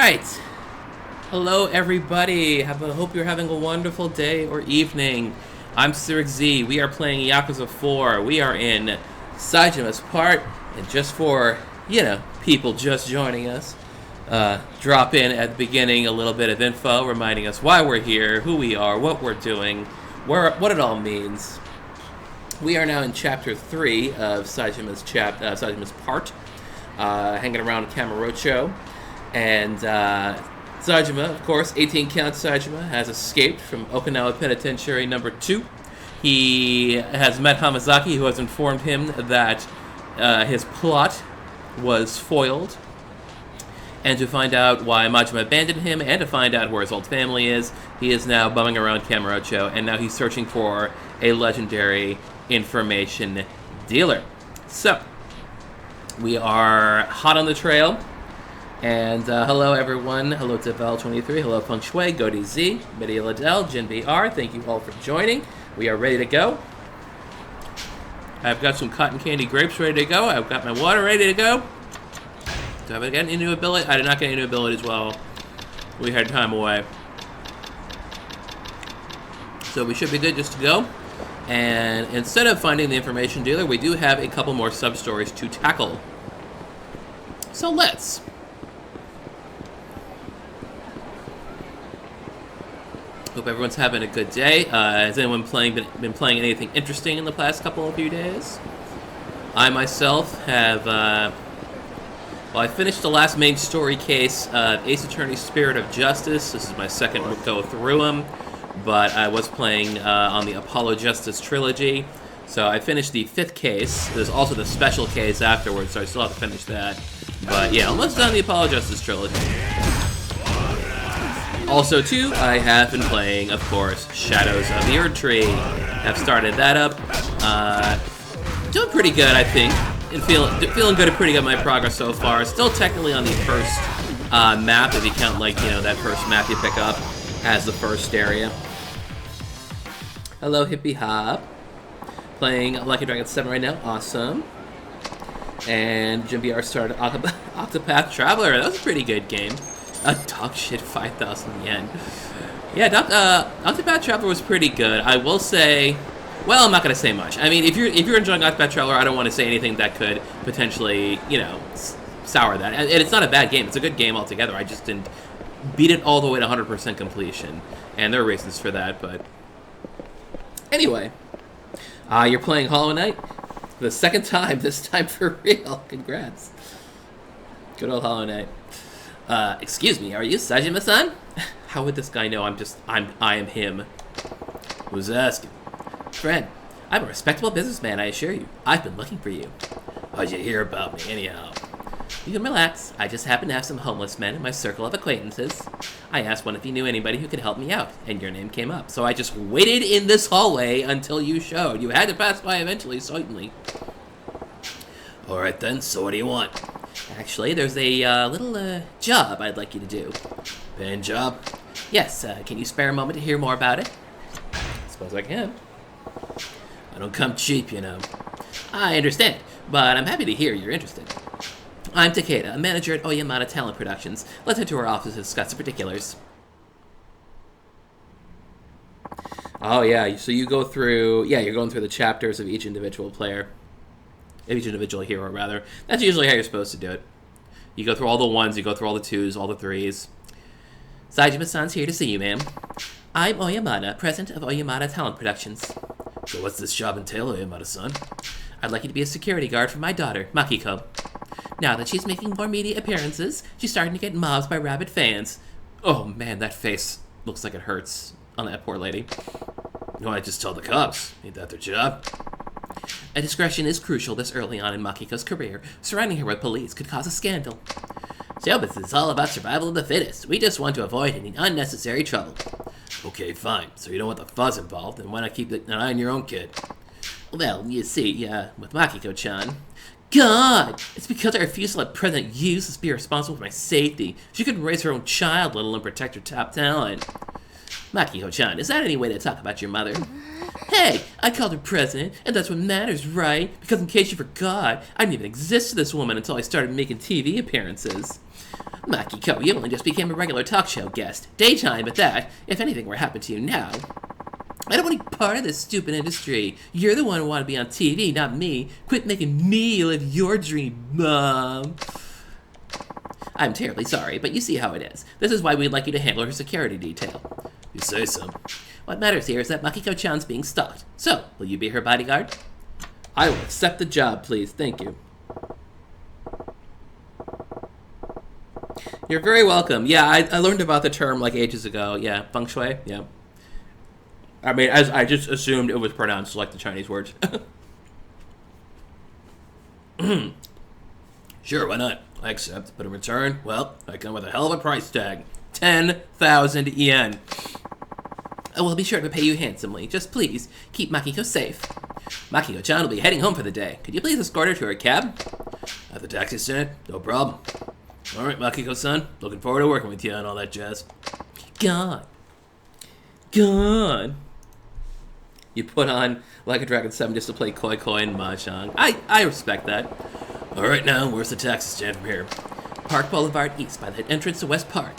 right. Hello, everybody. Hope you're having a wonderful day or evening. I'm CyricZ. We are playing Yakuza 4. We are in Sajima's part. And just for, people just joining us, drop in at the beginning a little bit of info, reminding us why we're here, who we are, what we're doing, what it all means. We are now in Chapter 3 of Sajima's part, hanging around Kamurocho. And Sajima, of course, 18 Count Sajima, has escaped from Okinawa Penitentiary number 2. He has met Hamazaki, who has informed him that his plot was foiled. And to find out why Majima abandoned him, and to find out where his old family is, he is now bumming around Kamurocho, and now he's searching for a legendary information dealer. So, we are hot on the trail. And hello, everyone. Hello, Devel23. Hello, Feng Shui, GoDZ, Biddy Liddell, Jin BR. Thank you all for joining. We are ready to go. I've got some cotton candy grapes ready to go. I've got my water ready to go. Do I get any new ability? I did not get any new abilities while we had time away. So we should be good just to go. And instead of finding the information dealer, we do have a couple more sub-stories to tackle. So let's. Hope everyone's having a good day. Has anyone been playing anything interesting in the past couple of few days? I myself have, I finished the last main story case of Ace Attorney's Spirit of Justice. This is my second go through them, but I was playing on the Apollo Justice trilogy. So I finished the 5th case. There's also the special case afterwards, so I still have to finish that. But yeah, almost done the Apollo Justice trilogy. Also, too, I have been playing, of course, Shadows of the Erdtree. Have started that up. Doing pretty good, I think. And feeling good and pretty good at my progress so far. Still technically on the first map, if you count, that first map you pick up as the first area. Hello, Hippie Hop. Playing Lucky Dragon 7 right now. Awesome. And Jim BR started Octopath Traveler. That was a pretty good game. A dog shit 5,000 yen. Yeah, Octopath Traveler was pretty good. I will say, well, I'm not gonna say much. I mean, if you're enjoying Octopath Traveler, I don't want to say anything that could potentially, sour that. And it's not a bad game. It's a good game altogether. I just didn't beat it all the way to 100% completion, and there are reasons for that. But anyway, you're playing Hollow Knight the second time. This time for real. Congrats. Good old Hollow Knight. Excuse me, are you Sajima-san? How would this guy know I am him? Who's asking? Friend, I'm a respectable businessman, I assure you. I've been looking for you. How'd you hear about me, anyhow? You can relax. I just happen to have some homeless men in my circle of acquaintances. I asked one if he knew anybody who could help me out, and your name came up. So I just waited in this hallway until you showed. You had to pass by eventually, certainly. Alright then, so what do you want? Actually, there's a little job I'd like you to do. Paying job? Yes, can you spare a moment to hear more about it? Suppose I can. I don't come cheap, I understand, but I'm happy to hear you're interested. I'm Takeda, a manager at Oyamata Talent Productions. Let's head to our office to discuss the particulars. Oh yeah, so you go through, you're going through the chapters of each individual player. Each individual hero, rather. That's usually how you're supposed to do it. You go through all the 1s, you go through all the 2s, all the 3s. Sajima-san's here to see you, ma'am. I'm Oyamata, president of Oyamata Talent Productions. So what's this job entail, Oyamata-san? I'd like you to be a security guard for my daughter, Makiko. Now that she's making more media appearances, she's starting to get mobbed by rabid fans. Oh man, that face looks like it hurts on that poor lady. No, I just tell the cops. Ain't that their job? A discretion is crucial this early on in Makiko's career. Surrounding her with police could cause a scandal. Showbiz is all about survival of the fittest. We just want to avoid any unnecessary trouble. Okay, fine. So you don't want the fuzz involved, then why not keep an eye on your own kid? Well, you see, with Makiko-chan... God! It's because I refuse to let President Yuzus be responsible for my safety. She couldn't raise her own child, let alone protect her top talent. Makiko-chan, is that any way to talk about your mother? Hey, I called her president, and that's what matters, right? Because in case you forgot, I didn't even exist to this woman until I started making TV appearances. Makiko, you only just became a regular talk show guest. Daytime at that. If anything were to happen to you now. I don't want any part of this stupid industry. You're the one who want to be on TV, not me. Quit making me live your dream, Mom. I'm terribly sorry, but you see how it is. This is why we'd like you to handle her security detail. You say so. What matters here is that Makiko-chan's being stalked. So, will you be her bodyguard? I will accept the job, please. Thank you. You're very welcome. Yeah, I learned about the term like ages ago. Yeah, feng shui. Yeah. I mean, I just assumed it was pronounced like the Chinese words. Sure, why not? I accept, but in return, well, I come with a hell of a price tag. 10,000 yen. I will be sure to pay you handsomely. Just please, keep Makiko safe. Makiko-chan will be heading home for the day. Could you please escort her to her cab? At the taxi stand? No problem. Alright, Makiko-san. Looking forward to working with you and all that jazz. God. You put on Like a Dragon 7 just to play Koi Koi and Mahjong. I respect that. Alright now, where's the taxi stand from here? Park Boulevard East by the entrance to West Park.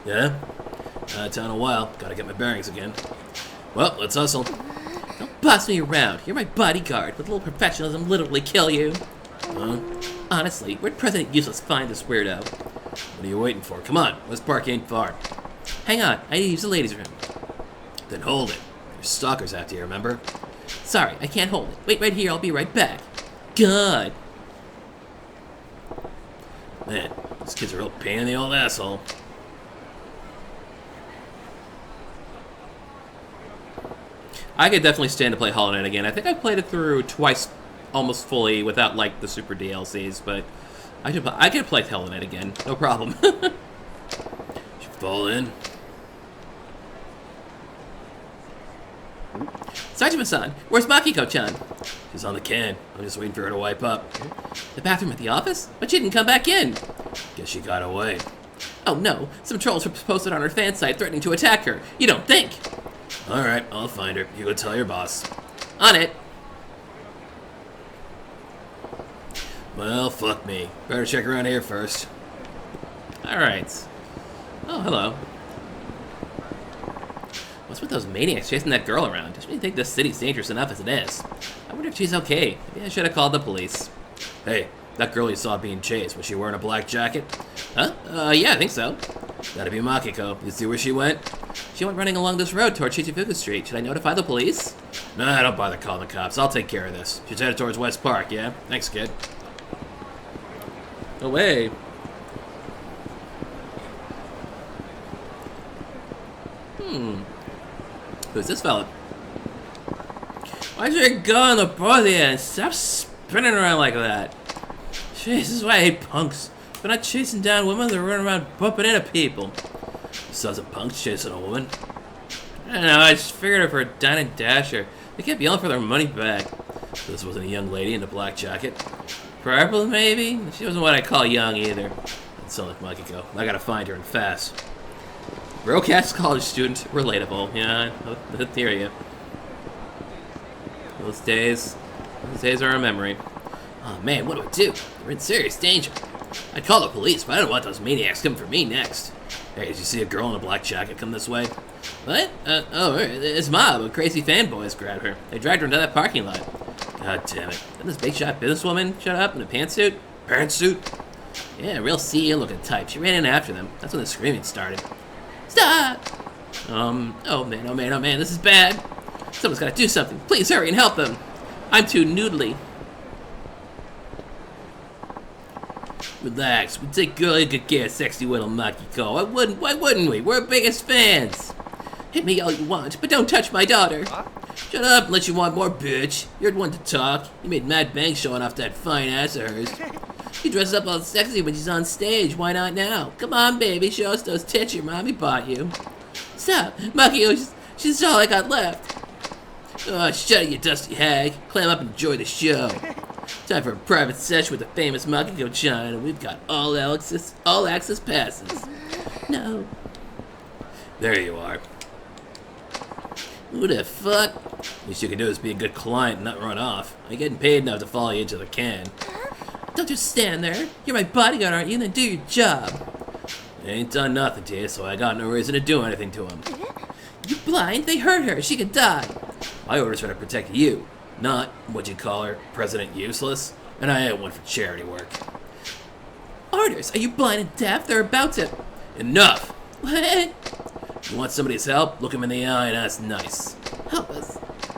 Yeah? Town a while. Gotta get my bearings again. Well, let's hustle. Don't boss me around. You're my bodyguard. With a little professionalism, literally kill you. Honestly, where'd President Useless find this weirdo? What are you waiting for? Come on, West Park ain't far. Hang on, I need to use the ladies' room. Then hold it. There's stalkers after you, remember? Sorry, I can't hold it. Wait right here, I'll be right back. God. Man, this kid's a real pain in the old asshole. I could definitely stand to play Hollow Knight again. I think I played it through twice, almost fully, without like the super DLCs, but I could play Hollow Knight again, no problem. Should fall in. Sajima-san, where's Makiko-chan? She's on the can. I'm just waiting for her to wipe up. The bathroom at the office? But she didn't come back in. Guess she got away. Oh no, some trolls were posted on her fan site threatening to attack her. You don't think? Alright, I'll find her. You go tell your boss. On it. Well, fuck me. Better check around here first. Alright. Oh, hello. What's with those maniacs chasing that girl around? Doesn't really think this city's dangerous enough as it is. I wonder if she's okay. Maybe I should have called the police. Hey, that girl you saw being chased, was she wearing a black jacket? Huh? Yeah, I think so. Gotta be Makiko. You see where she went? She went running along this road toward Shichibuku Street. Should I notify the police? Nah, don't bother calling the cops. I'll take care of this. She's headed towards West Park, yeah? Thanks, kid. Away. Who's this fella? Why'd you go on the board there and stop spinning around like that? Jeez, this is why I hate punks. They're not chasing down women, they're running around bumping into people. Sons of punks chasing a woman? I don't know, I just figured if we're Dine and Dasher, they kept yelling for their money back. This wasn't a young lady in a black jacket. Purple, maybe? She wasn't what I call young either. That sounds like Makiko. I gotta find her and fast. Broadcast college student, relatable. Yeah, I hear you. Those days are a memory. Oh man, what do I do? We're in serious danger. I'd call the police, but I don't want those maniacs coming for me next. Hey, did you see a girl in a black jacket come this way? What? Oh, it's Mob. A crazy fanboys grabbed her. They dragged her into that parking lot. God damn it. Didn't this big shot businesswoman shut up in a pantsuit? Pantsuit? Yeah, real CEO looking type. She ran in after them. That's when the screaming started. Stop! Oh man, this is bad. Someone's gotta do something. Please hurry and help them. I'm too noodly. Relax, we take really good care of sexy little Makiko. Why wouldn't we? We're her biggest fans. Hit me all you want, but don't touch my daughter. Shut up unless you want more, bitch. You're the one to talk. You made mad bang showing off that fine ass of hers. She dresses up all sexy when she's on stage. Why not now? Come on, baby. Show us those tits your mommy bought you. Stop. Makiko, she's all I got left. Oh, shut it, you dusty hag. Climb up and enjoy the show. Time for a private session with the famous Makiko-chan, and we've got all access passes. No. There you are. Who the fuck? Least you can do is be a good client and not run off. I'm getting paid enough to follow you into the can. Don't just stand there. You're my bodyguard, aren't you? Then do your job. I ain't done nothing to you, so I got no reason to do anything to him. You blind? They hurt her. She could die. My orders are to protect you, not, what'd you call her, President Useless? And I ain't one for charity work. Orders? Are you blind and deaf? They're about to... Enough! What? You want somebody's help? Look him in the eye and ask nice. Help us.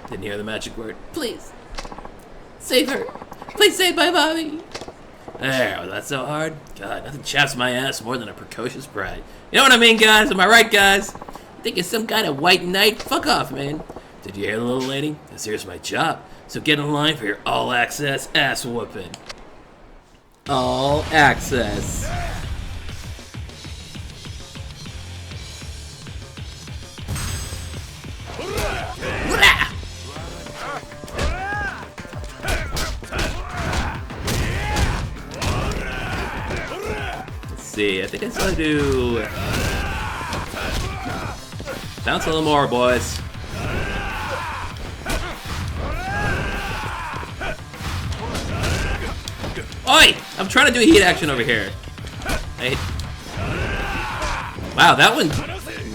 Didn't hear the magic word. Please. Save her. Please save my mommy. There, was that so hard? God, nothing chaps my ass more than a precocious bride. You know what I mean, guys? Am I right, guys? You think you're some kind of white knight? Fuck off, man. Did you hear the little lady? This here's my job. So get in line for your all-access ass whooping. All access. See, I think I just gotta do bounce a little more, boys. Oi! I'm trying to do a heat action over here. Wow, that one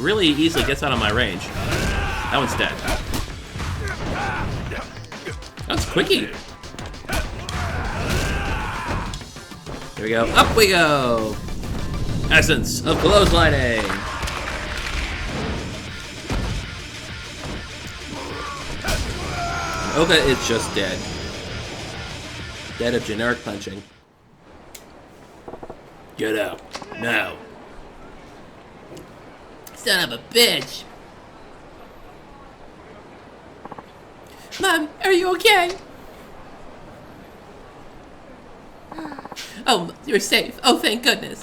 really easily gets out of my range. That one's dead. That's quickie. Here we go. Up we go. Essence of clotheslining. Oka is just dead. Dead of generic punching. Get out. Now. Son of a bitch. Mom, are you okay? Oh, you're safe. Oh, thank goodness.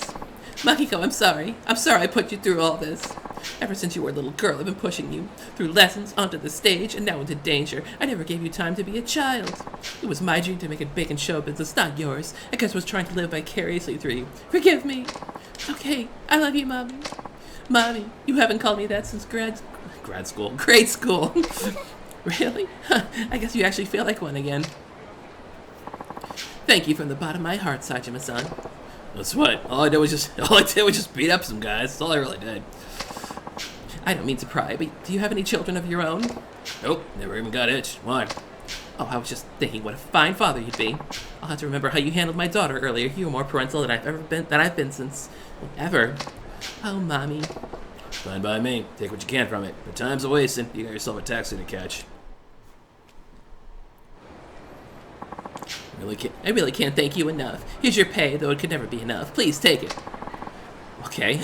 Makiko, I'm sorry. I'm sorry I put you through all this. Ever since you were a little girl, I've been pushing you through lessons, onto the stage, and now into danger. I never gave you time to be a child. It was my dream to make it big in show business, not yours. I guess I was trying to live vicariously through you. Forgive me. Okay, I love you, Mommy. Mommy, you haven't called me that since grade school. Really? I guess you actually feel like one again. Thank you from the bottom of my heart, Sajima-san. That's what? All I did was just beat up some guys. That's all I really did. I don't mean to pry, but do you have any children of your own? Nope, never even got itched. Why? Oh, I was just thinking what a fine father you'd be. I'll have to remember how you handled my daughter earlier. You were more parental than I've been since ever. Oh, Mommy. Fine by me. Take what you can from it. But time's a wasting. You got yourself a taxi to catch. I really can't thank you enough. Here's your pay, though it could never be enough. Please take it. Okay.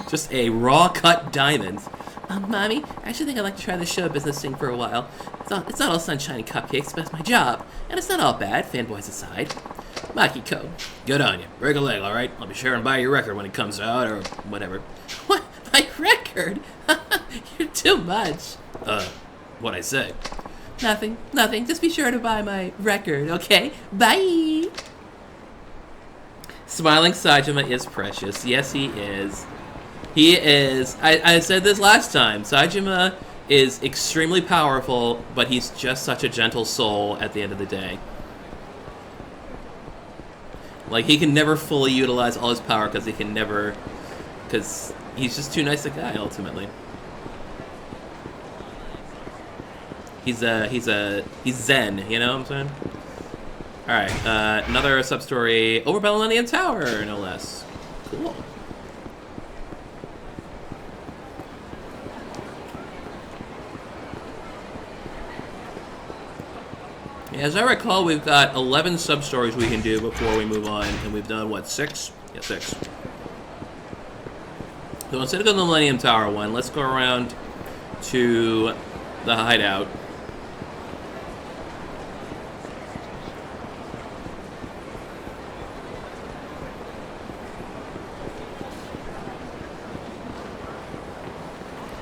Just a raw cut diamond. Mommy, I actually think I'd like to try the show business thing for a while. It's not all sunshine and cupcakes, but it's my job. And it's not all bad, fanboys aside. Makiko. Good on you. Break a leg, alright? I'll be sure and buy your record when it comes out, or whatever. What? My record? You're too much. What'd I say? Nothing. Just be sure to buy my record, okay? Bye! Smiling Sajima is precious. Yes, he is. He is. I said this last time. Sajima is extremely powerful, but he's just such a gentle soul at the end of the day. Like, he can never fully utilize all his power because he's just too nice a guy, ultimately. He's zen, you know what I'm saying? Alright, another sub-story over Millennium Tower, no less. Cool. Yeah, as I recall, we've got 11 sub-stories we can do before we move on, and we've done, what, 6? Yeah, 6. So instead of going to the Millennium Tower one, let's go around to the hideout.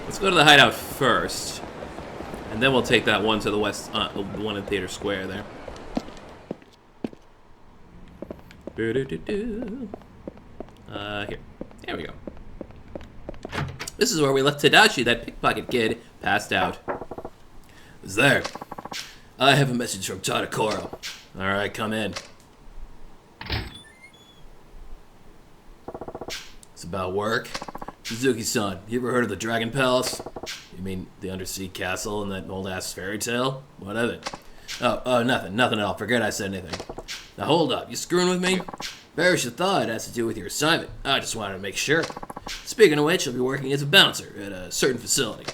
Let's go to the hideout first, and then we'll take that one to the west, the one in Theater Square there. Here. There we go. This is where we left Sodachi, that pickpocket kid, passed out. Who's there? I have a message from Tadakoro. Alright, come in. It's about work? Suzuki-san, you ever heard of the Dragon Palace? You mean the undersea castle and that old-ass fairy tale? What of it? Oh, nothing at all. Forget I said anything. Now hold up, you screwing with me? Very should thought it has to do with your assignment. I just wanted to make sure. Speaking of which, you'll be working as a bouncer at a certain facility.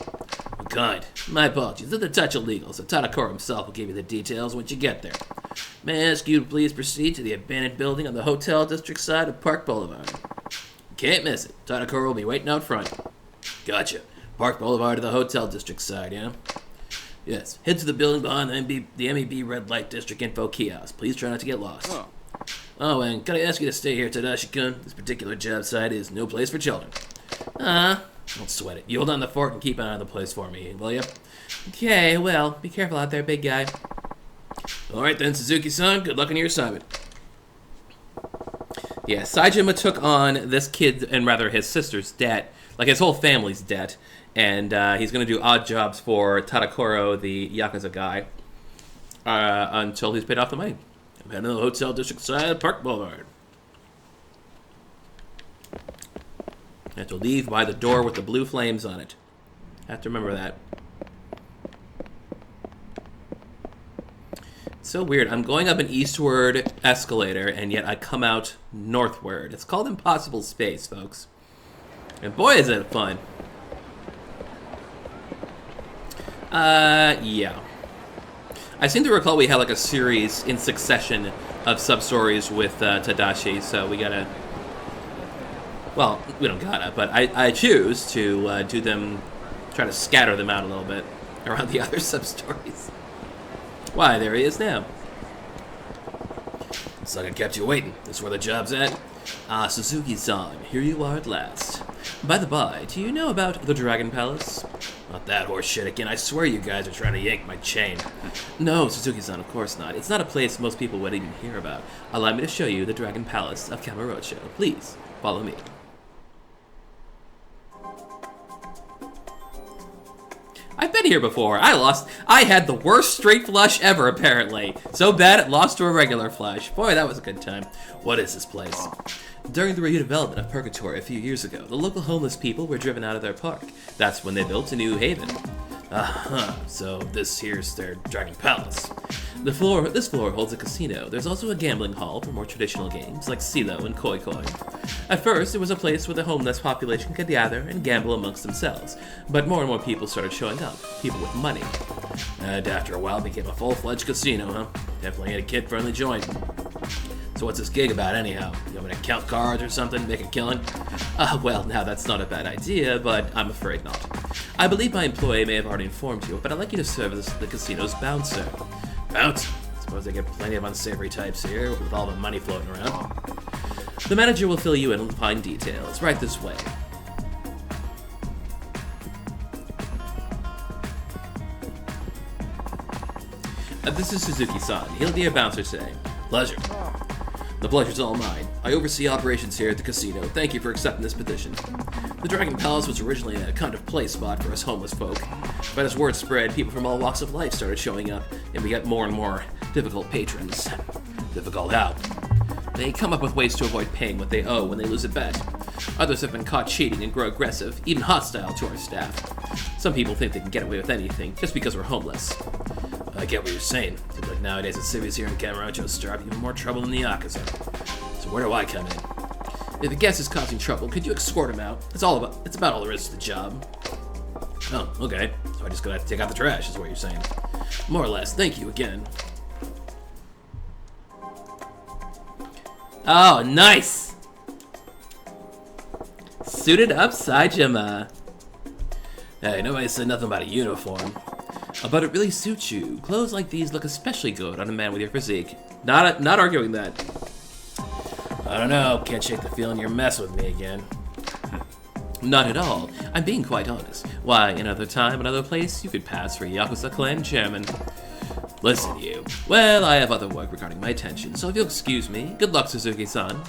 What kind? My apologies, it's a touch illegal, so Tadakoro himself will give you the details once you get there. May I ask you to please proceed to the abandoned building on the hotel district side of Park Boulevard. Can't miss it. Tadakoro will be waiting out front. Gotcha. Park Boulevard to the hotel district side, yeah? Yes. Head to the building behind the MEB Red Light District Info Kiosk. Please try not to get lost. Oh, and can I ask you to stay here, Tadashi-kun? This particular job site is no place for children. Don't sweat it. You hold on the fort and keep an eye on the place for me, will you? Okay, well, be careful out there, big guy. Alright then, Suzuki-san. Good luck on your assignment. Yeah, Saejima took on this kid, and rather his sister's debt, like his whole family's debt, and he's going to do odd jobs for Tadakoro, the Yakuza guy, until he's paid off the money. I'm heading to the hotel district side of Park Boulevard. I have to leave by the door with the blue flames on it. I have to remember that. So weird. I'm going up an eastward escalator, and yet I come out northward. It's called Impossible Space, folks. And boy, is it fun. Yeah. I seem to recall we had like a series in succession of sub-stories with Tadashi, so we gotta... Well, we don't gotta, but I choose to do them, try to scatter them out a little bit around the other sub-stories. Why, there he is now. Looks like I kept you waiting. This is where the job's at? Suzuki-san, here you are at last. By the by, do you know about the Dragon Palace? Not that horse shit again. I swear you guys are trying to yank my chain. No, Suzuki-san, of course not. It's not a place most people would even hear about. Allow me to show you the Dragon Palace of Kamurocho. Please, follow me. I've been here before. I had the worst straight flush ever, apparently. So bad it lost to a regular flush. Boy, that was a good time. What is this place? During the redevelopment of Purgatory a few years ago, the local homeless people were driven out of their park. That's when they built a new haven. So this here's their Dragon Palace. This floor holds a casino. There's also a gambling hall for more traditional games like Silo and Koi Koi. At first, it was a place where the homeless population could gather and gamble amongst themselves, but more and more people started showing up, people with money. And after a while, it became a full-fledged casino, huh? Definitely ain't a kid-friendly joint. So what's this gig about anyhow? You want me to count cards or something, make a killing? Well, now that's not a bad idea, but I'm afraid not. I believe my employee may have already informed you, but I'd like you to serve as the casino's bouncer. Bouncer? Suppose they get plenty of unsavory types here, with all the money floating around. The manager will fill you in on the fine details, right this way. This is Suzuki-san. He'll be a bouncer today. Pleasure. The pleasure's all mine. I oversee operations here at the casino. Thank you for accepting this position. The Dragon Palace was originally a kind of play spot for us homeless folk. But as word spread, people from all walks of life started showing up, and we got more and more difficult patrons. Difficult how? They come up with ways to avoid paying what they owe when they lose a bet. Others have been caught cheating and grow aggressive, even hostile to our staff. Some people think they can get away with anything, just because we're homeless. I get what you're saying. Seems like nowadays the civies here in Kamurocho stir up even more trouble than the Yakuza. So where do I come in? If a guest is causing trouble, could you escort him out? It's about all there is to the job. Oh, okay. So I just gotta take out the trash, is what you're saying. More or less. Thank you again. Oh, nice! Suited up Saejima. Hey, nobody said nothing about a uniform. But it really suits you. Clothes like these look especially good on a man with your physique. Not arguing that. I don't know. Can't shake the feeling you're messing with me again. Not at all. I'm being quite honest. Why, another time, another place, you could pass for Yakuza clan chairman. Listen, you. Well, I have other work regarding my attention, so if you'll excuse me, good luck, Suzuki-san.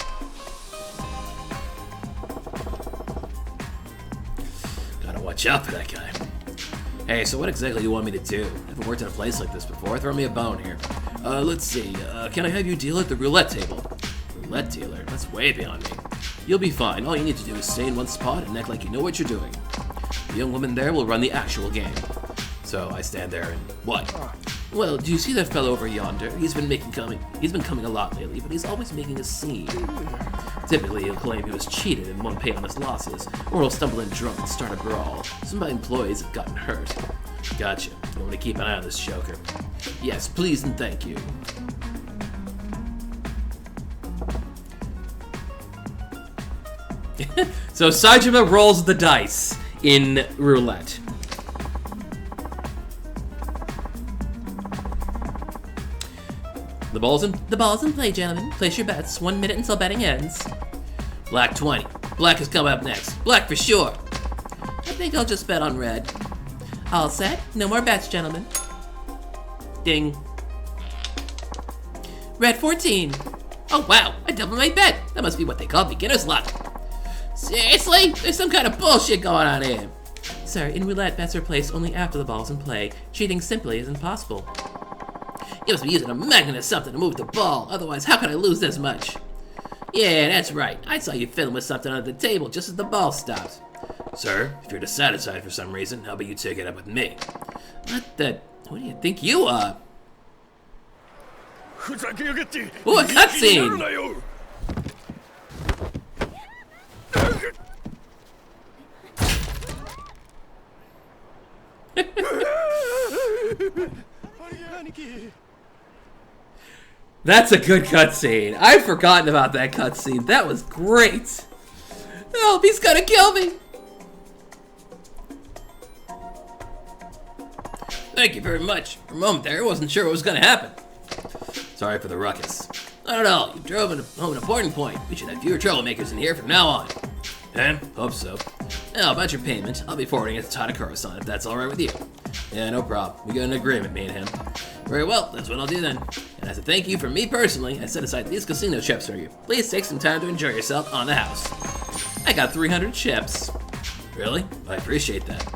Gotta watch out for that guy. Hey, so what exactly do you want me to do? I haven't worked in a place like this before. Throw me a bone here. Let's see. Can I have you deal at the roulette table? Roulette dealer? That's way beyond me. You'll be fine. All you need to do is stay in one spot and act like you know what you're doing. The young woman there will run the actual game. So I stand there and what? Well, do you see that fellow over yonder? He's been coming a lot lately, but he's always making a scene. Typically, he'll claim he was cheated and won't pay on his losses, or he'll stumble in drunk and start a brawl. Some of my employees have gotten hurt. Gotcha. You want to keep an eye on this joker. Yes, please and thank you. So Saejima rolls the dice in roulette. The ball's in play, gentlemen. Place your bets. 1 minute until betting ends. Black 20. Black is coming up next. Black for sure. I think I'll just bet on red. All set. No more bets, gentlemen. Ding. Red 14. Oh wow, I doubled my bet. That must be what they call beginner's luck. Seriously? There's some kind of bullshit going on here. Sir, in roulette, bets are placed only after the ball's in play. Cheating simply isn't possible. You must be using a magnet or something to move the ball, otherwise how could I lose this much? Yeah, that's right. I saw you fiddling with something under the table just as the ball stopped. Sir, if you're dissatisfied for some reason, how about you take it up with me? Who do you think you are? Ooh, a cutscene! That's a good cutscene. I'd forgotten about that cutscene. That was great. Help, he's gonna kill me. Thank you very much. For a moment there, I wasn't sure what was gonna happen. Sorry for the ruckus. I don't know, you drove home an important point. We should have fewer troublemakers in here from now on. Hope so. Now, about your payment, I'll be forwarding it to Tadakura-san if that's alright with you. Yeah, no problem. We got an agreement, me and him. Very well, that's what I'll do then. And as a thank you from me personally, I set aside these casino chips for you. Please take some time to enjoy yourself on the house. I got 300 chips. Really? I appreciate that.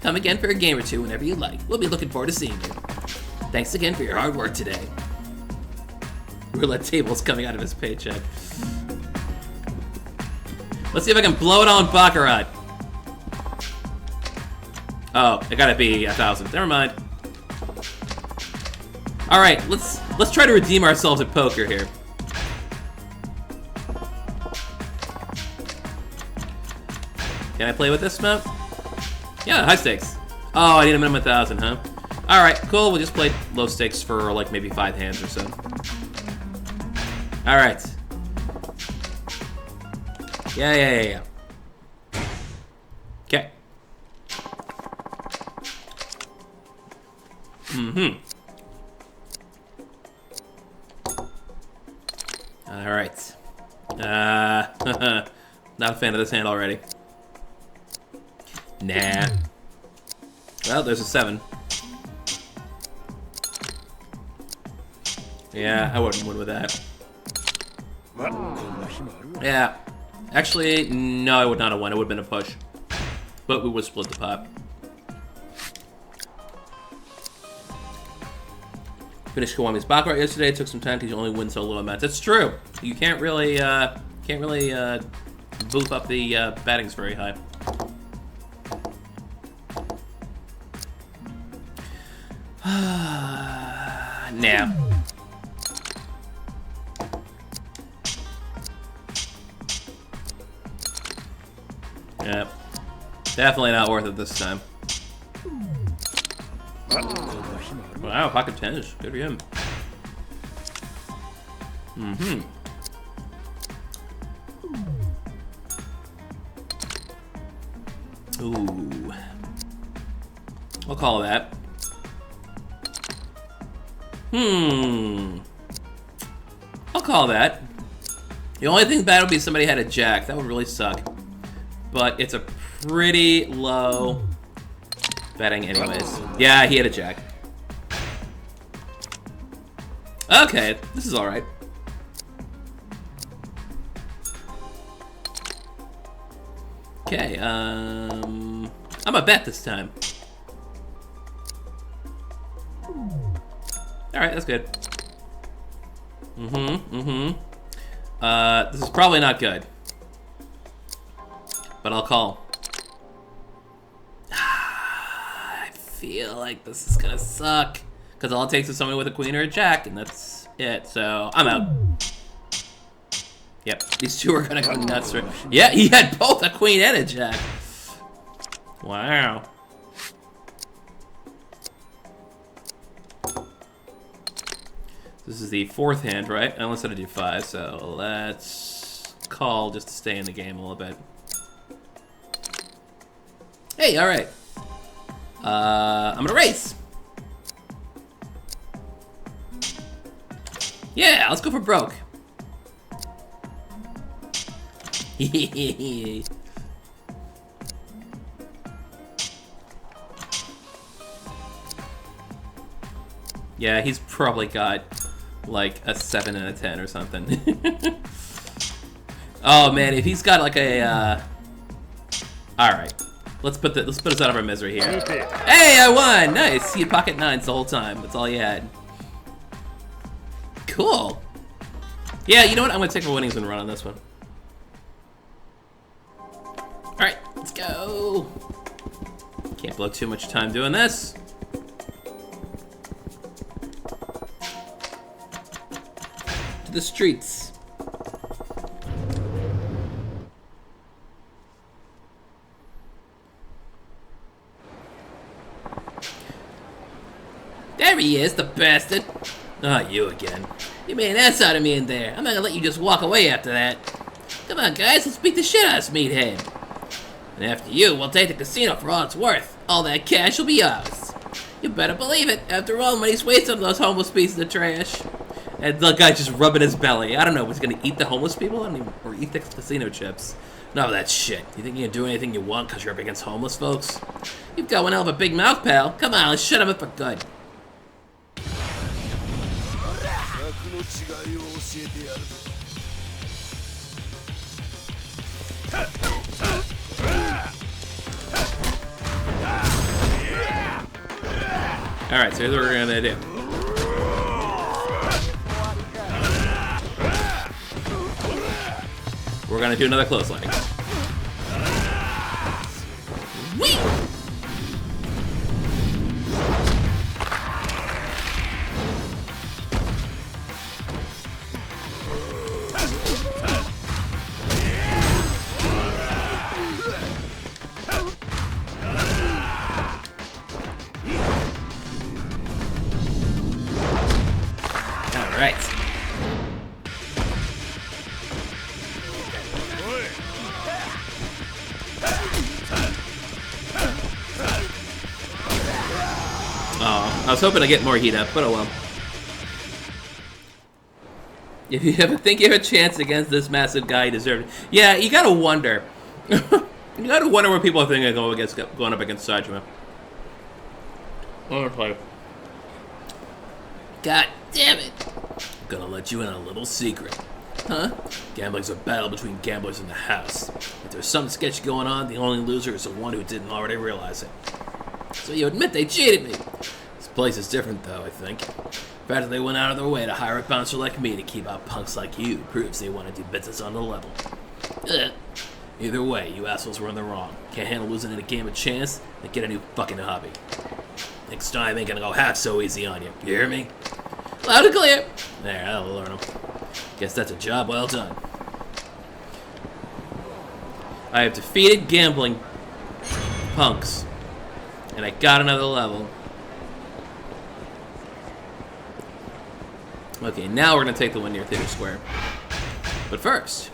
Come again for a game or two whenever you like. We'll be looking forward to seeing you. Thanks again for your hard work today. Roulette table's coming out of his paycheck. Let's see if I can blow it on Baccarat. Oh, it gotta be 1,000. Never mind. All right, let's try to redeem ourselves at poker here. Can I play with this map? Yeah, high stakes. Oh, I need a minimum 1,000, huh? All right, cool. We'll just play low stakes for like maybe 5 hands or so. All right. Yeah. Okay. All right. Not a fan of this hand already. Nah. Well, there's a 7. Yeah, I wouldn't win with that. Yeah. Actually, no, I would not have won. It would have been a push. But we would split the pot. Finished Kiwami's Baccarat yesterday. It took some time because you only win so little amounts. It's true. You can't really boof up the battings very high. Nah. Yeah. Definitely not worth it this time. Wow, pocket 10s. Good for him. Ooh. I'll call that. I'll call that. The only thing bad would be if somebody had a jack. That would really suck. But it's a pretty low betting anyways. Yeah, he had a jack. Okay, this is alright. Okay, I'm a bet this time. Alright, that's good. This is probably not good. but I'll call. I feel like this is gonna suck. Because all it takes is somebody with a queen or a jack, and that's it. So, I'm out. Yep, these two are gonna go nuts. Yeah, he had both a queen and a jack. Wow. This is the fourth hand, right? I only said to do 5, so let's call just to stay in the game a little bit. Hey, all right. I'm gonna race. Yeah, let's go for broke. Yeah, he's probably got like a 7 and a 10 or something. Oh man, if he's got like a all right, let's put us out of our misery here. Hey, I won! Nice. He had pocket 9s the whole time. That's all he had. Cool. Yeah, you know what? I'm gonna take my winnings and run on this one. All right, let's go. Can't blow too much time doing this. To the streets. There he is, the bastard. Ah, oh, you again. You made an ass out of me in there. I'm not gonna let you just walk away after that. Come on, guys, let's beat the shit out of this meathead. And after you, we'll take the casino for all it's worth. All that cash will be ours. You better believe it. After all, money's wasted on those homeless pieces of trash. And the guy just rubbing his belly. I don't know, was he gonna eat the homeless people? I don't even, or eat the casino chips? No, that shit. You think you can do anything you want because you're up against homeless folks? You've got one hell of a big mouth, pal. Come on, let's shut him up for good. Alright, so here's what we're gonna do. We're gonna do another clothesline. Whee! Alright. Oh, I was hoping to get more heat up, but oh well. If you ever think you have a chance against this massive guy, you deserve it. Yeah, you gotta wonder. You gotta wonder what people are thinking of going up against Sajima. Honestly. God damn it. I'm gonna let you in on a little secret. Huh? Gambling's a battle between gamblers in the house. If there's something sketchy going on, the only loser is the one who didn't already realize it. So you admit they cheated me. This place is different, though, I think. The fact that they went out of their way to hire a bouncer like me to keep out punks like you proves they want to do business on the level. Ugh. Either way, you assholes were in the wrong. Can't handle losing in a game of chance, then get a new fucking hobby. Next time ain't gonna go half so easy on you. You hear me? Loud and clear. There, that'll learn them. Guess that's a job well done. I have defeated gambling punks. And I got another level. Okay, now we're gonna take the one near Theater Square. But first,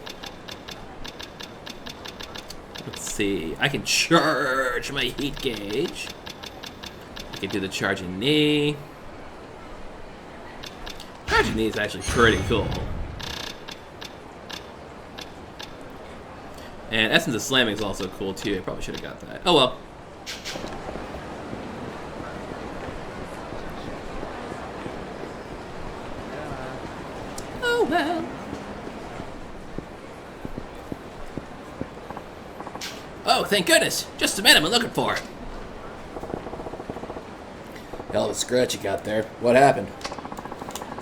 let's see. I can charge my heat gauge. I can do the charging knee. Charging knee is actually pretty cool. And Essence of Slamming is also cool too. I probably should have got that. Oh well. Oh well. Oh, thank goodness. Just the man I've been looking for. Hell of a scratch you got there. What happened?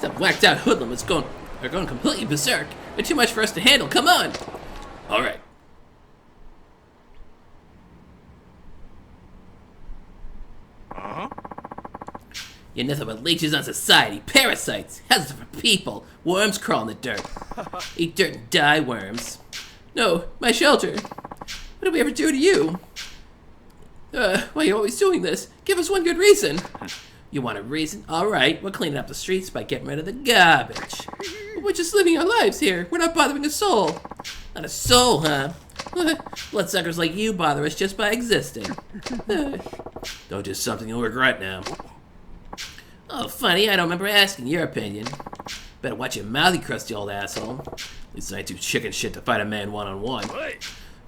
Some whacked out hoodlum is going completely berserk. They're too much for us to handle. Come on. All right. You're nothing but leeches on society, parasites, hazards for people, worms crawl in the dirt. Eat dirt and die, worms. No, my shelter. What did we ever do to you? Why are you always doing this? Give us one good reason. You want a reason? Alright, we're cleaning up the streets by getting rid of the garbage. We're just living our lives here. We're not bothering a soul. Not a soul, huh? Bloodsuckers like you bother us just by existing. Don't do something you'll regret now. Oh, funny, I don't remember asking your opinion. Better watch your mouth, you crusty old asshole. At least I ain't too chicken shit to fight a man one-on-one.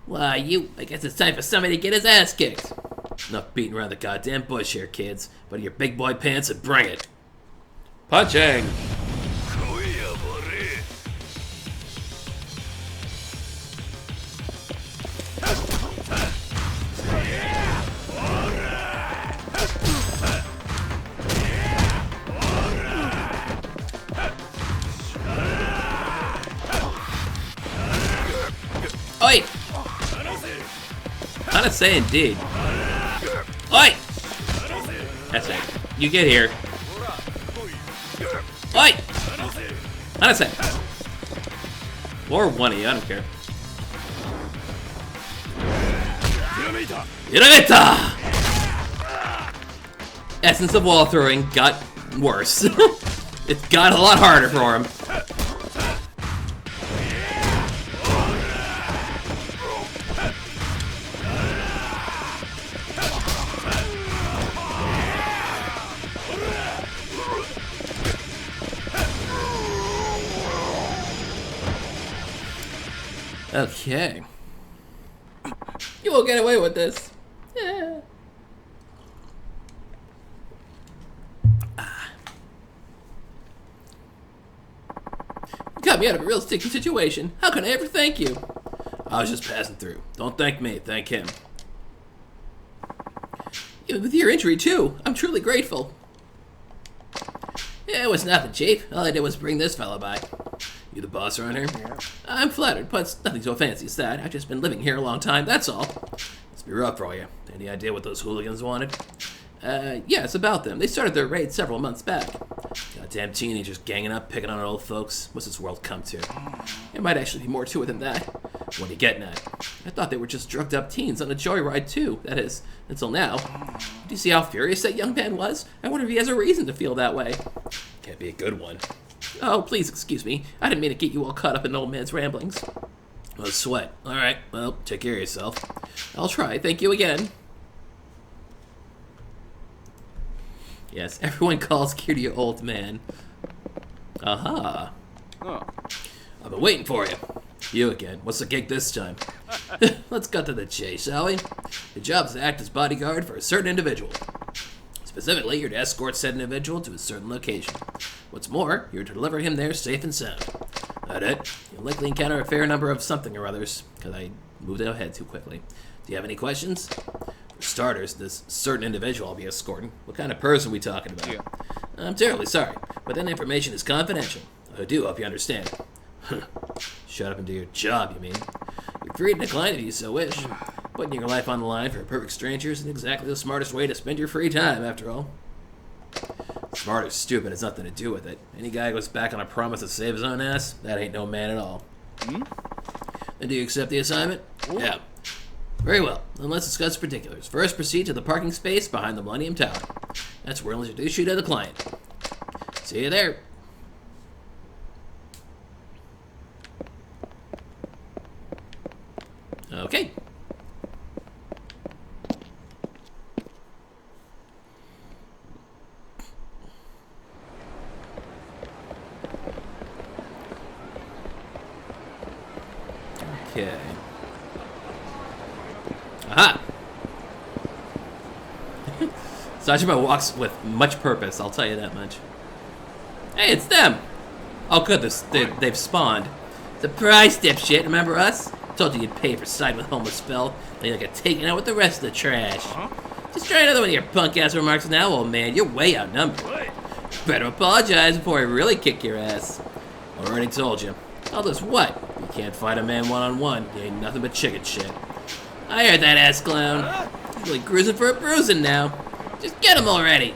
Why, I guess it's time for somebody to get his ass kicked. Enough beating around the goddamn bush here, kids. Put your big boy pants and bring it. Punching! Oi! Hanase indeed. Oi! That's it. You get here. Oi! Hanase! Or one of you, I don't care. Hirameta! Essence of wall throwing got worse. It got a lot harder for him. Okay. You won't get away with this. Yeah. You got me out of a real sticky situation. How can I ever thank you? I was just passing through. Don't thank me, thank him. Even with your injury, too. I'm truly grateful. Yeah, it was nothing, Chief. All I did was bring this fella by. You the boss around here? Yeah. I'm flattered, but it's nothing so fancy as that. I've just been living here a long time, that's all. Must be rough for you. Any idea what those hooligans wanted? Yes, about them. They started their raid several months back. Goddamn teenagers ganging up, picking on old folks. What's this world come to? It might actually be more to it than that. What are you getting at? I thought they were just drugged up teens on a joyride too. That is, until now. Do you see how furious that young man was? I wonder if he has a reason to feel that way. Can't be a good one. Oh, please excuse me. I didn't mean to get you all caught up in old man's ramblings. No sweat. Alright, well, take care of yourself. I'll try. Thank you again. Yes, everyone calls Kiryu old man. Aha. Oh. I've been waiting for you. You again. What's the gig this time? Let's cut to the chase, shall we? Your job is to act as bodyguard for a certain individual. Specifically, you're to escort said individual to a certain location. What's more, you're to deliver him there safe and sound. That it? You'll likely encounter a fair number of something or others, because I moved ahead too quickly. Do you have any questions? For starters, this certain individual I'll be escorting. What kind of person are we talking about? Yeah. I'm terribly sorry, but that information is confidential. I do hope you understand. Shut up and do your job, you mean? You're free to decline if you so wish. Putting your life on the line for a perfect stranger isn't exactly the smartest way to spend your free time, after all. Smart or stupid has nothing to do with it. Any guy who goes back on a promise to save his own ass, that ain't no man at all. Hmm? Then do you accept the assignment? Ooh. Yeah. Very well. Then let's discuss particulars. First, proceed to the parking space behind the Millennium Tower. That's where we'll introduce you to the client. See you there. Okay. Okay. Aha! Sajima walks with much purpose, I'll tell you that much. Hey, it's them! Oh good, they've spawned. Surprise, dipshit, remember us? Told you you'd pay for siding with homeless Phil, and you'll get taken out with the rest of the trash. Just try another one of your punk-ass remarks now, old man. You're way outnumbered. Better apologize before I really kick your ass. Already told you. All this what? You can't fight a man one-on-one. You ain't nothing but chicken shit. I heard that ass clown. He's really cruising for a bruising now. Just get him already.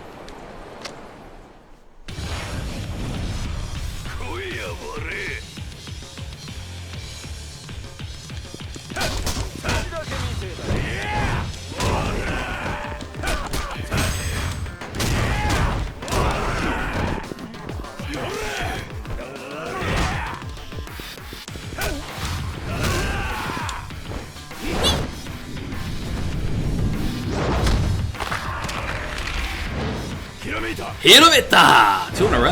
Hirometa! 2 in a row.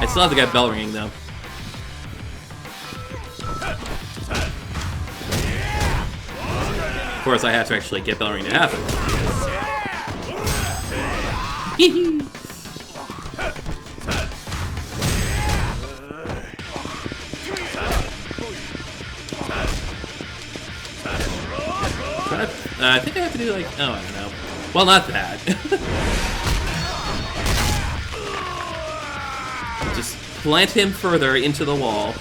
I still have to get bell ringing though. Of course, I have to actually get bell ringing to happen. I think I have to do like, oh, I don't know. Well, not that. Just plant him further into the wall.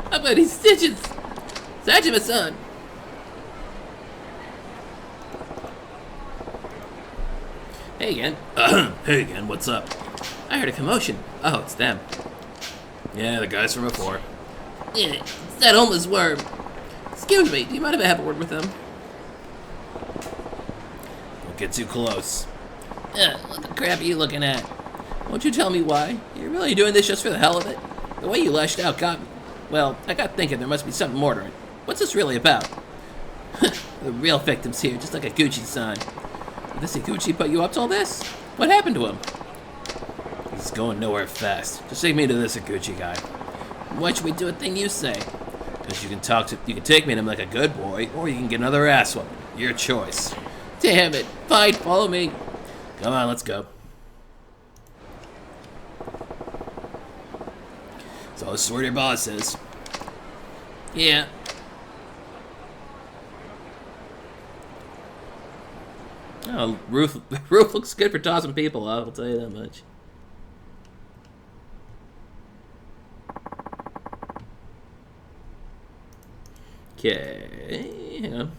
How about these stitches? Sajima-san! Hey again. Hey again, what's up? I heard a commotion. Oh, it's them. Yeah, the guys from before. Yeah, it's that homeless worm. Excuse me, do you mind if I have a word with them? Don't get too close. What the crap are you looking at? Won't you tell me why? You're really doing this just for the hell of it? The way you lashed out got me. Well, I got thinking there must be something more to it. What's this really about? The real victim's here, just like a Gucci-san. Did this Gucci put you up to all this? What happened to him? He's going nowhere fast. Just take me to this Gucci guy. Why should we do a thing you say? Because you can take me to him like a good boy, or you can get another ass whooping. Your choice. Damn it. Fine, follow me. Come on, let's go. So this is what your boss says. Yeah. Oh, roof looks good for tossing people off, I'll tell you that much. Okay, hang on.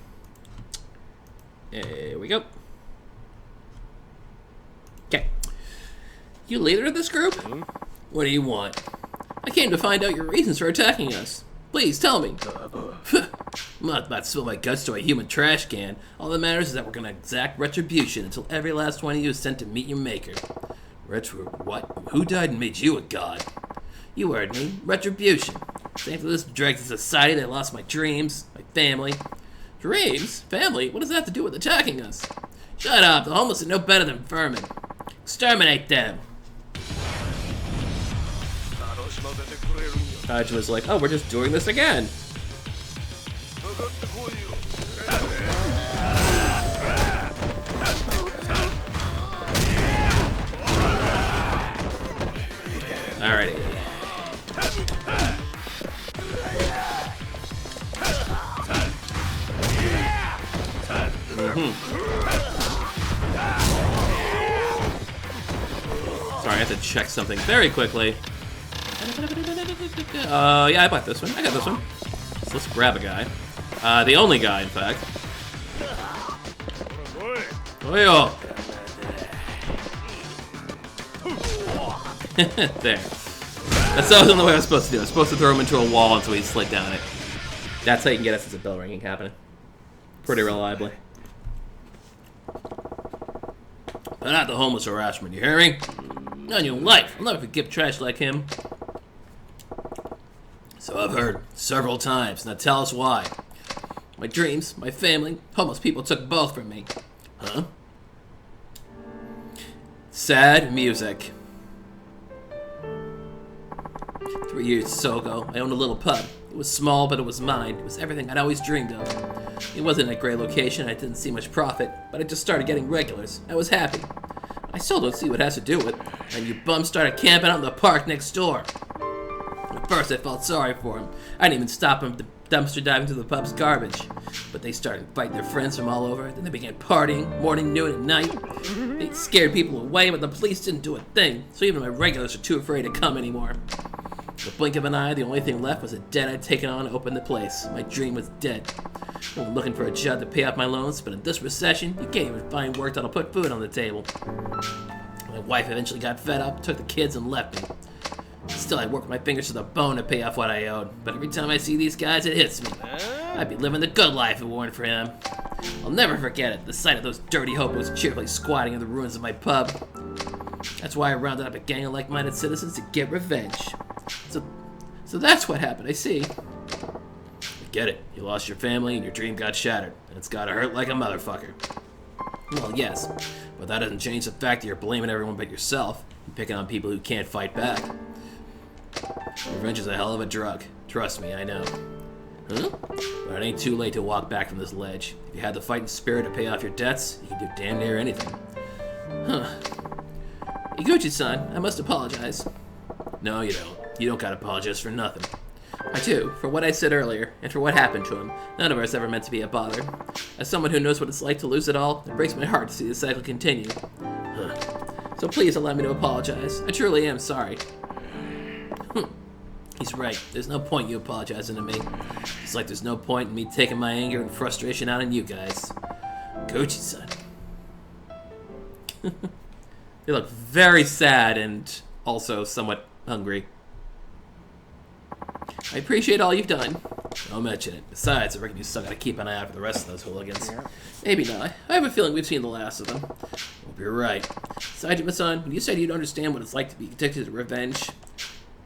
Here we go. Okay. You leader of this group? What do you want? I came to find out your reasons for attacking us. Please, tell me. I'm not about to spill my guts to a human trash can. All that matters is that we're gonna exact retribution until every last one of you is sent to meet your maker. What? Who died and made you a god? You heard me. Retribution. Thanks to this dregs of society that lost my dreams, my family. Dreams? Family? What does that have to do with attacking us? Shut up. The homeless are no better than vermin. Exterminate them. Kaiju was like, oh, we're just doing this again. Alrighty. Sorry, I have to check something very quickly. Yeah, I bought this one. I got this one. So let's grab a guy. The only guy, in fact. Oh, there. That's the only way I was supposed to do it. I was supposed to throw him into a wall until he slid down it. That's how you can get us as a bell ringing happening. Pretty reliably. But not the homeless harassment, you hear me? Not in your life. I'll never forgive trash like him. So I've heard several times. Now tell us why. My dreams, my family, homeless people took both from me. Huh? Sad music. 3 years or so ago, I owned a little pub. It was small, but it was mine. It was everything I'd always dreamed of. It wasn't a great location, I didn't see much profit, but I just started getting regulars. I was happy. I still don't see what it has to do with it. And you bums started camping out in the park next door. At first, I felt sorry for him. I didn't even stop him from dumpster diving to the pub's garbage. But they started inviting their friends from all over. Then they began partying, morning, noon, and night. They scared people away, but the police didn't do a thing. So even my regulars are too afraid to come anymore. In the blink of an eye, the only thing left was a debt I'd taken on to open the place. My dream was dead. I was looking for a job to pay off my loans, but in this recession, you can't even find work that'll put food on the table. My wife eventually got fed up, took the kids, and left me. Still, I work my fingers to the bone to pay off what I owed, but every time I see these guys, it hits me. I'd be living the good life if it weren't for him. I'll never forget it, the sight of those dirty hobos cheerfully squatting in the ruins of my pub. That's why I rounded up a gang of like-minded citizens to get revenge. So that's what happened, I see. I get it. You lost your family and your dream got shattered, and it's gotta hurt like a motherfucker. Well, yes, but that doesn't change the fact that you're blaming everyone but yourself and picking on people who can't fight back. Revenge is a hell of a drug. Trust me, I know. Huh? But it ain't too late to walk back from this ledge. If you had the fighting spirit to pay off your debts, you can do damn near anything. Huh. Iguchi-san, I must apologize. No, you don't. You don't gotta apologize for nothing. I do, for what I said earlier, and for what happened to him. None of us ever meant to be a bother. As someone who knows what it's like to lose it all, it breaks my heart to see the cycle continue. Huh. So please allow me to apologize. I truly am sorry. He's right. There's no point you apologizing to me. It's like there's no point in me taking my anger and frustration out on you guys. Gochi-san. They look very sad and also somewhat hungry. I appreciate all you've done. Don't mention it. Besides, I reckon you still gotta keep an eye out for the rest of those hooligans. Maybe not. I have a feeling we've seen the last of them. Hope you're right. Saejima-san, when you said you'd understand what it's like to be addicted to revenge...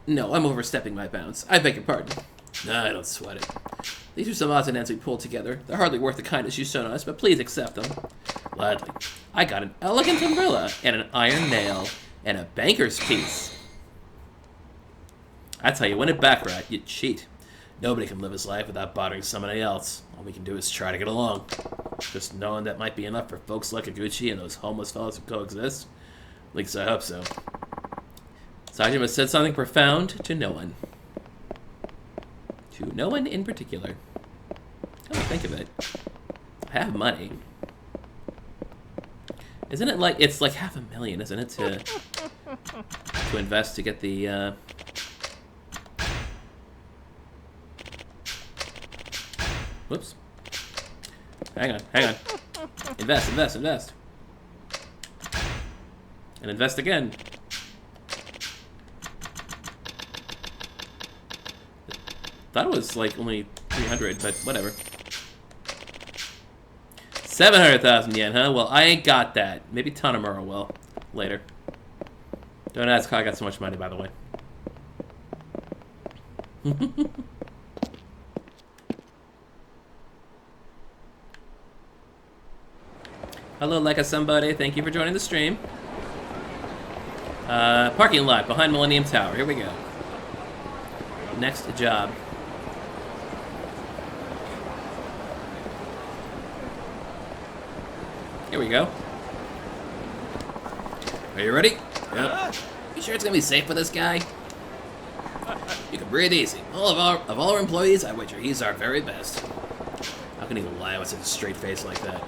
No, I'm overstepping my bounds. I beg your pardon. Nah, I don't sweat it. These are some odds and ends we pulled together. They're hardly worth the kindness you've shown us, but please accept them. Gladly. I got an elegant umbrella, and an iron nail, and a banker's piece. That's how you win at Baccarat. You cheat. Nobody can live his life without bothering somebody else. All we can do is try to get along. Just knowing that might be enough for folks like Iguchi and those homeless fellows who coexist. At least I hope so. Saejima said something profound to no one. To no one in particular. Come to think of it. I have money. Isn't it like, it's like $500,000, isn't it, to invest to get the, Whoops. Hang on. Invest. And invest again. Thought it was like only 300, but whatever. 700,000 yen, huh? Well, I ain't got that. Maybe Tanomura will later. Don't ask how I got so much money, by the way. Hello, Leica somebody. Thank you for joining the stream. Parking lot behind Millennium Tower. Here we go. Next job. Here we go. Are you ready? Yep. You sure it's gonna be safe for this guy? You can breathe easy. Of all our employees, I wager he's our very best. How can he lie with such a straight face like that?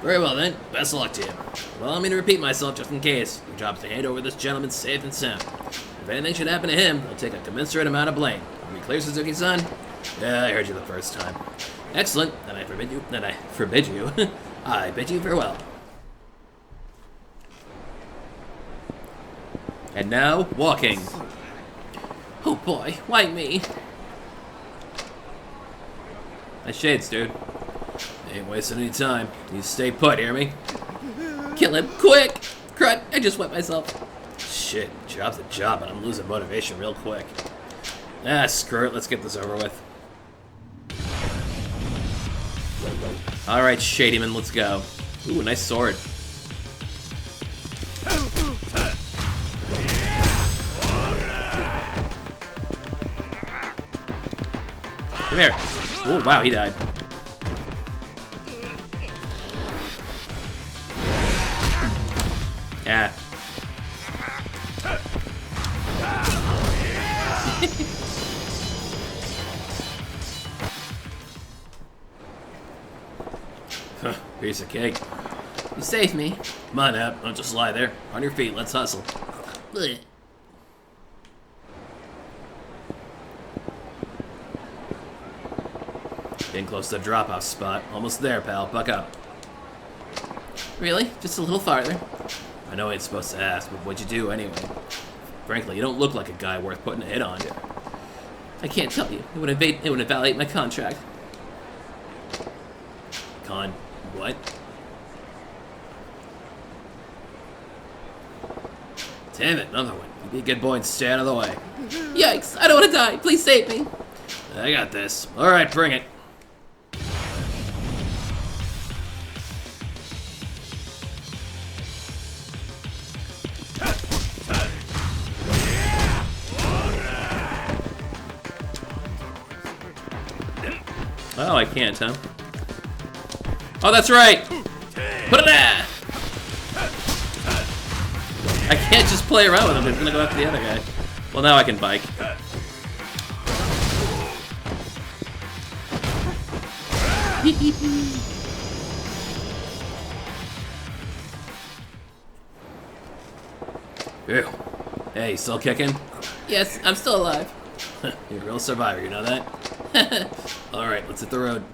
Very well then, best of luck to you. Well, I'm going to repeat myself just in case. Your job's to hand over this gentleman safe and sound. If anything should happen to him, he'll take a commensurate amount of blame. Are we clear, Suzuki-san? Yeah, I heard you the first time. Excellent, then I forbid you. I bid you farewell. And now, walking. Oh boy, why me? Nice shades, dude. Ain't wasting any time. You stay put, hear me? Kill him, quick! Crud, I just wet myself. Shit, job's a job, and I'm losing motivation real quick. Ah, screw it, let's get this over with. Alright, Shadyman, let's go. Ooh, nice sword. Come here. Oh, wow, he died. Yeah. Piece of cake. You saved me. Come on now, don't just lie there. On your feet, let's hustle. Blech. Getting close to the drop-off spot. Almost there, pal. Buck up. Really? Just a little farther? I know I ain't supposed to ask, but what'd you do anyway? Frankly, you don't look like a guy worth putting a hit on. I can't tell you. It would invalidate my contract. What? Damn it, another one. You be a good boy and stay out of the way. Yikes, I don't want to die. Please save me. I got this. Alright, bring it. Oh, I can't, huh? Oh, that's right! Put it there! I can't just play around with him. He's gonna go after the other guy. Well, now I can bike. Ew. Hey, still kicking? Yes, I'm still alive. You're a real survivor, you know that? Alright, let's hit the road.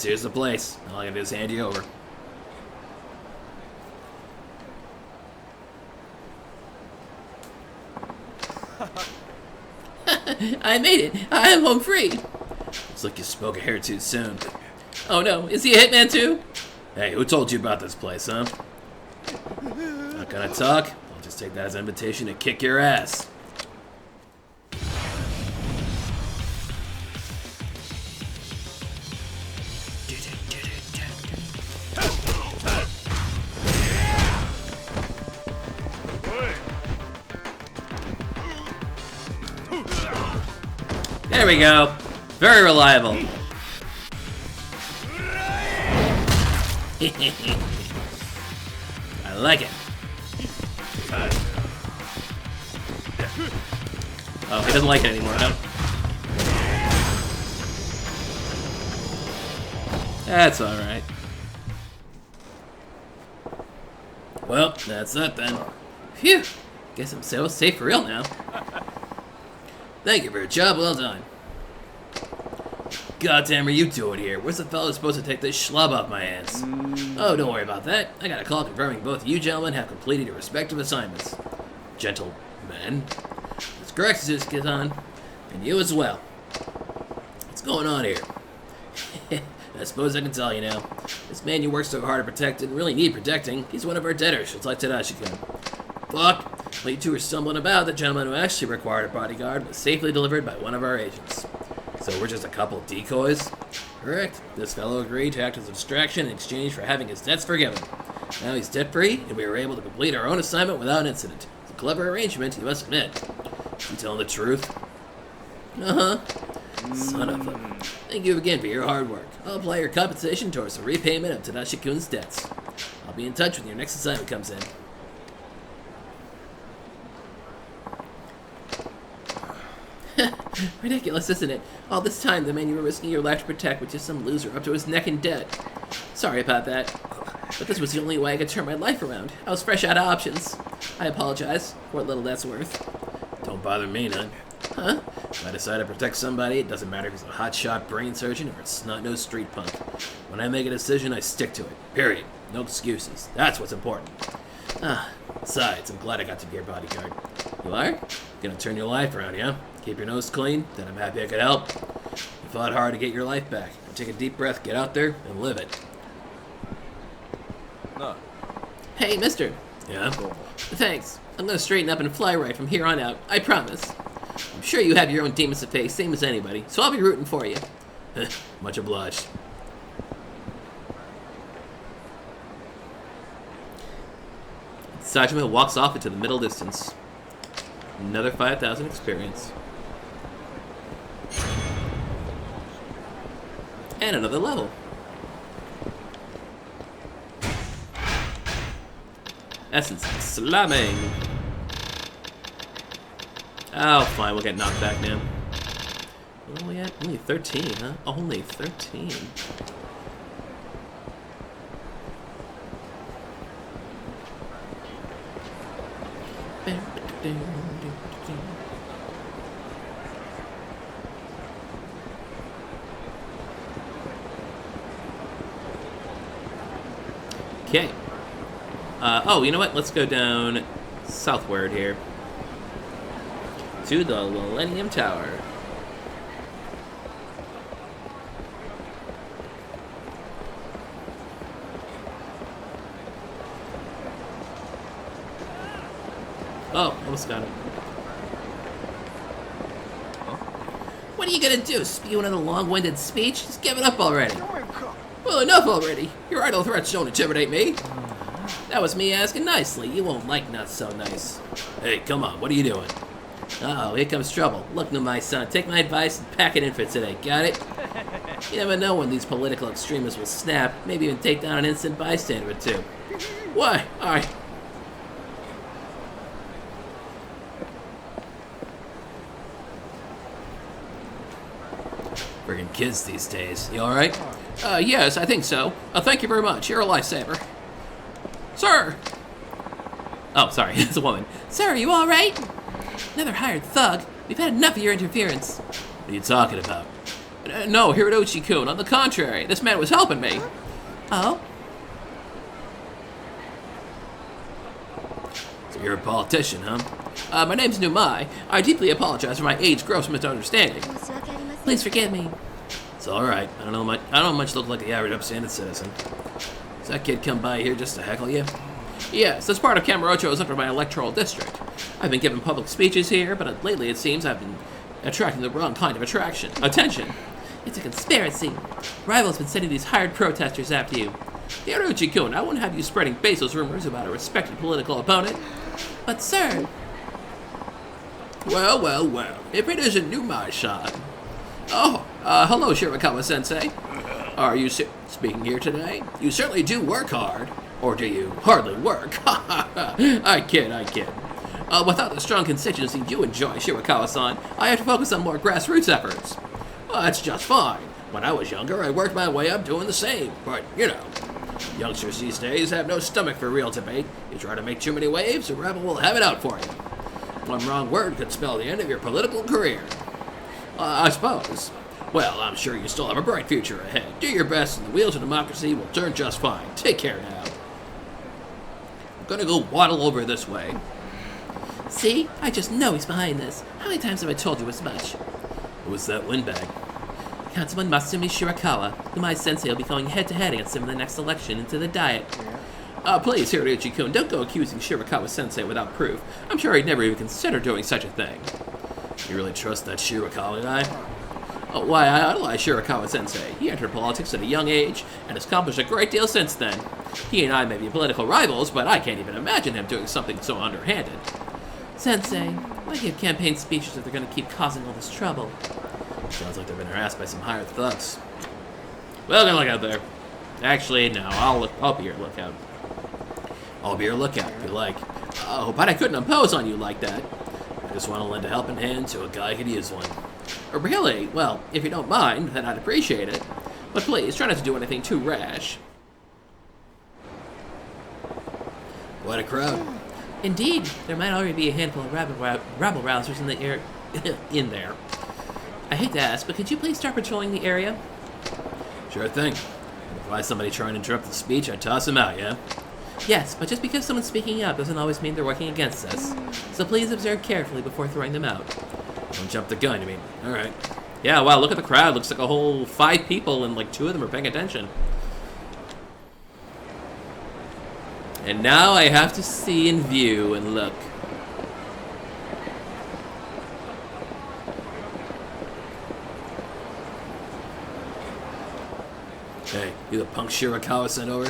Here's the place. All I gotta do is hand you over. I made it. I am home free. Looks like you spoke a hair too soon. Oh no, is he a hitman too? Hey, who told you about this place, huh? Not gonna talk? I'll just take that as an invitation to kick your ass. There we go. Very reliable. I like it. Oh, he doesn't like it anymore, no? That's alright. Well, that's that then. Phew. Guess I'm so safe for real now. Thank you for your job well done. Goddamn are you doing here? Where's the fellow supposed to take this schlub off my hands? Oh, don't worry about that. I got a call confirming both you gentlemen have completed your respective assignments. Gentlemen. That's correct, Suzuki-san. And you as well. What's going on here? I suppose I can tell you now. This man you worked so hard to protect didn't really need protecting. He's one of our debtors, just like Sodachi-kun. Fuck. While you two were stumbling about, the gentleman who actually required a bodyguard was safely delivered by one of our agents. So we're just a couple decoys? Correct. This fellow agreed to act as a distraction in exchange for having his debts forgiven. Now he's debt-free, and we were able to complete our own assignment without incident. It's a clever arrangement, you must admit. You telling the truth? Uh-huh. Son of a... Thank you again for your hard work. I'll apply your compensation towards the repayment of Tadashi-kun's debts. I'll be in touch when your next assignment comes in. Ridiculous, isn't it? All this time, the man you were risking your life to protect was just some loser up to his neck in debt. Sorry about that. But this was the only way I could turn my life around. I was fresh out of options. I apologize for what little that's worth. Don't bother me none. Huh? If I decide to protect somebody, it doesn't matter if he's a hotshot brain surgeon or a snot-nosed street punk. When I make a decision, I stick to it. Period. No excuses. That's what's important. Besides, I'm glad I got to be your bodyguard. You are? Gonna turn your life around, yeah? Keep your nose clean, then I'm happy I could help. You fought hard to get your life back. Now take a deep breath, get out there, and live it. No. Hey, mister. Yeah? Thanks. I'm gonna straighten up and fly right from here on out. I promise. I'm sure you have your own demons to face, same as anybody, so I'll be rooting for you. Much obliged. Sajima walks off into the middle distance. Another 5,000 experience. And another level. Essence slamming. Oh, fine, we'll get knocked back now. What are we at? Only 13, huh? Only 13. Okay. Oh, you know what? Let's go down southward here. To the Millennium Tower. Oh, almost got him. What are you gonna do? Spew another long-winded speech? Just give it up already. Well, enough already. Your idle threats don't intimidate me. That was me asking nicely. You won't like not so nice. Hey, come on. What are you doing? Uh-oh, here comes trouble. Look, no, my son. Take my advice and pack it in for today. Got it? You never know when these political extremists will snap. Maybe even take down an innocent bystander or two. Why? Alright. Friggin' kids these days. You alright? Yes, I think so. Thank you very much. You're a lifesaver. Sir! Oh, sorry. It's a woman. Sir, are you alright? Another hired thug. We've had enough of your interference. What are you talking about? No, Hiroshi-kun. On the contrary, this man was helping me. Oh? So you're a politician, huh? My name's Numai. I deeply apologize for my age gross misunderstanding. Please forgive me. It's alright. I don't much look like the average upstanding citizen. Does that kid come by here just to heckle you? Yes, this part of Kamurocho is under my electoral district. I've been giving public speeches here, but lately it seems I've been attracting the wrong kind of attention. It's a conspiracy. Rival's been sending these hired protesters after you. Hiroshi-kun, I wouldn't have you spreading baseless rumors about a respected political opponent. But sir... Well, if it isn't Numai-san. Oh, hello, Shirakawa-sensei. Are you speaking here today? You certainly do work hard. Or do you hardly work? I kid. Without the strong constituency you enjoy, Shirakawa-san, I have to focus on more grassroots efforts. Well, that's just fine. When I was younger, I worked my way up doing the same. But, you know, youngsters these days have no stomach for real debate. You try to make too many waves, a rebel will have it out for you. One wrong word could spell the end of your political career. I suppose. Well, I'm sure you still have a bright future ahead. Do your best and the wheels of democracy will turn just fine. Take care now. I'm gonna go waddle over this way. See? I just know he's behind this. How many times have I told you as much? Who was that windbag? Councilman Masumi Shirakawa. Numai Sensei will be going head-to-head against him in the next election into the Diet. Please, Hiroshi-kun, don't go accusing Shirakawa Sensei without proof. I'm sure he'd never even consider doing such a thing. You really trust that Shirakawa guy? Oh, why, I idolize Shirakawa Sensei. He entered politics at a young age and has accomplished a great deal since then. He and I may be political rivals, but I can't even imagine him doing something so underhanded. Sensei, why give campaign speeches if they're going to keep causing all this trouble? Sounds like they've been harassed by some hired thugs. Well, good luck out there. Actually, no, I'll be your lookout. I'll be your lookout if you like. Oh, but I couldn't impose on you like that. I just want to lend a helping hand to a guy who could use one. Really? Well, if you don't mind, then I'd appreciate it. But please, try not to do anything too rash. What a crowd. Indeed, there might already be a handful of rabble-rousers in the air in there. I hate to ask, but could you please start patrolling the area? Sure thing. If I somebody trying to interrupt the speech, I'd toss him out, yeah? Yes, but just because someone's speaking up doesn't always mean they're working against us. So please observe carefully before throwing them out. Don't jump the gun, you mean? Alright. Yeah, wow, look at the crowd. Looks like a whole 5 people, and like 2 of them are paying attention. And now I have to see and view and look. Hey, you the punk Shirakawa sent over?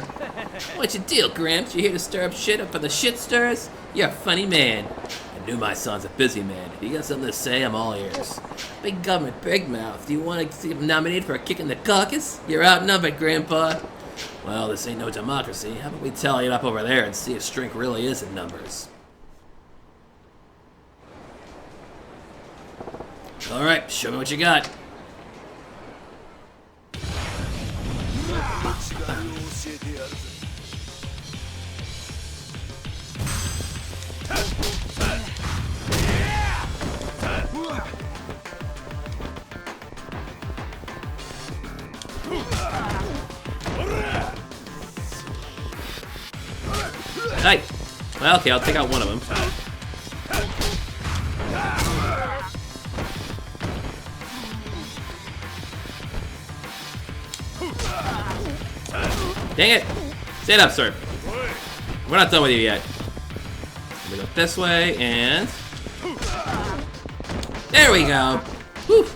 What's your deal, Gramps? You here to stir up shit up for the shit stirrers? You're a funny man. I knew my son's a busy man. If you got something to say, I'm all ears. Big government, big mouth. Do you want to get nominated for a kick in the caucus? You're outnumbered, Grandpa. Well, this ain't no democracy. How about we tally it up over there and see if strength really is in numbers? Alright, show me what you got. Hey! Well, okay, I'll take out one of them. Dang it! Stand up, sir. We're not done with you yet. this way, and... There we go! Whew.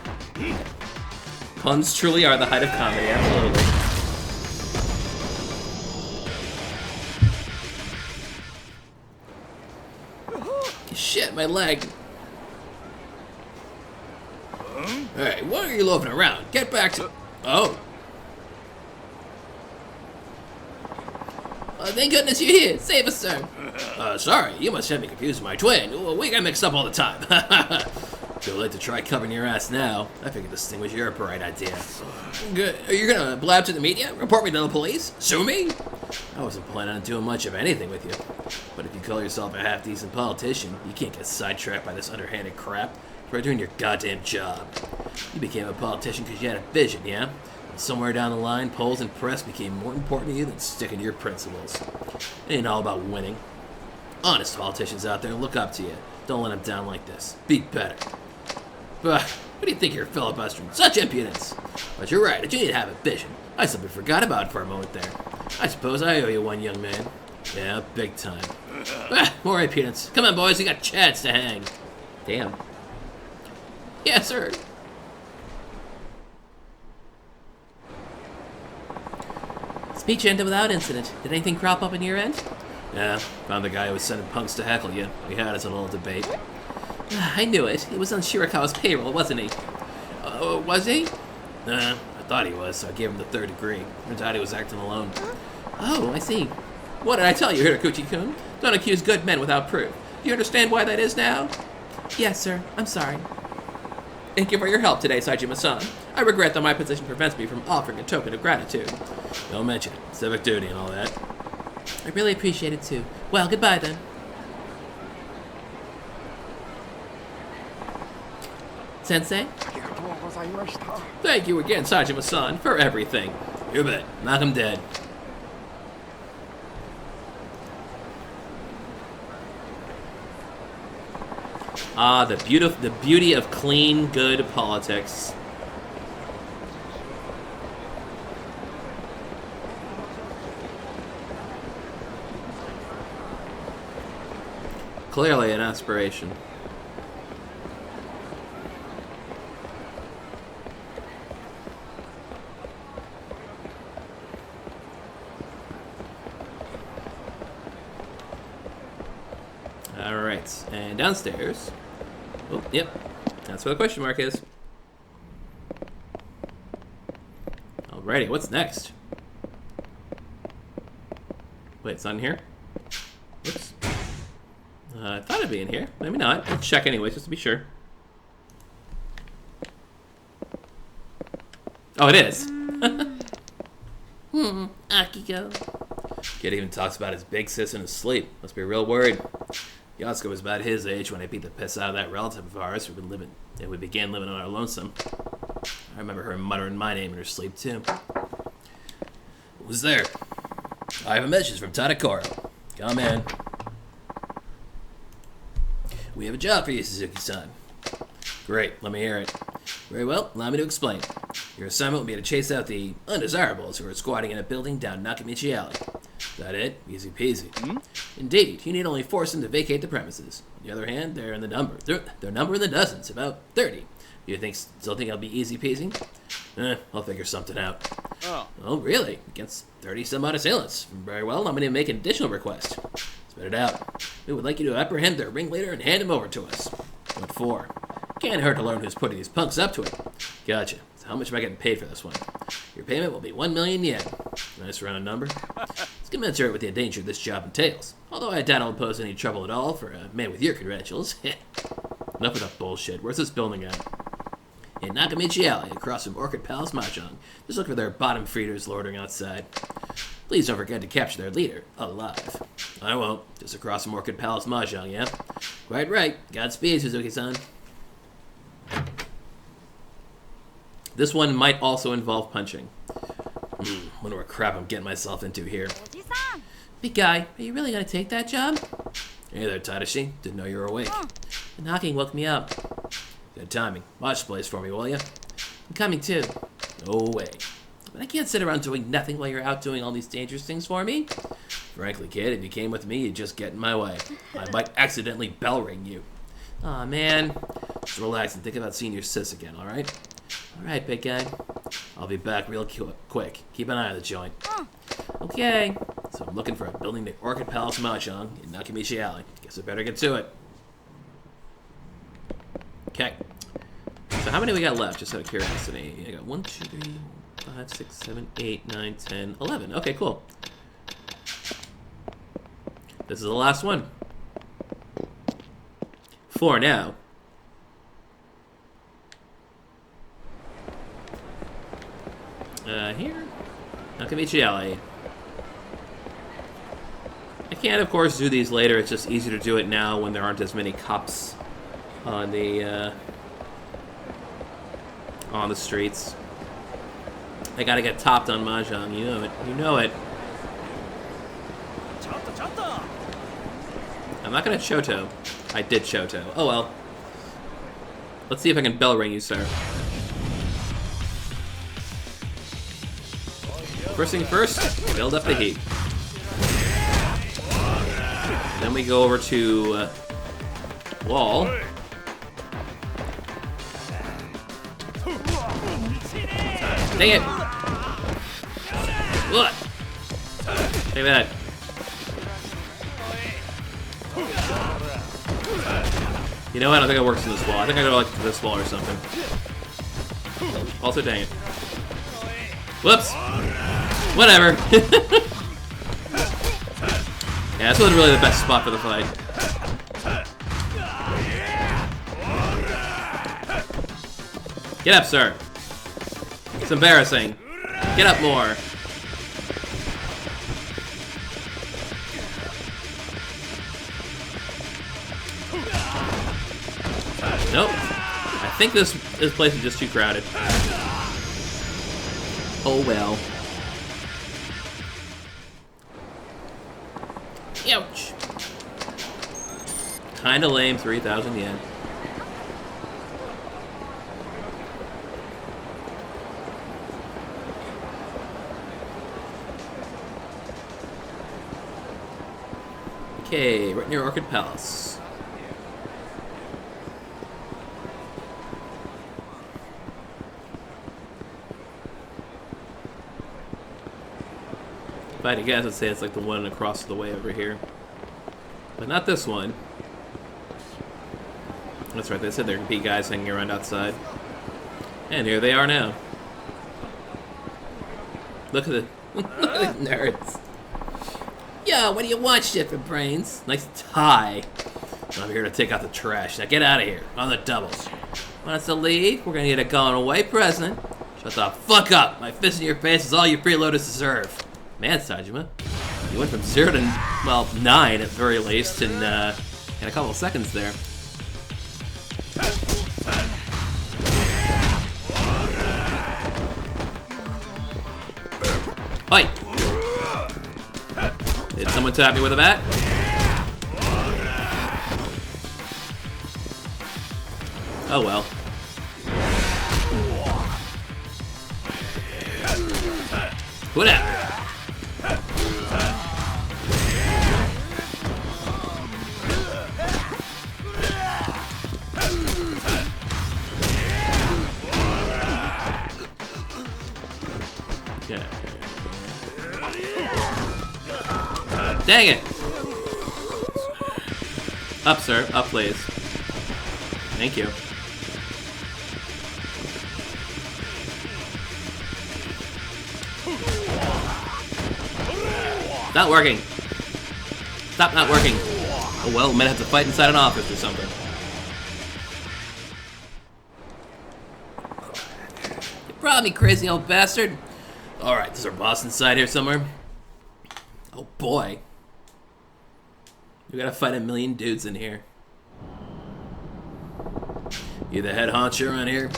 Puns truly are the height of comedy, absolutely. Shit, my leg. Alright, why are you loafing around? Get back to... Oh. Thank goodness you're here. Save us, sir. Sorry, you must have me confused with my twin. We get mixed up all the time. Too late to try covering your ass now. I figured this thing was your bright idea. Good. Are you gonna blab to the media? Report me to the police? Sue me? I wasn't planning on doing much of anything with you. But if you call yourself a half-decent politician, you can't get sidetracked by this underhanded crap. Try doing your goddamn job. You became a politician because you had a vision, yeah? And somewhere down the line, polls and press became more important to you than sticking to your principles. It ain't all about winning. Honest politicians out there look up to you. Don't let them down like this. Be better. What do you think you're filibustering? Such impudence! But you're right, you need to have a vision. I simply forgot about it for a moment there. I suppose I owe you one, young man. Yeah, big time. More impudence. Come on, boys, you got chads to hang. Damn. Yes, sir. Speech ended without incident. Did anything crop up on your end? Yeah, found the guy who was sending punks to heckle you. We had us a little debate. I knew it. He was on Shirakawa's payroll, wasn't he? Was he? I thought he was, so I gave him the 3rd degree. Turns out he was acting alone. Oh, I see. What did I tell you, Hirakuchi-kun? Don't accuse good men without proof. Do you understand why that is now? Yes, sir. I'm sorry. Thank you for your help today, Saejima-san. I regret that my position prevents me from offering a token of gratitude. Don't mention it. Civic duty and all that. I really appreciate it, too. Well, goodbye, then. Sensei? Thank you again, Saejima-san, for everything. You bet. Knock him dead. Ah, the beauty of clean, good politics. Clearly an aspiration. Alright, and downstairs. Oh, yep. That's where the question mark is. Alrighty, what's next? Wait, it's not in here? Whoops. I thought it'd be in here. Maybe not. Let's check anyways, just to be sure. Oh, it is. Akiko. Kid even talks about his big sis in his sleep. Must be real worried. Yasuko was about his age when I beat the piss out of that relative of ours who we began living on our lonesome. I remember her muttering my name in her sleep, too. Who's there? I have a message from Tadakoro. Come in. We have a job for you, Suzuki-san. Great, let me hear it. Very well, allow me to explain. Your assignment will be to chase out the undesirables who are squatting in a building down Nakamichi Alley. That it? Easy peasy. Hmm? Indeed, you need only force them to vacate the premises. On the other hand, they're in the number. They're number in the dozens, about 30. Do you still think it'll be easy peasy? I'll figure something out. Oh, really? Against 30 some odd assailants. Very well, I'm going to make an additional request. Spit it out. We would like you to apprehend their ringleader and hand him over to us. What for? Can't hurt to learn who's putting these punks up to it. Gotcha. So how much am I getting paid for this one? Your payment will be 1 million yen. Nice round number. It's commensurate with the danger this job entails. Although I doubt it'll pose any trouble at all for a man with your credentials. Enough of that bullshit. Where's this building at? In Nakamichi Alley, across from Orchid Palace Mahjong. Just look for their bottom feeders loitering outside. Please don't forget to capture their leader, alive. I won't. Just across from Orchid Palace Mahjong, yeah? Quite right. Godspeed, Suzuki-san. This one might also involve punching. Wonder what crap I'm getting myself into here. Big guy, are you really gonna take that job? Hey there, Tadashi. Didn't know you were awake. The knocking woke me up. Good timing. Watch the place for me, will ya? I'm coming too. No way. But I can't sit around doing nothing while you're out doing all these dangerous things for me. Frankly, kid, if you came with me, you'd just get in my way. I might accidentally bell ring you. Aw, man. Just relax and think about seeing your sis again, alright? Alright, big guy. I'll be back real quick. Keep an eye on the joint. Okay. So I'm looking for a building named Orchid Palace Mahjong in Nakamichi Alley. Guess I better get to it. Okay. So how many we got left, just out of curiosity? I got 1, 2, 3, 5, 6, 7, 8, 9, 10, 11. Okay, cool. This is the last one. For now. Here. Nakamichi Alley. I can, of course, do these later. It's just easier to do it now when there aren't as many cops on the streets. I gotta get topped on Mahjong. You know it. You know it. I'm not gonna Choto. I did Choto. Oh well. Let's see if I can bell ring you, sir. First thing first, build up the heat. Then we go over to wall. Dang it! What? Take that. You know what? I don't think it works in this wall. I think I go like to this wall or something. Also, dang it. Whoops! Whatever. Yeah, this wasn't really the best spot for the fight. Get up, sir. It's embarrassing. Get up more. Nope. I think this place is just too crowded. Oh well. Ouch. Kinda lame, 3,000 yen. Okay, right near Orchid Palace. If I had to guess, I'd say it's like the one across the way over here. But not this one. That's right, they said there could be guys hanging around outside. And here they are now. Look at the look at the nerds. Yo, what do you want, Shifted Brains? Nice tie. I'm here to take out the trash. Now get out of here, on the doubles. Want us to leave? We're gonna get a going away present. Shut the fuck up. My fist in your face is all you freeloaders deserve. Man, Sajima, you went from 0 to, well, 9 at the very least in a couple of seconds there. Fight! Did someone tap me with a bat? Oh well. What up? Yeah. Dang it! Up, sir. Up, please. Thank you. Not working. Stop not working. Oh well, might have to fight inside an office or something. You brought me, crazy old bastard. Alright, is our boss inside here somewhere? Oh boy. We gotta fight 1,000,000 dudes in here. You the head honcho around here?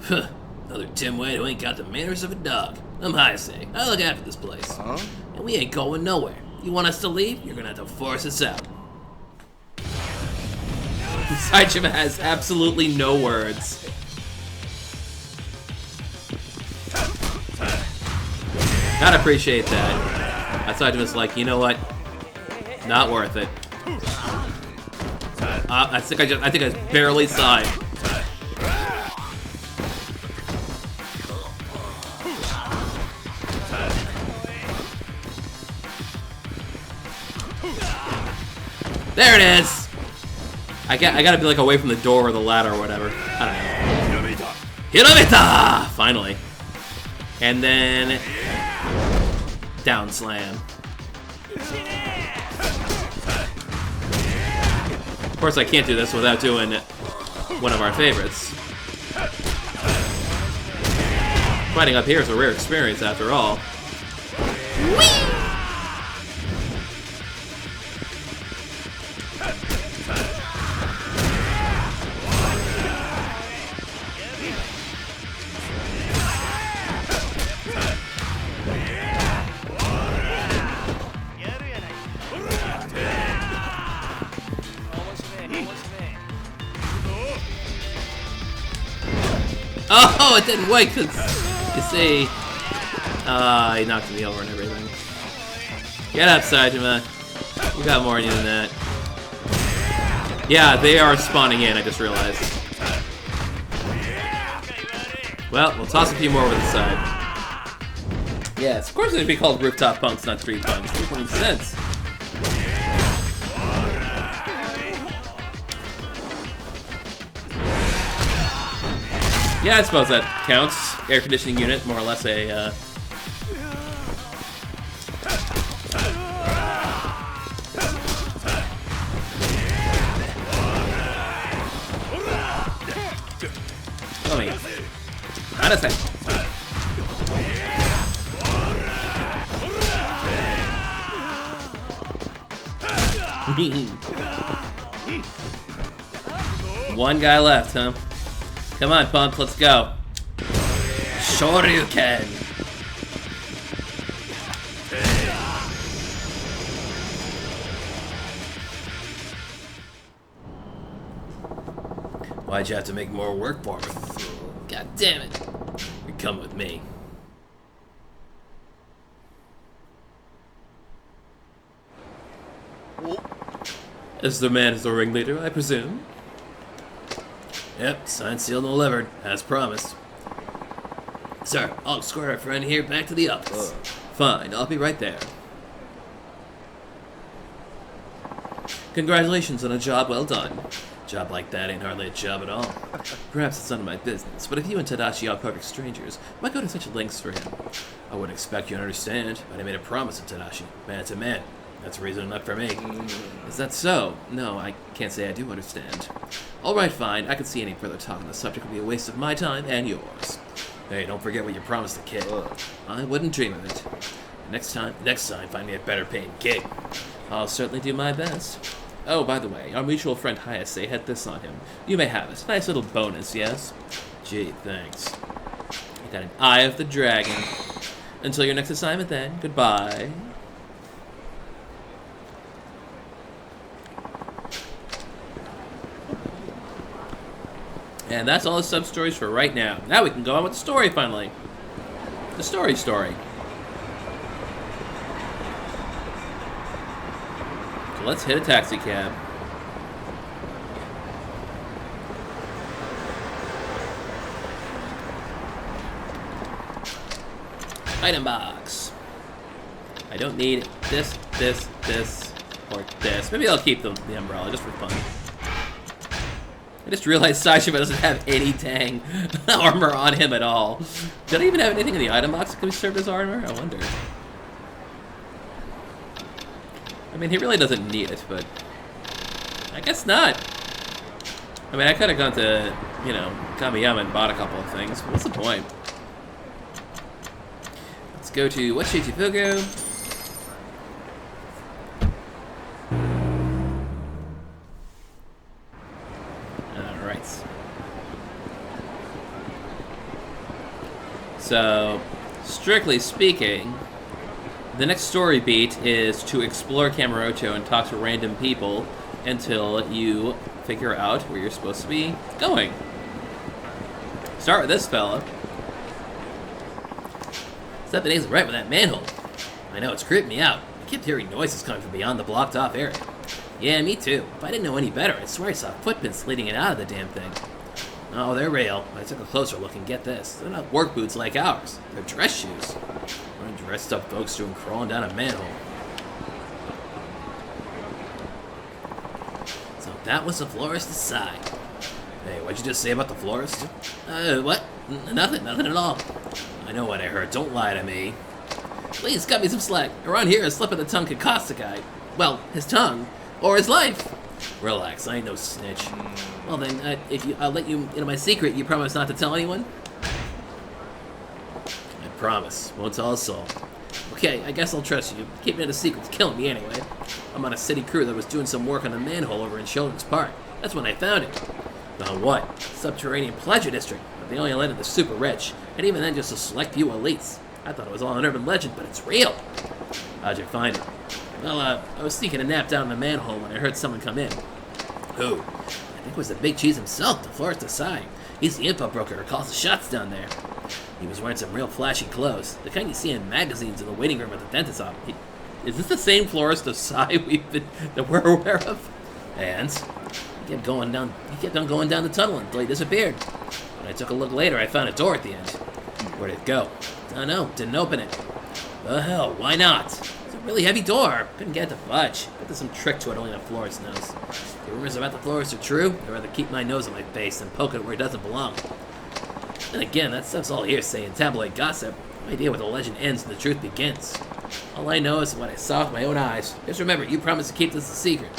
Huh. Another Timway who ain't got the manners of a dog. I'm high, say. I look after this place. And we ain't going nowhere. You want us to leave? You're gonna have to force us out. Sajima has absolutely no words. Gotta appreciate that. Sajima's like, you know what? Not worth it. I think I barely saw it. There it is! I gotta be like away from the door or the ladder or whatever. I don't know. Hinometa! Finally. And then down slam. Of course I can't do this without doing one of our favorites. Fighting up here is a rare experience after all. Whee! Oh, it didn't work because, you see, he knocked me over and everything. Get up, Sajima. You got more in you than that. Yeah, they are spawning in, I just realized. Well, we'll toss a few more over the side. Yes, of course it'd be called rooftop punks, not street punks. It makes sense. Yeah, I suppose that counts. Air conditioning unit, more or less a, Tell me. Understand. One guy left, huh? Come on, punk, let's go. Shoryuken! Why'd you have to make more work for me? God damn it. You come with me. Is the man is the ringleader, I presume? Yep, signed, sealed, and delivered, as promised. Sir, I'll escort our friend here back to the office. Fine, I'll be right there. Congratulations on a job well done. A job like that ain't hardly a job at all. Perhaps it's none of my business, but if you and Tadashi are perfect strangers, why go to such lengths for him? I wouldn't expect you to understand, but I made a promise to Tadashi, man to man. That's reason enough for me. Is that so? No, I can't say I do understand. Alright, fine. I can see any further talk on the subject would be a waste of my time and yours. Hey, don't forget what you promised the kid. I wouldn't dream of it. Next time, find me a better paying gig. I'll certainly do my best. Oh, by the way, our mutual friend Hayase had this on him. You may have it. Nice little bonus, yes? Gee, thanks. You got an Eye of the Dragon. Until your next assignment then. Goodbye. And that's all the sub-stories for right now. Now we can go on with the story, finally. The story. So let's hit a taxi cab. Item box. I don't need this, or this. Maybe I'll keep the umbrella, just for fun. I just realized Sajima doesn't have any dang armor on him at all. Did I even have anything in the item box that could be served as armor? I wonder. I mean, he really doesn't need it, but I guess not. I mean, I could have gone to, you know, Kamiyama and bought a couple of things, but what's the point? Let's go to West Shichifugu. So, strictly speaking, the next story beat is to explore Kamurocho and talk to random people until you figure out where you're supposed to be going. Start with this fella. Something isn't right with that manhole. I know, it's creeping me out. I kept hearing noises coming from beyond the blocked-off area. Yeah, me too. If I didn't know any better, I swear I saw footprints leading it out of the damn thing. Oh, they're real. I took a closer look and get this. They're not work boots like ours. They're dress shoes. What are dressed up folks doing crawling down a manhole? So that was the florist's side. Hey, what'd you just say about the florist? What? Nothing at all. I know what I heard. Don't lie to me. Please cut me some slack. Around here, a slip of the tongue could cost a guy. Well, his tongue. Or his life. Relax, I ain't no snitch. Well then, if I'll let you into my secret, you promise not to tell anyone? I promise. Won't tell a soul. Okay, I guess I'll trust you. Keeping it a secret's killing me anyway. I'm on a city crew that was doing some work on a manhole over in Children's Park. That's when I found it. On what? Subterranean pleasure district. But they only let it the super rich. And even then just a select few elites. I thought it was all an urban legend, but it's real. How'd you find it? Well, I was sneaking a nap down in the manhole when I heard someone come in. Who? I think it was the big cheese himself, the florist Asai. He's the info broker who calls the shots down there. He was wearing some real flashy clothes, the kind you see in magazines in the waiting room at the dentist's office. Is this the same florist Asai that we're aware of? And he kept on going down the tunnel until he disappeared. When I took a look later, I found a door at the end. Where'd it go? I don't know. Didn't open it. The hell? Why not? It's a really heavy door. Couldn't get it to budge. But there's some trick to it only the florist knows. The rumors about the florist are true. I'd rather keep my nose on my face than poke it where it doesn't belong. And again, that stuff's all hearsay and tabloid gossip. No idea where the legend ends and the truth begins. All I know is what I saw with my own eyes. Just remember, you promised to keep this a secret.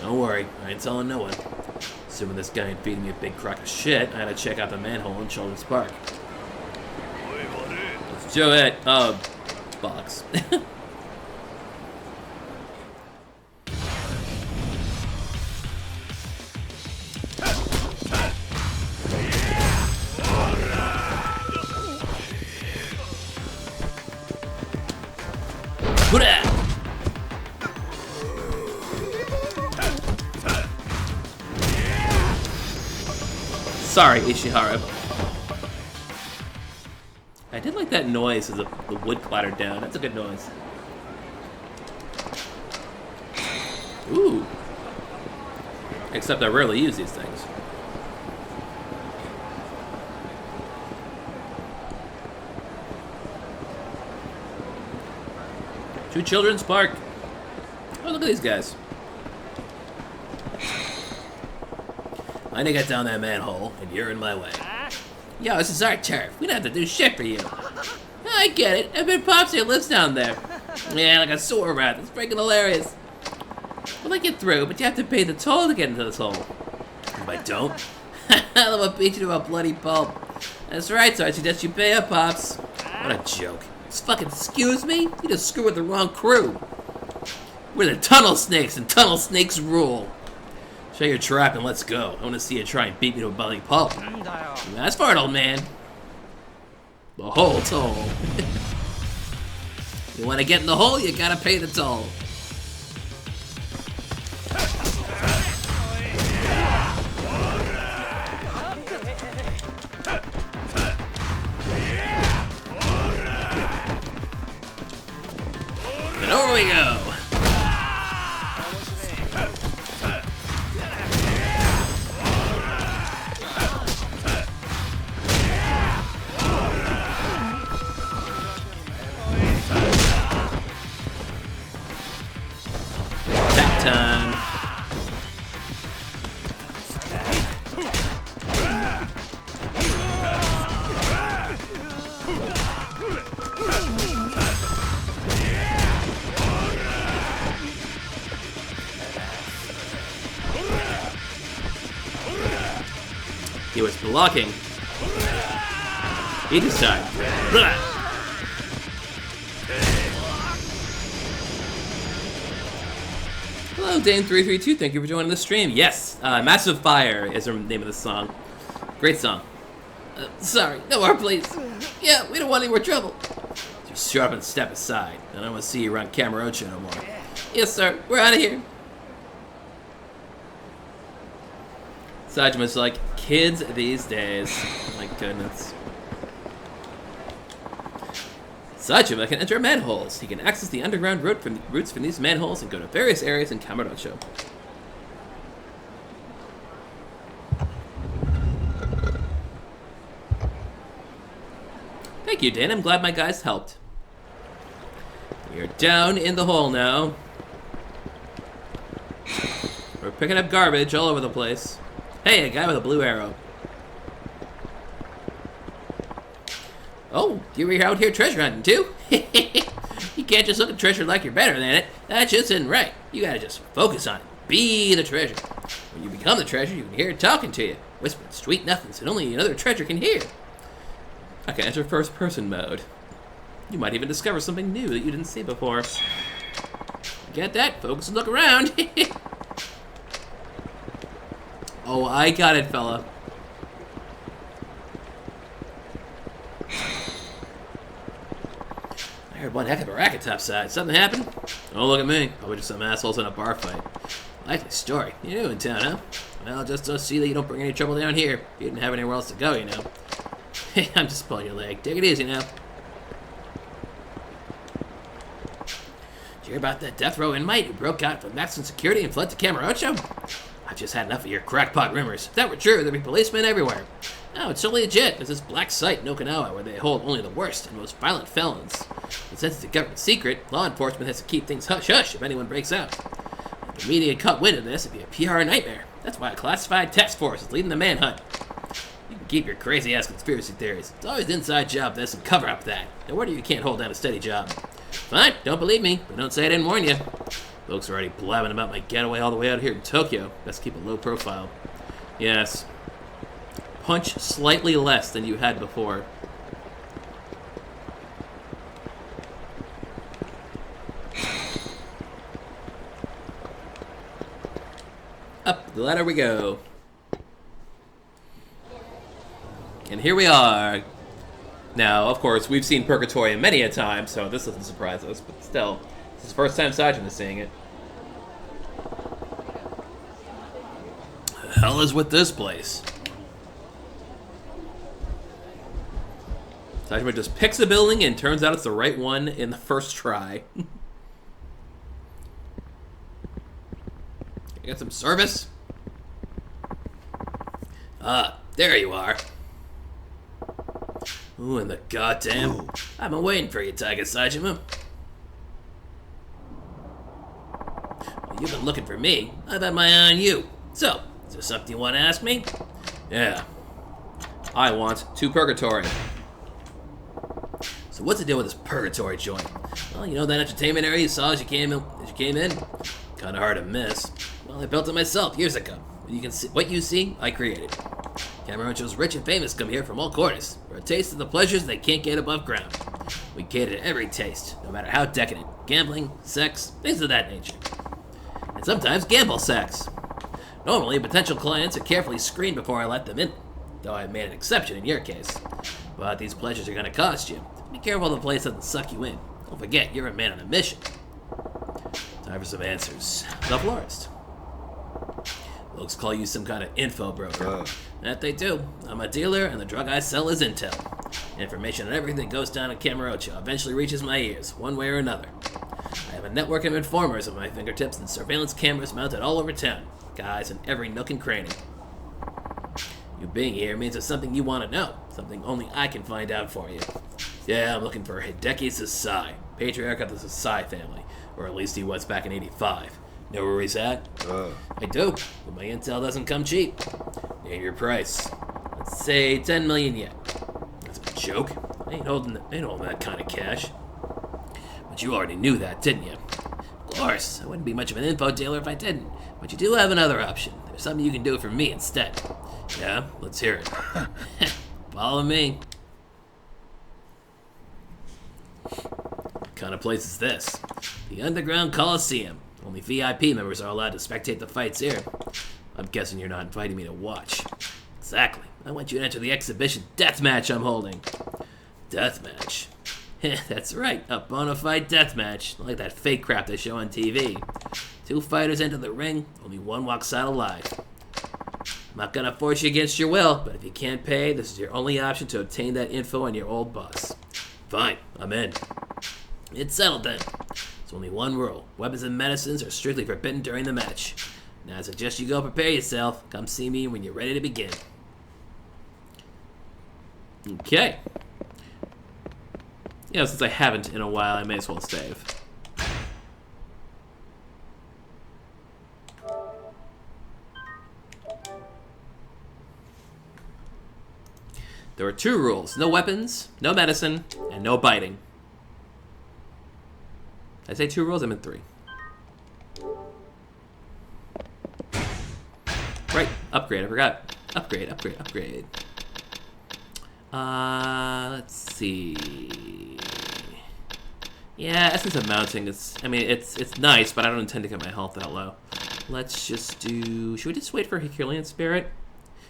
Don't worry, I ain't telling no one. Assuming this guy ain't feeding me a big crock of shit, I had to check out the manhole in Children's Park. Let's do it. Bollocks. Sorry, Ishihara. I did like that noise as the wood clattered down. That's a good noise. Ooh. Except I rarely use these things. To Children's Park. Oh, look at these guys. I need to get down that manhole, and you're in my way. Yo, this is our turf. We don't have to do shit for you. I get it. I bet Pops here lives down there. Yeah, like a sewer rat. It's freaking hilarious. We'll let you through, but you have to pay the toll to get into this hole. If I don't, I'll beat you to a bloody pulp. That's right, so I suggest you pay up, Pops. What a joke. Just fucking excuse me? You just screwed with the wrong crew. We're the Tunnel Snakes, and Tunnel Snakes rule. Show your trap and let's go. I want to see you try and beat me to a bloody pulp. That's for it, old man. The whole toll. You want to get in the hole, you gotta pay the toll. And over we go. He was blocking. He decided. Hello, Dane332. Thank you for joining the stream. Yes, Massive Fire is the name of the song. Great song. Sorry, no more, please. Yeah, we don't want any more trouble. Just shut up and step aside. I don't want to see you around Kamurocho no more. Yes, sir. We're out of here. Sajima's like, kids these days. My goodness. Sajima can enter manholes. He can access the underground routes from these manholes and go to various areas in Kamurocho. Thank you, Dan. I'm glad my guys helped. You're down in the hole now. We're picking up garbage all over the place. Hey, a guy with a blue arrow. Oh, you were out here treasure hunting too? You can't just look at treasure like you're better than it. That just isn't right. You gotta just focus on it. Be the treasure. When you become the treasure, you can hear it talking to you, whispering sweet nothings that only another treasure can hear. I can enter first-person mode. You might even discover something new that you didn't see before. Get that? Focus and look around. Oh, I got it, fella. I heard one heck of a racket topside. Something happened? Oh, look at me. Probably just some assholes in a bar fight. Likely story. You're new in town, huh? Well, just to see that you don't bring any trouble down here. You didn't have anywhere else to go, you know. Hey, I'm just pulling your leg. Take it easy now. Did you hear about that death row inmate who broke out from maximum security and fled to Kamurocho? I've just had enough of your crackpot rumors. If that were true, there'd be policemen everywhere. No, it's totally legit. There's this black site in Okinawa where they hold only the worst and most violent felons. And since it's a government secret, law enforcement has to keep things hush-hush if anyone breaks out. If the media caught wind of this, it'd be a PR nightmare. That's why a classified task force is leading the manhunt. You can keep your crazy-ass conspiracy theories. It's always an inside job this and cover up that. No wonder you can't hold down a steady job. Fine, don't believe me, but don't say I didn't warn you. Folks are already blabbing about my getaway all the way out here in Tokyo. Best keep a low profile. Yes. Punch slightly less than you had before. Up the ladder we go. And here we are. Now, of course, we've seen Purgatory many a time, so this doesn't surprise us, but still, this is the first time Sajima is seeing it. The hell is with this place? Sajima just picks a building and turns out it's the right one in the first try. You got some service? Ah, there you are. Ooh, and the goddamn... I've been waiting for you, Taiga Sajima. Well, you've been looking for me. I've had my eye on you. So, is there something you want to ask me? Yeah. I want to Purgatory. So what's the deal with this Purgatory joint? Well, you know that entertainment area you saw as you came in? Kinda hard to miss. Well, I built it myself years ago. You can see what you see, I created. Kamurocho's rich and famous come here from all quarters for a taste of the pleasures they can't get above ground. We cater to every taste, no matter how decadent. Gambling, sex, things of that nature. And sometimes gamble sex. Normally, potential clients are carefully screened before I let them in, though I've made an exception in your case. But these pleasures are going to cost you. Be careful the place doesn't suck you in. Don't forget, you're a man on a mission. Time for some answers. The florist. Folks call you some kind of info broker. That they do. I'm a dealer, and the drug I sell is intel. Information on everything that goes down in Kamurocho eventually reaches my ears, one way or another. I have a network of informers at my fingertips and surveillance cameras mounted all over town. Guys in every nook and cranny. You being here means there's something you want to know. Something only I can find out for you. Yeah, I'm looking for Hideki Sasai, patriarch of the Sasai family. Or at least he was back in '85. Know where he's at? I do, but my intel doesn't come cheap. Name your price. Let's say 10 million yen. That's a joke. I ain't holding that kind of cash. But you already knew that, didn't you? Of course, I wouldn't be much of an info dealer if I didn't. But you do have another option. There's something you can do for me instead. Yeah, let's hear it. Follow me. What kind of place is this? The Underground Coliseum. Only VIP members are allowed to spectate the fights here. I'm guessing you're not inviting me to watch. Exactly. I want you to enter the exhibition deathmatch I'm holding. Deathmatch? That's right, a bona fide deathmatch, like that fake crap they show on TV. 2 fighters enter the ring, only one walks out alive. I'm not gonna force you against your will, but if you can't pay, this is your only option to obtain that info on your old boss. Fine, I'm in. It's settled then. There's only one rule. Weapons and medicines are strictly forbidden during the match. Now I suggest you go prepare yourself. Come see me when you're ready to begin. Okay. Yeah, since I haven't in a while, I may as well save. There are 2 rules. No weapons, no medicine, and no biting. Did I say 2 rules? I meant 3. Right, upgrade, I forgot. Upgrade. Let's see. Yeah, essence of mounting is, I mean, it's nice, but I don't intend to get my health that low. Let's just do, should we just wait for Herculean Spirit?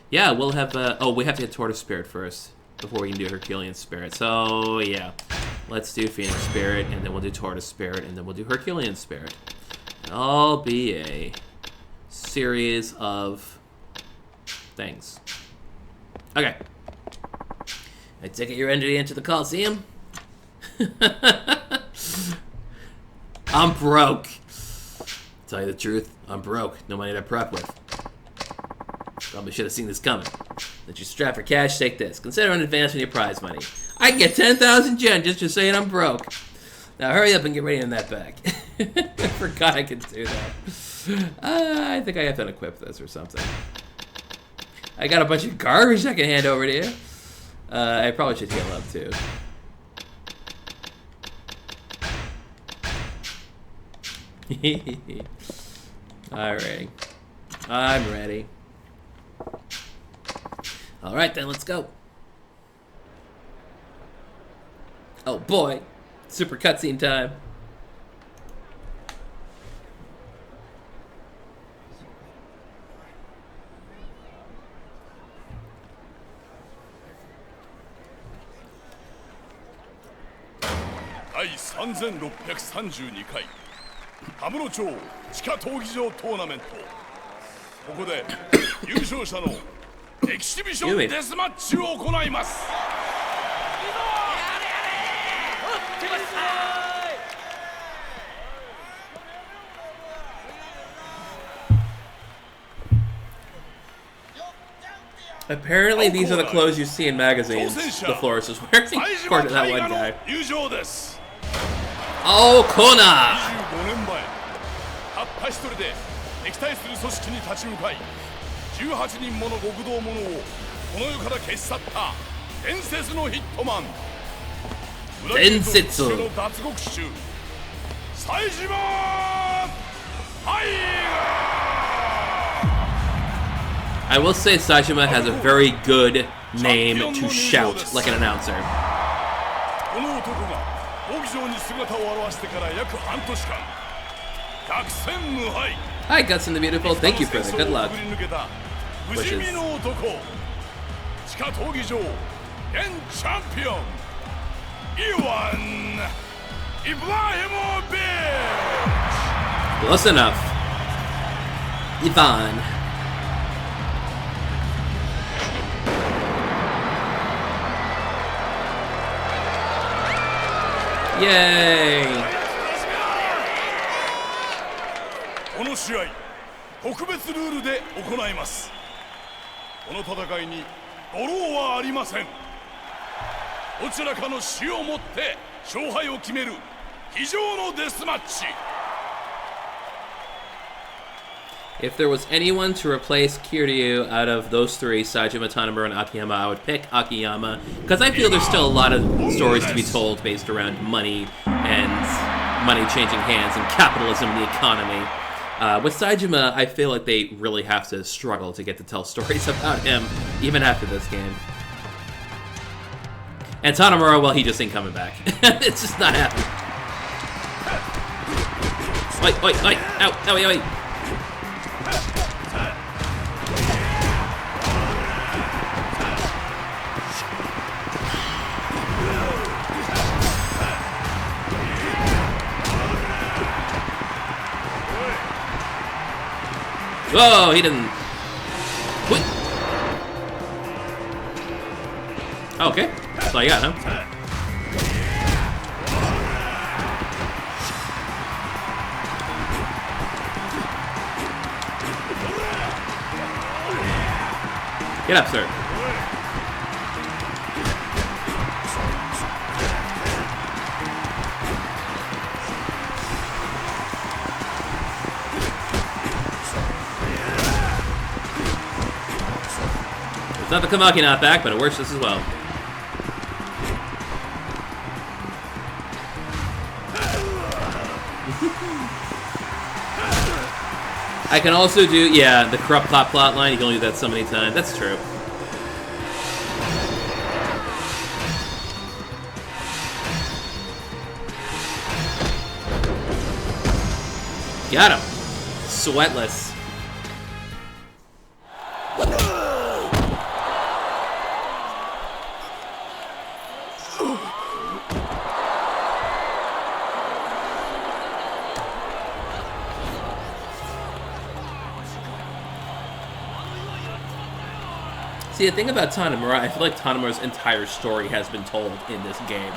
Yeah, we'll have, we have to get Tortoise Spirit first before we can do Herculean Spirit. So, yeah. Let's do Phoenix Spirit, and then we'll do Tortoise Spirit, and then we'll do Herculean Spirit. It'll be a series of things. Okay. I take it you're entering into the Coliseum? I'm broke. Tell you the truth, I'm broke. No money to prep with. Probably should have seen this coming. That you strap for cash, take this. Consider in advance on your prize money. I can get 10,000 yen just for saying I'm broke. Now hurry up and get ready in that bag. I forgot I could do that. I think I have to unequip this or something. I got a bunch of garbage I can hand over to you. I probably should heal up too. Alright. I'm ready. Alright then, let's go. Oh boy. Super cutscene time.第3632回羽室町地下闘技場トーナメントここで優勝者のエキシビションデスマッチを行います Apparently these are the clothes you see in magazines the florist is wearing, according to that one guy. Oh, Kona! 25年前たった一人で敵対する組織に立ち向かい18人もの極道者をこの世から消し去った伝説のヒットマン伝説の脱獄囚冴島ハイガ I will say Saejima has a very good name to shout like an announcer. この男が闘技場に姿を現してから約半年間百戦無敗 Hi, Guts and the Beautiful. Thank you for the good luck. 不死身の男地下闘技場現チャンピオンイワン・イブラヒモビッチ Close enough. Ivan. Yay! この試合特別ルールで行いますこの戦いにドローはありませんどちらかの死をもって勝敗を決める非常のデスマッチ If there was anyone to replace Kiryu out of those 3, Saejima, Tanamura, and Akiyama, I would pick Akiyama, because I feel there's still a lot of stories to be told based around money and money changing hands and capitalism and the economy. With Saejima, I feel like they really have to struggle to get to tell stories about him, even after this game. And Tanamura, well, he just ain't coming back. It's just not happening. Wait, wait, wait, ow, owie, owie. Whoa, he didn't... What? Okay, that's all you got, huh? Get up, sir. It's not the Kamaki knockback, but it works just as well. I can also do, yeah, the corrupt plot line. You can only do that so many times. That's true. Got him. Sweatless. See, the thing about Tanemura, I feel like Tanemura's entire story has been told in this game.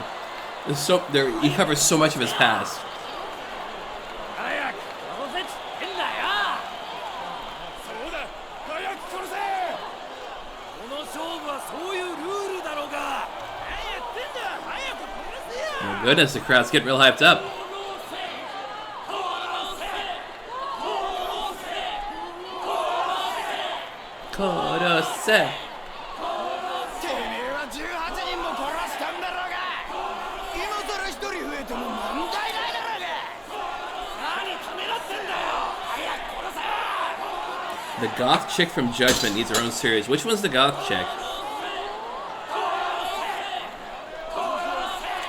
He covers so much of his past. Oh goodness, the crowd's getting real hyped up. Korose. The goth chick from Judgment needs her own series. Which one's the goth chick?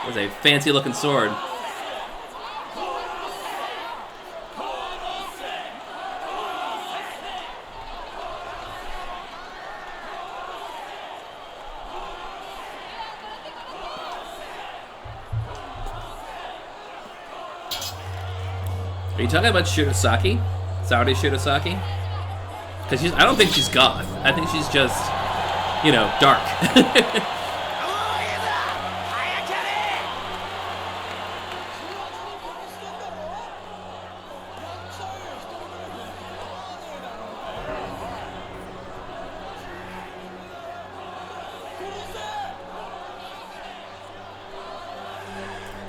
With a fancy looking sword. Are you talking about Shirosaki? Saori Shirosaki? Because I don't think she's goth. I think she's just, you know, dark.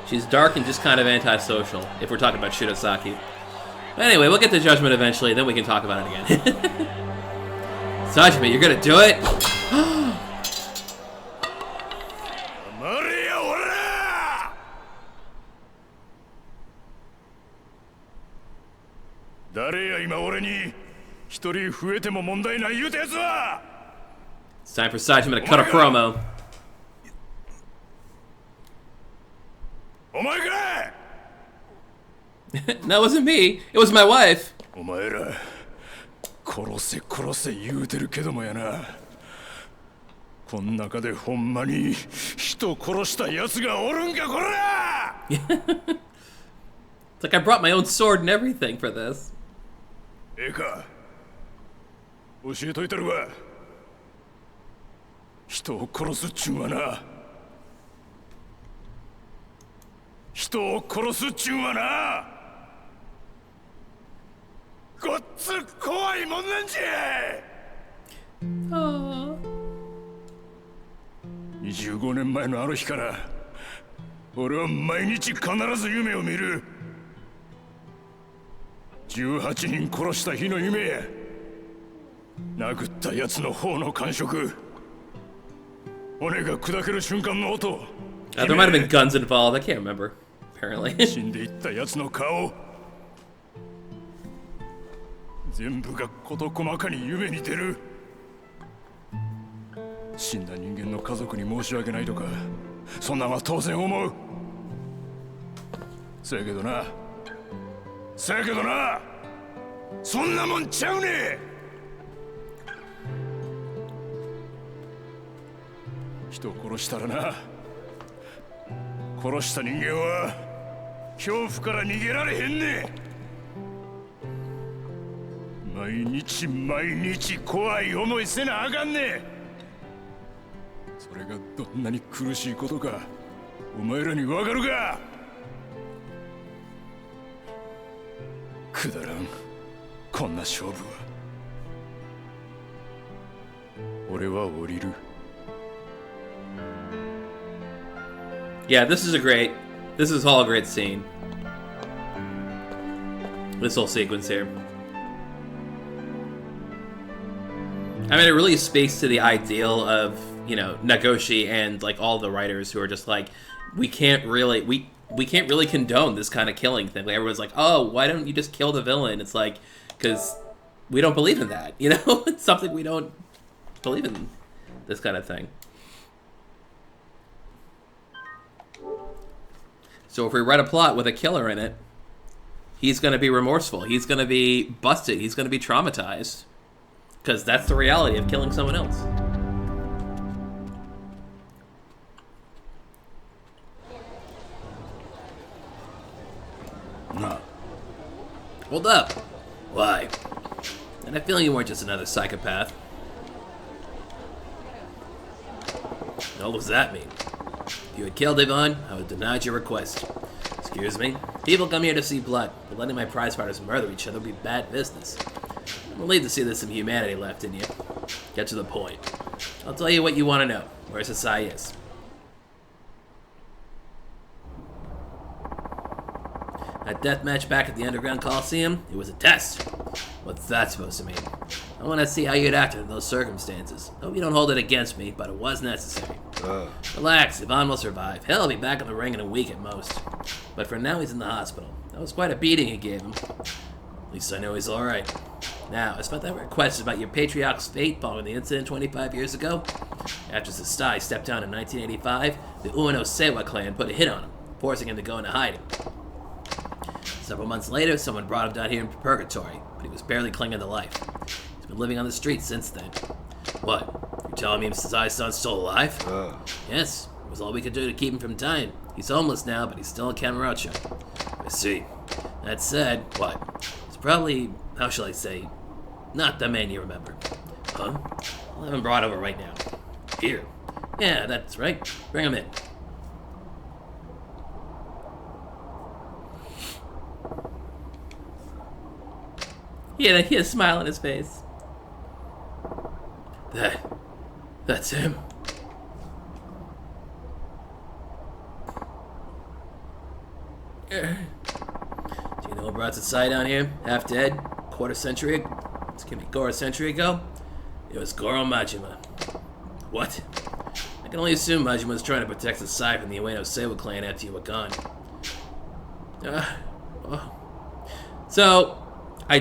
She's dark and just kind of antisocial, if we're talking about Shirosaki. But anyway, we'll get to Judgment eventually, then we can talk about it again. Sajime, you're gonna do it? It's time for Sajime to cut a promo. That wasn't me. It was my wife. It's like I brought my own sword and everything for this. Aww. 25年前のあの日から俺は毎日必ず夢を見る。18人殺した日の夢や殴った奴の方の感触、骨が砕ける瞬間の音。 There might have been guns involved. I can't remember. Apparently. 死んでいった奴の顔、全部が事細かに夢に出る。死んだ人間の家族に申し訳ないとか、そんなのは当然思う。せやけどな、そんなもんちゃうね。人を殺したらな、殺した人間は恐怖から逃げられへんね。毎日怖い思いせなあかんね。それがどんなに苦しいことかお前らにわかるか。くだらんこんな勝負は。俺は降りる。 Yeah, this is all a great scene. This whole sequence here. I mean, it really speaks to the ideal of, you know, Nagoshi and, like, all the writers who are just like, we can't really condone this kind of killing thing. Like, everyone's like, oh, why don't you just kill the villain? It's like, because we don't believe in that, you know? It's something we don't believe in, this kind of thing. So if we write a plot with a killer in it, he's going to be remorseful. He's going to be busted. He's going to be traumatized. Because that's the reality of killing someone else.なあ。 Hold up. Why? And I feel you weren't just another psychopath. What does that mean? If you had killed Yvonne, I would have denied your request. Excuse me? People come here to see blood, but letting my prize fighters murder each other would be bad business. I'm relieved to see there's some humanity left in you. Get to the point. I'll tell you what you want to know. Where Sasai is. That death match back at the Underground Coliseum, it was a test. What's that supposed to mean? I want to see how you'd act in those circumstances. Hope you don't hold it against me, but it was necessary. Relax, Yvonne will survive. Hell, he'll be back in the ring in a week at most. But for now, he's in the hospital. That was quite a beating he gave him. At least I know he's alright. Now, as about that request about your patriarch's fate following the incident 25 years ago, after Sasai stepped down in 1985, the Ueno Sewa clan put a hit on him, forcing him to go into hiding. Several months later, someone brought him down here in purgatory, but he was barely clinging to life. He's been living on the streets since then. What? You're telling me Sasai's son's still alive? Yes, it was all we could do to keep him from dying. He's homeless now, but he's still in Kamurocho. I see. That said, what? It's probably, how shall I say, not the man you remember. Huh? I'll have him brought over right now. Here. Yeah, that's right. Bring him in. He had a smile on his face. That's him. Do you know what brought Sasai down here? Half dead? Quarter century ago? It was Goro Majima. What? I can only assume Majima was trying to protect Sasai from the Ueno Sewa clan after you were gone. So, I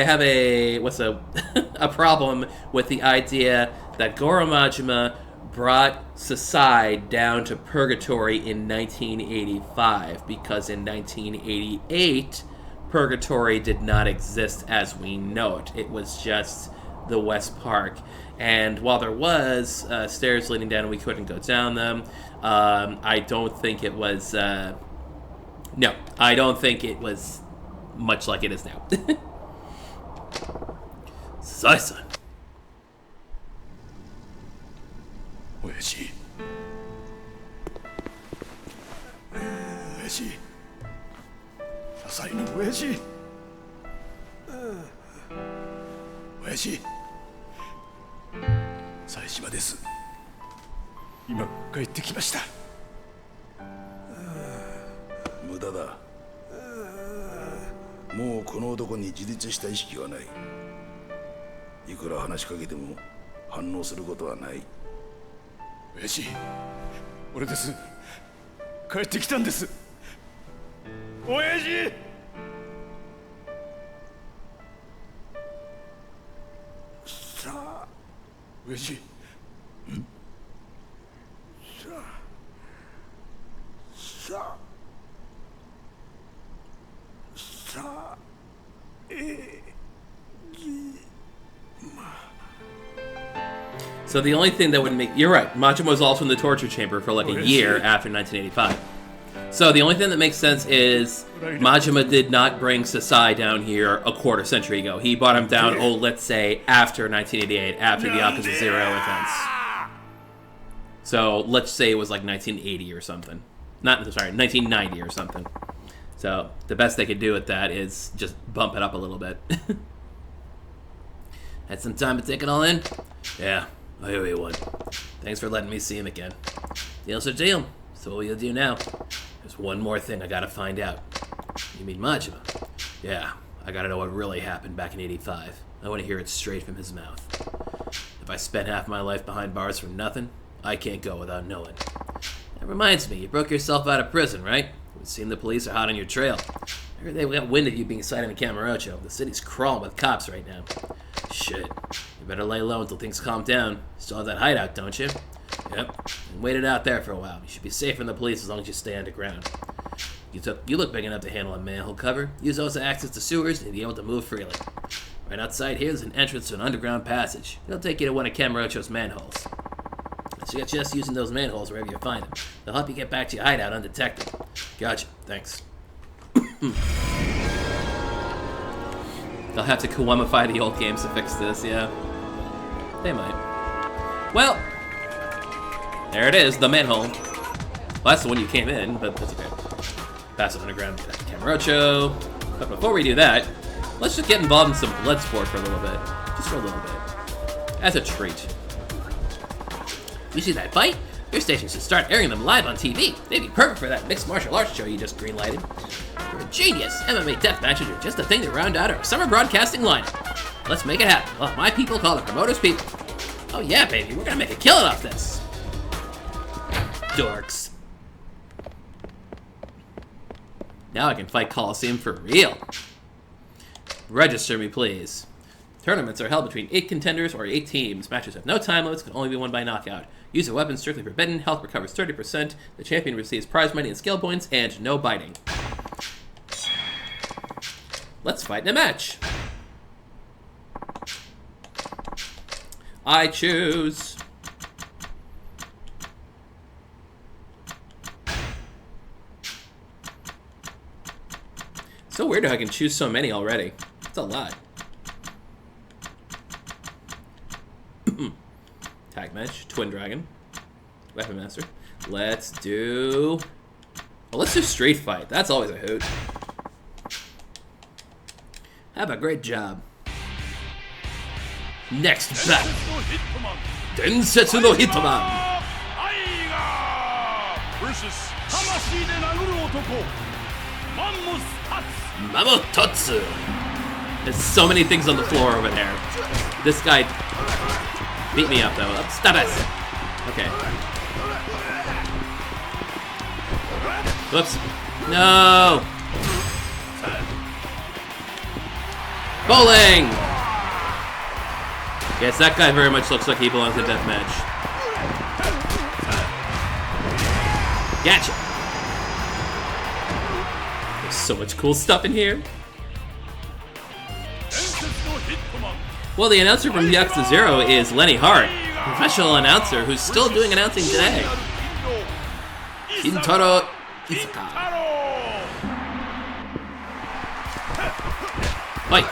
have a problem with the idea that Goro Majima brought Sasai down to purgatory in 1985, because in 1988, purgatory did not exist as we know it. It was just the West Park. And while there was stairs leading down and we couldn't go down them, I don't think it was... I don't think it was much like it is now. Sasai-san. 親父。親父。ササイの親父。親父。冴島です。今帰ってきました。無駄だ。もうこの男に自立した意識はない。いくら話しかけても反応することはない。親父、俺です。帰ってきたんです。親父。さあ、親父。さあ。さあ。さあ。So the only thing that would make... You're right. Majima was also in the torture chamber for like a year after 1985. So the only thing that makes sense is Majima did not bring Sasai down here a quarter century ago. He brought him down, let's say, after 1988, after the Yakuza 0 events. So let's say it was like 1980 or something. 1990 or something. So the best they could do with that is just bump it up a little bit. Had some time to take it all in? Yeah, I owe you one. Thanks for letting me see him again. Deal's a deal. So what will you do now? There's one more thing I gotta find out. You mean Majima? Yeah, I gotta know what really happened back in 85. I want to hear it straight from his mouth. If I spent half my life behind bars for nothing, I can't go without knowing. That reminds me, you broke yourself out of prison, right? It would seem the police are hot on your trail. I heard they got wind of you being sighted in Kamurocho. The city's crawling with cops right now. Shit. You better lay low until things calm down. Still have that hideout, don't you? Yep. And wait it out there for a while. You should be safe from the police as long as you stay underground. You look big enough to handle a manhole cover. Use those to access the sewers and be able to move freely. Right outside here is an entrance to an underground passage. It'll take you to one of Kamurocho's manholes. So you just using those manholes wherever you find them. They'll help you get back to your hideout undetected. Gotcha. Thanks. They'll have to Kiwamify the old games to fix this, yeah. They might. Well, there it is, the manhole. Well, that's the one you came in, but that's okay. Pass it underground to Kamurocho. But before we do that, let's just get involved in some blood sport for a little bit. Just for a little bit. As a treat. You see that fight? Your station should start airing them live on TV. They'd be perfect for that mixed martial arts show you just greenlighted. You're a genius. MMA death matches are just the thing to round out our summer broadcasting lineup. Let's make it happen. Well, my people call the promoters people. Oh yeah, baby, we're gonna make a killing off this. Dorks. Now I can fight Coliseum for real. Register me, please. Tournaments are held between 8 contenders or 8 teams. Matches have no time limits, can only be won by knockout. Use of weapons strictly forbidden. Health recovers 30%. The champion receives prize money and skill points, and no biting. Let's fight in a match. I choose. So weird how I can choose so many already. It's a lot. Tag match, Twin Dragon, Weapon Master. Let's do... Well, let's do Street Fight. That's always a hoot. Have a great job. Next battle. Densetsu no Hitman versus Tamashi de Naguru Otoko. Mamototsu. There's so many things on the floor over there. This guy beat me up, though. Stop it. Okay. Whoops. No. Bowling. Yes, that guy very much looks like he belongs in a deathmatch. Gotcha. There's so much cool stuff in here. Well, the announcer from Yakuza 0 is Lenny Hart, a professional announcer who's still doing announcing today. Kintaro Isaka. Fight.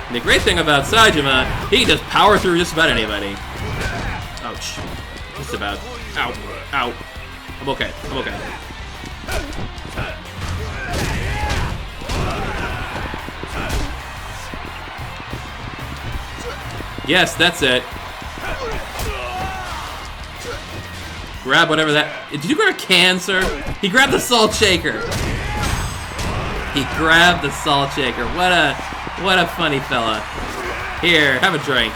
And the great thing about Saejima, he can just power through just about anybody. Ouch. Just about. Ow. Ow. I'm okay. I'm okay. Yes, that's it. Grab whatever that... Did you grab a can, sir? He grabbed the salt shaker. He grabbed the salt shaker. What a funny fella. Here, have a drink.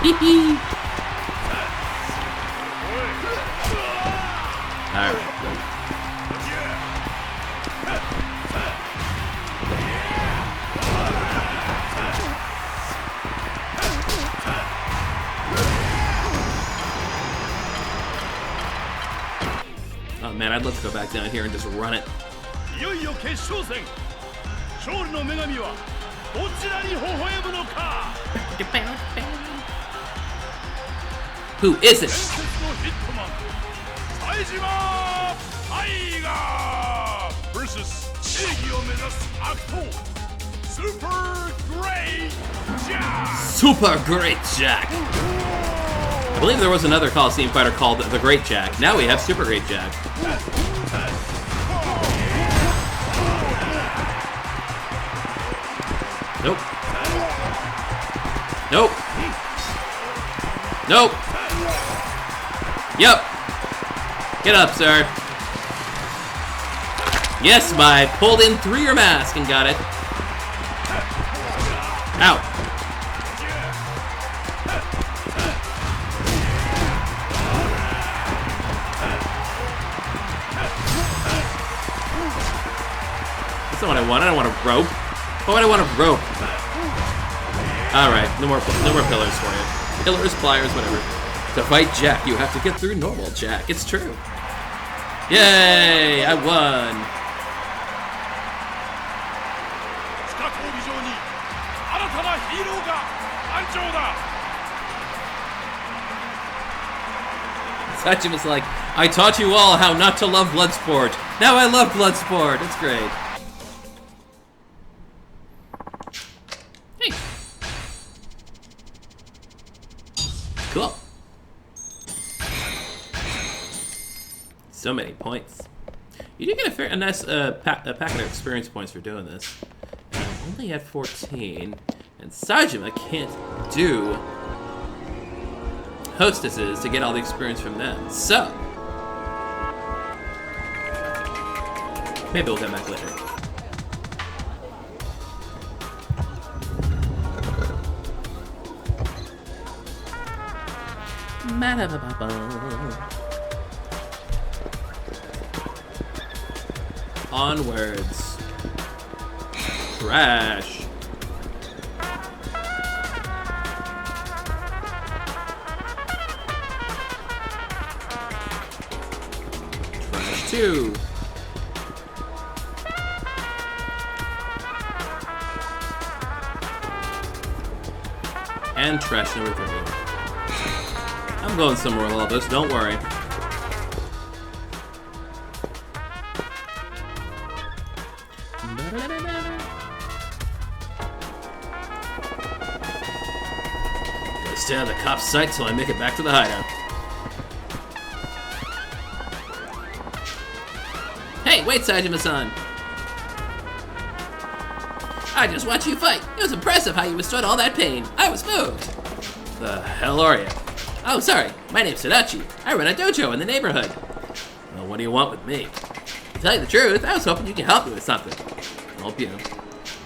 Hee hee. Alright. Oh man, I'd love to go back down here and just run it. Who is it? Versus Super Great Jack. Super Great Jack. I believe there was another Coliseum fighter called the Great Jack. Now we have Super Great Jack. Nope. Nope. Nope. Yep. Get up, sir. Yes, I pulled in through your mask and got it. Ow. That's not what I want. I don't want a rope. Why would I want a rope? Alright, no more pillars for you. Pillars, pliers, whatever. To fight Jack, you have to get through normal Jack. It's true. Yay! I won. Sachima's like, I taught you all how not to love Bloodsport. Now I love Bloodsport. It's great. Hey. Cool. So many points. You do get a nice packet of experience points for doing this. And I'm only at 14, and Sajima can't do hostesses to get all the experience from them. So maybe we'll come back later. Onwards. Trash. Trash 2. And trash number 3. I'm going somewhere with all this, don't worry. Stay out of the cop's sight till I make it back to the hideout. Hey, wait, Sajima-san! I just watched you fight. It was impressive how you withstood all that pain. I was moved. The hell are you? Oh, sorry. My name's Sodachi. I run a dojo in the neighborhood. Well, what do you want with me? To tell you the truth, I was hoping you could help me with something. Help you?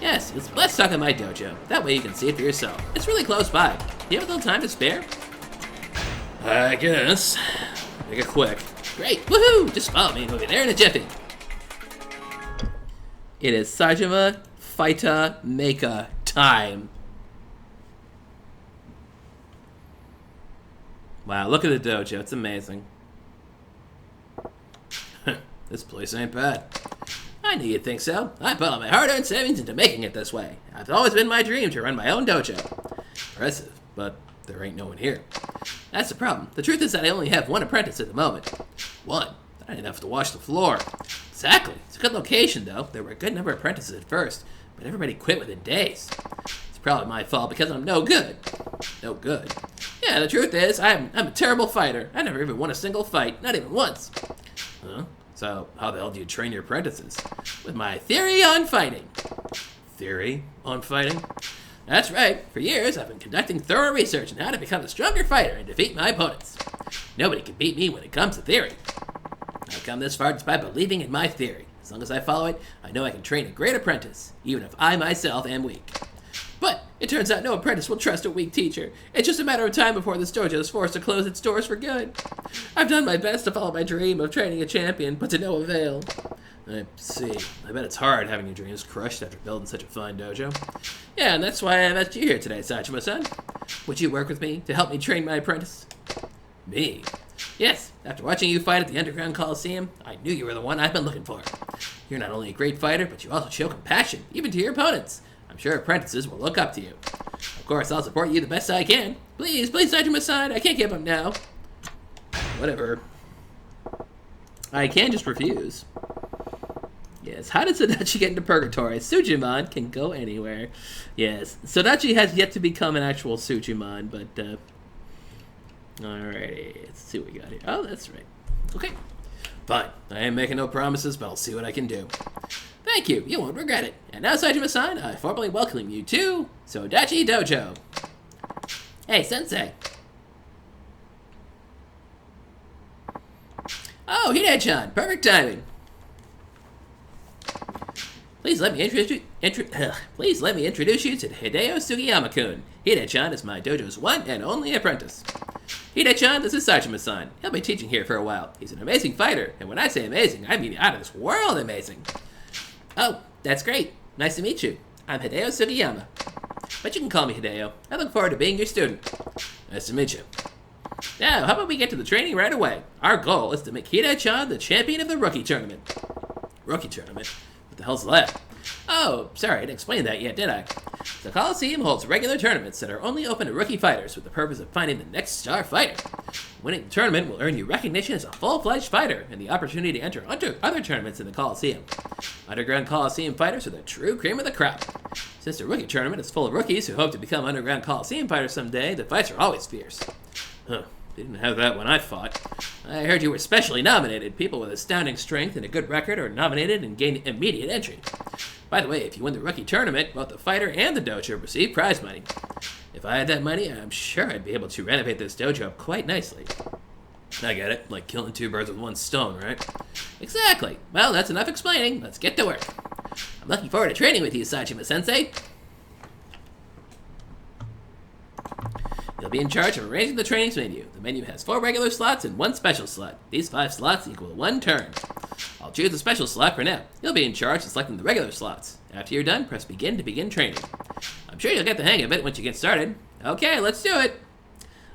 Yes, let's talk at my dojo. That way you can see it for yourself. It's really close by. Do you have a little time to spare? I guess. Make it quick. Great. Woohoo! Just follow me and we'll be there in a jiffy. It is Sajima Fighta Mecha time. Wow, look at the dojo. It's amazing. This place ain't bad. I knew you'd think so. I put all my hard-earned savings into making it this way. It's always been my dream to run my own dojo. Impressive, but there ain't no one here. That's the problem. The truth is that I only have one apprentice at the moment. One. I didn't have to wash the floor. Exactly. It's a good location, though. There were a good number of apprentices at first, but everybody quit within days. It's probably my fault because I'm no good. No good? Yeah, the truth is, I'm a terrible fighter. I never even won a single fight, not even once. Huh? So, how the hell do you train your apprentices? With my theory on fighting. Theory on fighting? That's right. For years, I've been conducting thorough research on how to become a stronger fighter and defeat my opponents. Nobody can beat me when it comes to theory. I've come this far just by believing in my theory. As long as I follow it, I know I can train a great apprentice, even if I myself am weak. But it turns out no apprentice will trust a weak teacher. It's just a matter of time before this dojo is forced to close its doors for good. I've done my best to follow my dream of training a champion, but to no avail. I see. I bet it's hard having your dreams crushed after building such a fine dojo. Yeah, and that's why I met you here today, Sajima-san. Would you work with me to help me train my apprentice? Me? Yes, after watching you fight at the Underground Coliseum, I knew you were the one I've been looking for. You're not only a great fighter, but you also show compassion, even to your opponents. I'm sure apprentices will look up to you. Of course, I'll support you the best I can. Please, Sajima-san, I can't give up now. Whatever. I can just refuse. Yes, how did Sodachi get into purgatory? Sujimon can go anywhere. Yes, Sodachi has yet to become an actual Sujimon, but, alrighty, let's see what we got here. Oh, that's right. Okay, fine. I ain't making no promises, but I'll see what I can do. Thank you. You won't regret it. And now, Saitama-san, I formally welcome you to Sodachi Dojo. Hey, Sensei. Oh, Hide-chan. Perfect timing. Please let me introduce you to Hideo Sugiyama-kun. Hide-chan is my dojo's one and only apprentice. Hide-chan, this is Saitama-san. He'll be teaching here for a while. He's an amazing fighter, and when I say amazing, I mean out of this world amazing. Oh, that's great. Nice to meet you. I'm Hideo Sugiyama. But you can call me Hideo. I look forward to being your student. Nice to meet you. Now, how about we get to the training right away? Our goal is to make Hide-chan the champion of the rookie tournament. Rookie tournament? What the hell's that? Oh, sorry, I didn't explain that yet, did I? The Coliseum holds regular tournaments that are only open to rookie fighters with the purpose of finding the next star fighter. Winning the tournament will earn you recognition as a full-fledged fighter and the opportunity to enter other tournaments in the Coliseum. Underground Coliseum fighters are the true cream of the crop. Since the rookie tournament is full of rookies who hope to become Underground Coliseum fighters someday, the fights are always fierce. Huh. Didn't have that when I fought. I heard you were specially nominated. People with astounding strength and a good record are nominated and gain immediate entry. By the way, if you win the rookie tournament, both the fighter and the dojo receive prize money. If I had that money, I'm sure I'd be able to renovate this dojo quite nicely. I get it. Like killing two birds with one stone, right? Exactly. Well, that's enough explaining. Let's get to work. I'm looking forward to training with you, Saitama-sensei. You'll be in charge of arranging the trainings menu. The menu has 4 regular slots and 1 special slot. These 5 slots equal 1 turn. I'll choose the special slot for now. You'll be in charge of selecting the regular slots. After you're done, press begin to begin training. I'm sure you'll get the hang of it once you get started. Okay, let's do it.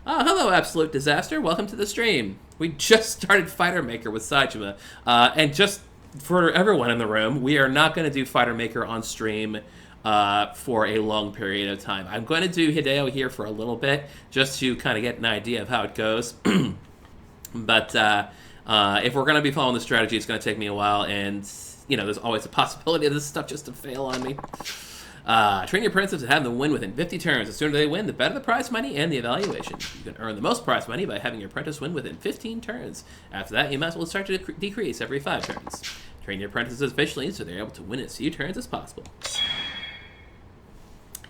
Oh, hello, Absolute Disaster. Welcome to the stream. We just started Fighter Maker with Saitama. And just for everyone in the room, we are not going to do Fighter Maker on stream for a long period of time. I'm going to do Hideo here for a little bit, just to kind of get an idea of how it goes. But if we're going to be following the strategy, it's going to take me a while, and, you know, there's always a possibility of this stuff just to fail on me. Train your apprentices to have them win within 50 turns. The sooner they win, the better the prize money and the evaluation. You can earn the most prize money by having your apprentice win within 15 turns. After that, you might as well start to decrease every 5 turns. Train your apprentices efficiently so they're able to win as few turns as possible.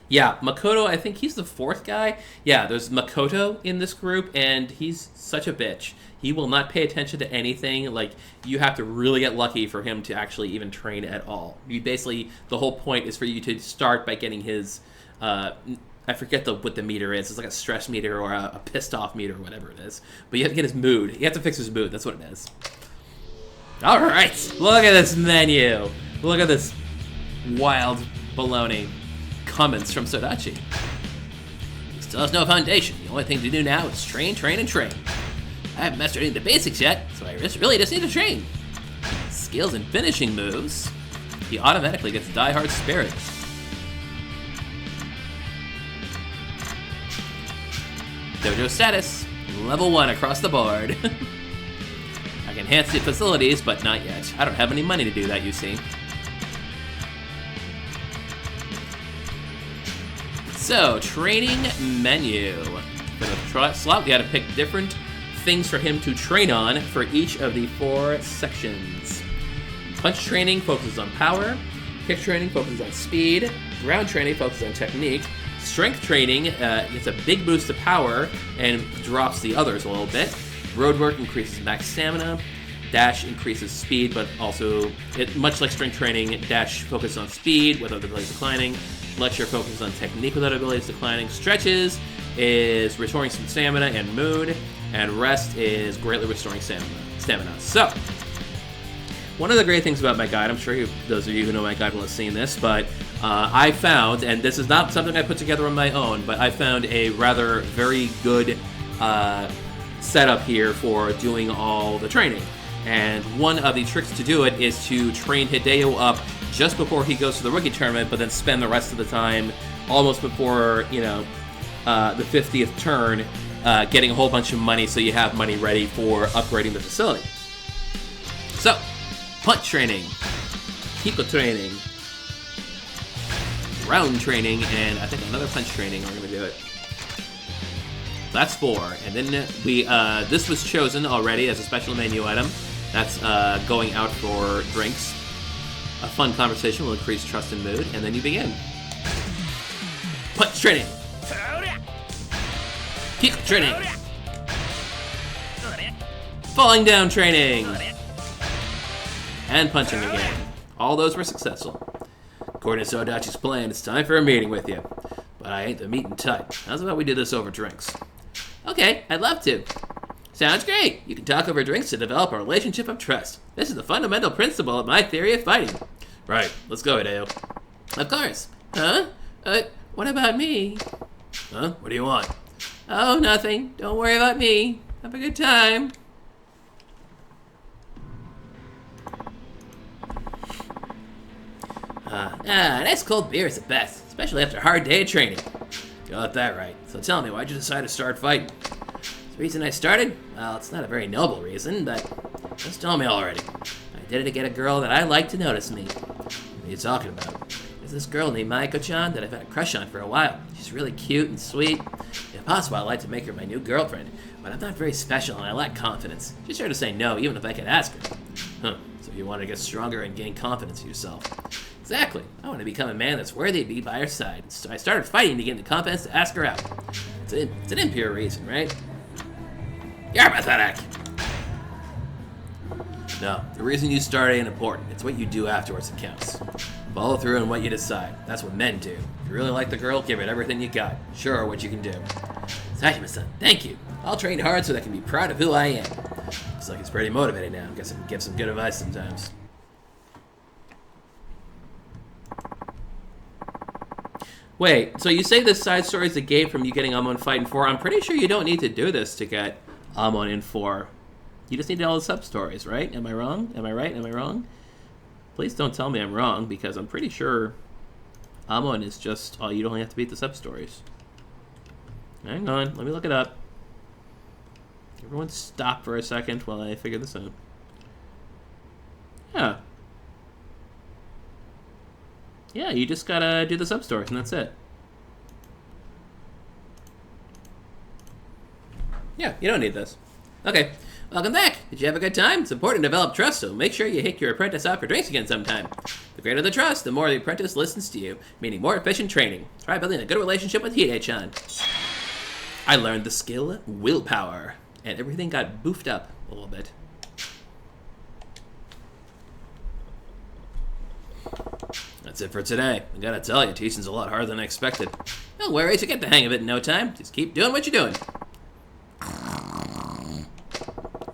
Yeah, Makoto, I think he's the 4th guy. Yeah, there's Makoto in this group, and he's such a bitch. He will not pay attention to anything. Like, you have to really get lucky for him to actually even train at all. You basically, the whole point is for you to start by getting his, I forget what the meter is. It's like a stress meter or a pissed off meter or whatever it is. But you have to get his mood. You have to fix his mood. That's what it is. All right, look at this menu. Look at this wild baloney. Comments from Sodachi. He still has no foundation. The only thing to do now is train, train, and train. I haven't mastered any of the basics yet, so I really just need to train. Skills and finishing moves. He automatically gets Die Hard Spirit. Dojo status. Level 1 across the board. I can enhance the facilities, but not yet. I don't have any money to do that, you see. So, training menu. For the slot, we gotta pick different things for him to train on for each of the 4 sections. Punch training focuses on power. Kick training focuses on speed. Ground training focuses on technique. Strength training gets a big boost to power and drops the others a little bit. Road work increases max stamina. Dash increases speed, but also, much like strength training, dash focuses on speed with other abilities declining. Lecture focuses on technique with other abilities declining. Stretches is restoring some stamina and mood, and rest is greatly restoring stamina. So, one of the great things about my guide, I'm sure those of you who know my guide will have seen this, but I found, and this is not something I put together on my own, but I found a rather very good setup here for doing all the training. And one of the tricks to do it is to train Hideo up just before he goes to the rookie tournament, but then spend the rest of the time almost before, you know, the 50th turn getting a whole bunch of money so you have money ready for upgrading the facility. So, punch training, Hiko training, round training, and I think another punch training. We're going to do it. That's 4. And then we this was chosen already as a special menu item. That's going out for drinks. A fun conversation will increase trust and mood, and then you begin. Punch training. Kick training. Falling down training. And punching again. All those were successful. According to Sodachi's plan, it's time for a meeting with you. But I ain't the meeting type. How's about we do this over drinks? Okay, I'd love to. Sounds great. You can talk over drinks to develop a relationship of trust. This is the fundamental principle of my theory of fighting. Right, let's go, Hideo. Of course. Huh? What about me? Huh? What do you want? Oh, nothing. Don't worry about me. Have a good time. Nice cold beer is the best, especially after a hard day of training. Got that right. So tell me, why'd you decide to start fighting? The reason I started? Well, it's not a very noble reason, but just tell me already. I did it to get a girl that I like to notice me. What are you talking about? There's this girl named Maiko-chan that I've had a crush on for a while. She's really cute and sweet. If possible, I'd like to make her my new girlfriend, but I'm not very special and I lack confidence. She's sure to say no, even if I could ask her. Huh, so you want to get stronger and gain confidence in yourself. Exactly. I want to become a man that's worthy to be by her side. So I started fighting to gain the confidence to ask her out. It's an impure reason, right? You're pathetic! No, the reason you start ain't important. It's what you do afterwards that counts. Follow through on what you decide. That's what men do. If you really like the girl, give it everything you got. Show her what you can do. Sajima-san, thank you. I'll train hard so that I can be proud of who I am. Looks like he's pretty motivated now. Guess I can give some good advice sometimes. Wait, so you say this side story is a game from you getting Amon fighting 4. I'm pretty sure you don't need to do this to get Amon in 4. You just need all the sub-stories, right? Am I wrong? Am I right? Am I wrong? Please don't tell me I'm wrong, because I'm pretty sure Amon is just, oh, you don't have to beat the sub-stories. Hang on, let me look it up. Everyone stop for a second while I figure this out. Yeah. Yeah, you just gotta do the sub-stories, and that's it. Yeah, you don't need this. Okay, welcome back. Did you have a good time? It's important to develop trust, so make sure you take your apprentice out for drinks again sometime. The greater the trust, the more the apprentice listens to you, meaning more efficient training. Try building a good relationship with Hide-chan. I learned the skill willpower, and everything got boofed up a little bit. That's it for today. I gotta tell you, teaching's a lot harder than I expected. No worries, you get the hang of it in no time. Just keep doing what you're doing.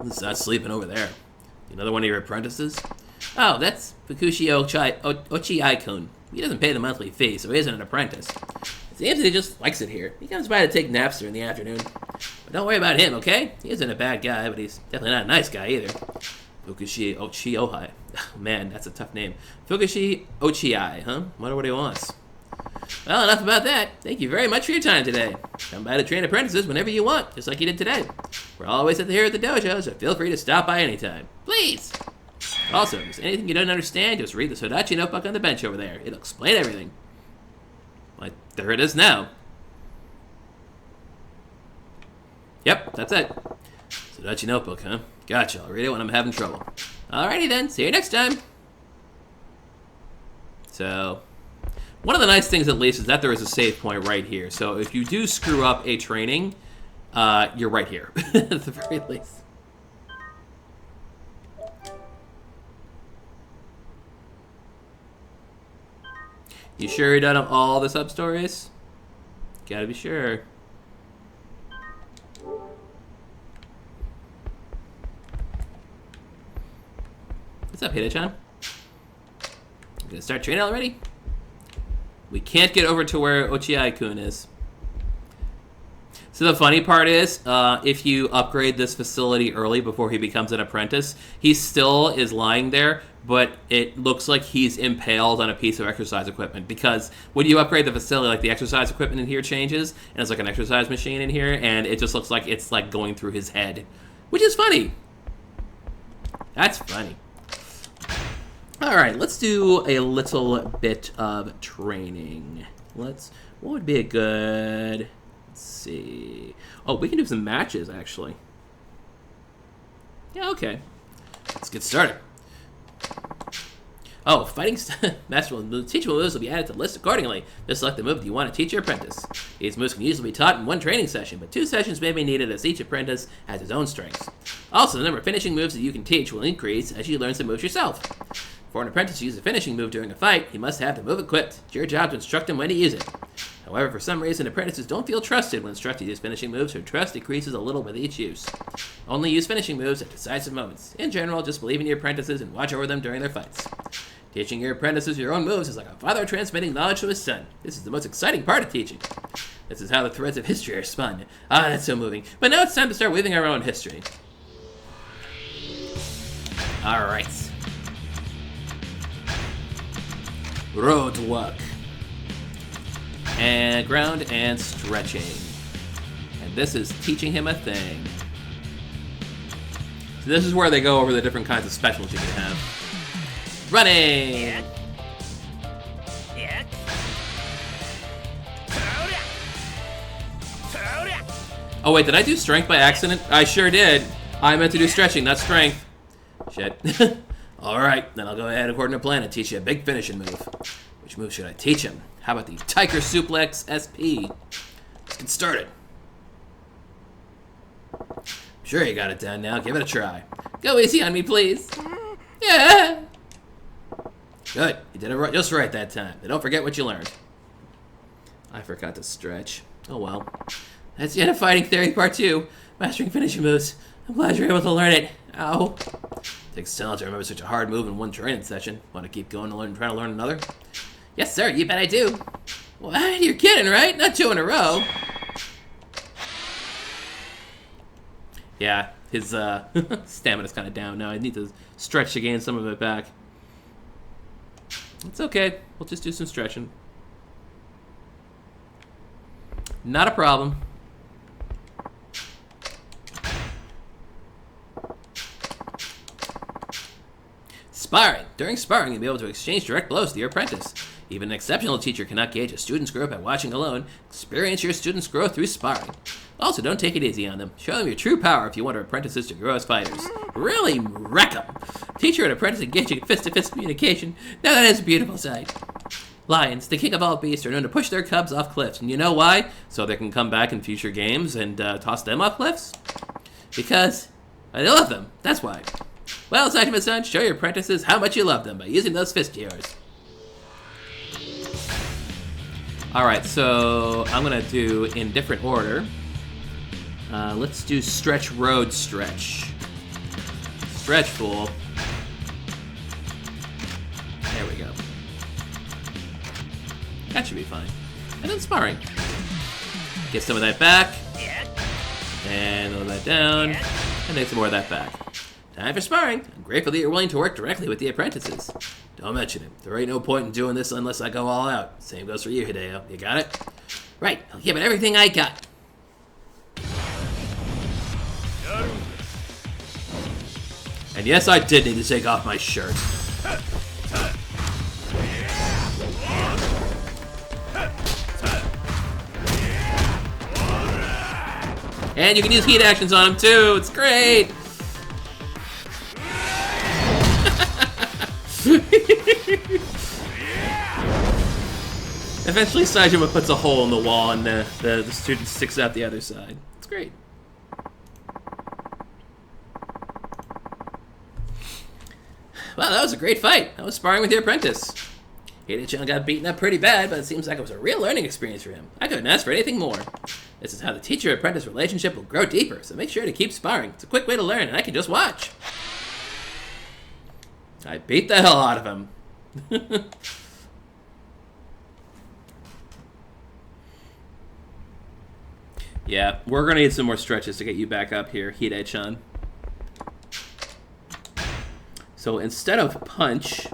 Who's that sleeping over there? Another one of your apprentices? Oh, that's Fukushi Ochi-kun. He doesn't pay the monthly fee, so he isn't an apprentice. It seems that he just likes it here. He comes by to take naps during the afternoon. But don't worry about him, okay? He isn't a bad guy, but he's definitely not a nice guy either. Fukushi Ochi-ohai. Oh, man, that's a tough name. Fukushi Ochi-ai, huh? Wonder what he wants. Well, enough about that. Thank you very much for your time today. Come by to train apprentices whenever you want, just like you did today. We're always here at the dojo, so feel free to stop by anytime. Please! Also, if there's anything you don't understand, just read the Sodachi notebook on the bench over there. It'll explain everything. Like, there it is now. Yep, that's it. Sodachi notebook, huh? Gotcha, I'll read it when I'm having trouble. Alrighty then, see you next time. So, one of the nice things at least is that there is a save point right here. So if you do screw up a training, you're right here, at the very least. You sure you're done all the sub-stories? Gotta be sure. What's up, Hide-chan? You gonna start training already? We can't get over to where Ochi-kun is. So the funny part is, if you upgrade this facility early before he becomes an apprentice, he still is lying there, but it looks like he's impaled on a piece of exercise equipment. Because when you upgrade the facility, like the exercise equipment in here changes, and it's like an exercise machine in here, and it just looks like it's like going through his head. Which is funny. That's funny. Alright, let's do a little bit of training. What would be a good... Let's see. Oh, we can do some matches, actually. Yeah, okay. Let's get started. Oh, fighting masterful moves, teachable moves will be added to the list accordingly. Just select the move that you want to teach your apprentice. These moves can usually be taught in one training session, but 2 sessions may be needed as each apprentice has his own strengths. Also, the number of finishing moves that you can teach will increase as you learn some moves yourself. For an apprentice to use a finishing move during a fight, he must have the move equipped. It's your job to instruct him when to use it. However, for some reason, apprentices don't feel trusted when instructed to use finishing moves, so trust decreases a little with each use. Only use finishing moves at decisive moments. In general, just believe in your apprentices and watch over them during their fights. Teaching your apprentices your own moves is like a father transmitting knowledge to his son. This is the most exciting part of teaching. This is how the threads of history are spun. Ah, that's so moving. But now it's time to start weaving our own history. Alright. Road walk. And ground and stretching. And this is teaching him a thing. So this is where they go over the different kinds of specials you can have. Running! Oh wait, did I do strength by accident? I sure did. I meant to do stretching, not strength. Shit. Alright, then I'll go ahead according to plan and teach you a big finishing move. Which move should I teach him? How about the Tiger Suplex SP? Let's get started. Sure you got it down now, give it a try. Go easy on me, please. Yeah! Good, you did it just right that time. But don't forget what you learned. I forgot to stretch. Oh well. That's the end of Fighting Theory Part 2. Mastering finishing moves. I'm glad you're able to learn it. Ow. Takes talent to remember such a hard move in one training session. Want to keep going and trying to learn another? Yes, sir, you bet I do. What? You're kidding, right? Not 2 in a row. Yeah, his stamina's kind of down now. I need to stretch to gain some of it back. It's okay. We'll just do some stretching. Not a problem. Sparring. During sparring, you'll be able to exchange direct blows with your apprentice. Even an exceptional teacher cannot gauge a student's growth by watching alone. Experience your student's growth through sparring. Also, don't take it easy on them. Show them your true power if you want your apprentices to grow as fighters. Really wreck them. Teacher and apprentice engaging in fist-to-fist communication. Now that is a beautiful sight. Lions, the king of all beasts, are known to push their cubs off cliffs. And you know why? So they can come back in future games and toss them off cliffs? Because they love them. That's why. Well, Saitama-san, show your apprentices how much you love them by using those fists of yours. Alright, so I'm going to do in different order. Let's do stretch road stretch. Stretch, fool. There we go. That should be fine. And then sparring. Get some of that back. And lower that down. And take some more of that back. Time for sparring. I'm grateful that you're willing to work directly with the apprentices. Don't mention it. There ain't no point in doing this unless I go all out. Same goes for you, Hideo. You got it? Right. I'll give it everything I got. And yes, I did need to take off my shirt. And you can use heat actions on him too. It's great. Eventually, Saitama puts a hole in the wall and the student sticks out the other side. It's great. Wow, that was a great fight. I was sparring with your apprentice. Hide-chan got beaten up pretty bad, but it seems like it was a real learning experience for him. I couldn't ask for anything more. This is how the teacher-apprentice relationship will grow deeper, so make sure to keep sparring. It's a quick way to learn, and I can just watch. I beat the hell out of him. Yeah, we're going to need some more stretches to get you back up here, Hide-chan. So instead of punch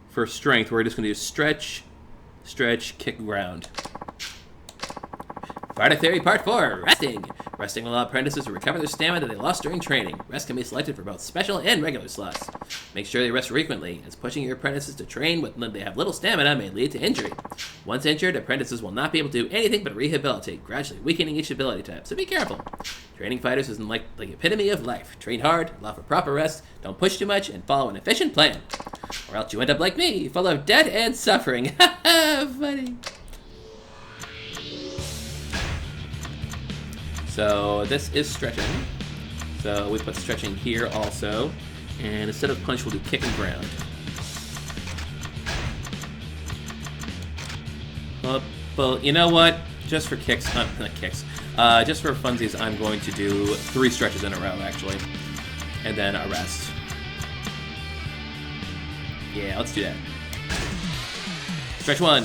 for strength, we're just going to do stretch, stretch, kick, ground. Fighting Theory Part 4, Resting. Resting will allow apprentices to recover their stamina that they lost during training. Rest can be selected for both special and regular slots. Make sure they rest frequently, as pushing your apprentices to train when they have little stamina may lead to injury. Once injured, apprentices will not be able to do anything but rehabilitate, gradually weakening each ability type, so be careful. Training fighters is like the epitome of life. Train hard, allow for proper rest, don't push too much, and follow an efficient plan. Or else you end up like me, full of debt and suffering. Haha, funny. So this is stretching. So we put stretching here also. And instead of punch, we'll do kick and ground. But you know what? Just for kicks, not kicks. Just for funsies, I'm going to do 3 stretches in a row, actually. And then a rest. Yeah, let's do that. Stretch 1,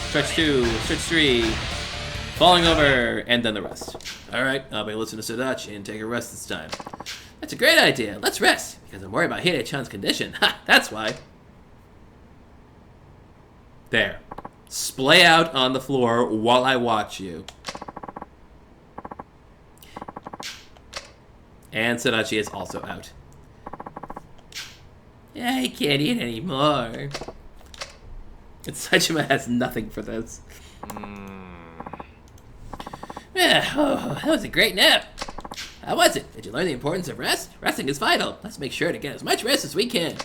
stretch 2, stretch 3, falling over, and then the rest. Alright, I'll be listening to Sodachi and take a rest this time. That's a great idea. Let's rest, because I'm worried about Hide-chan's condition. Ha, that's why. There. Splay out on the floor while I watch you. And Sodachi is also out. Yeah, I can't eat anymore. And Saitama has nothing for this. Yeah, oh, that was a great nap. How was it? Did you learn the importance of rest? Resting is vital. Let's make sure to get as much rest as we can.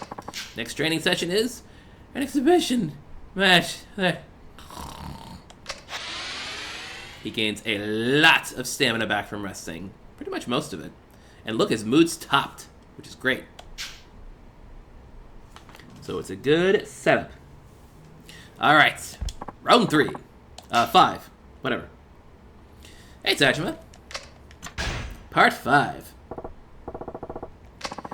Next training session is an exhibition match. He gains a lot of stamina back from resting. Pretty much most of it. And look, his mood's topped, which is great. So it's a good setup. Alright. Round 3. 5. Whatever. Hey, Saitama. Part 5.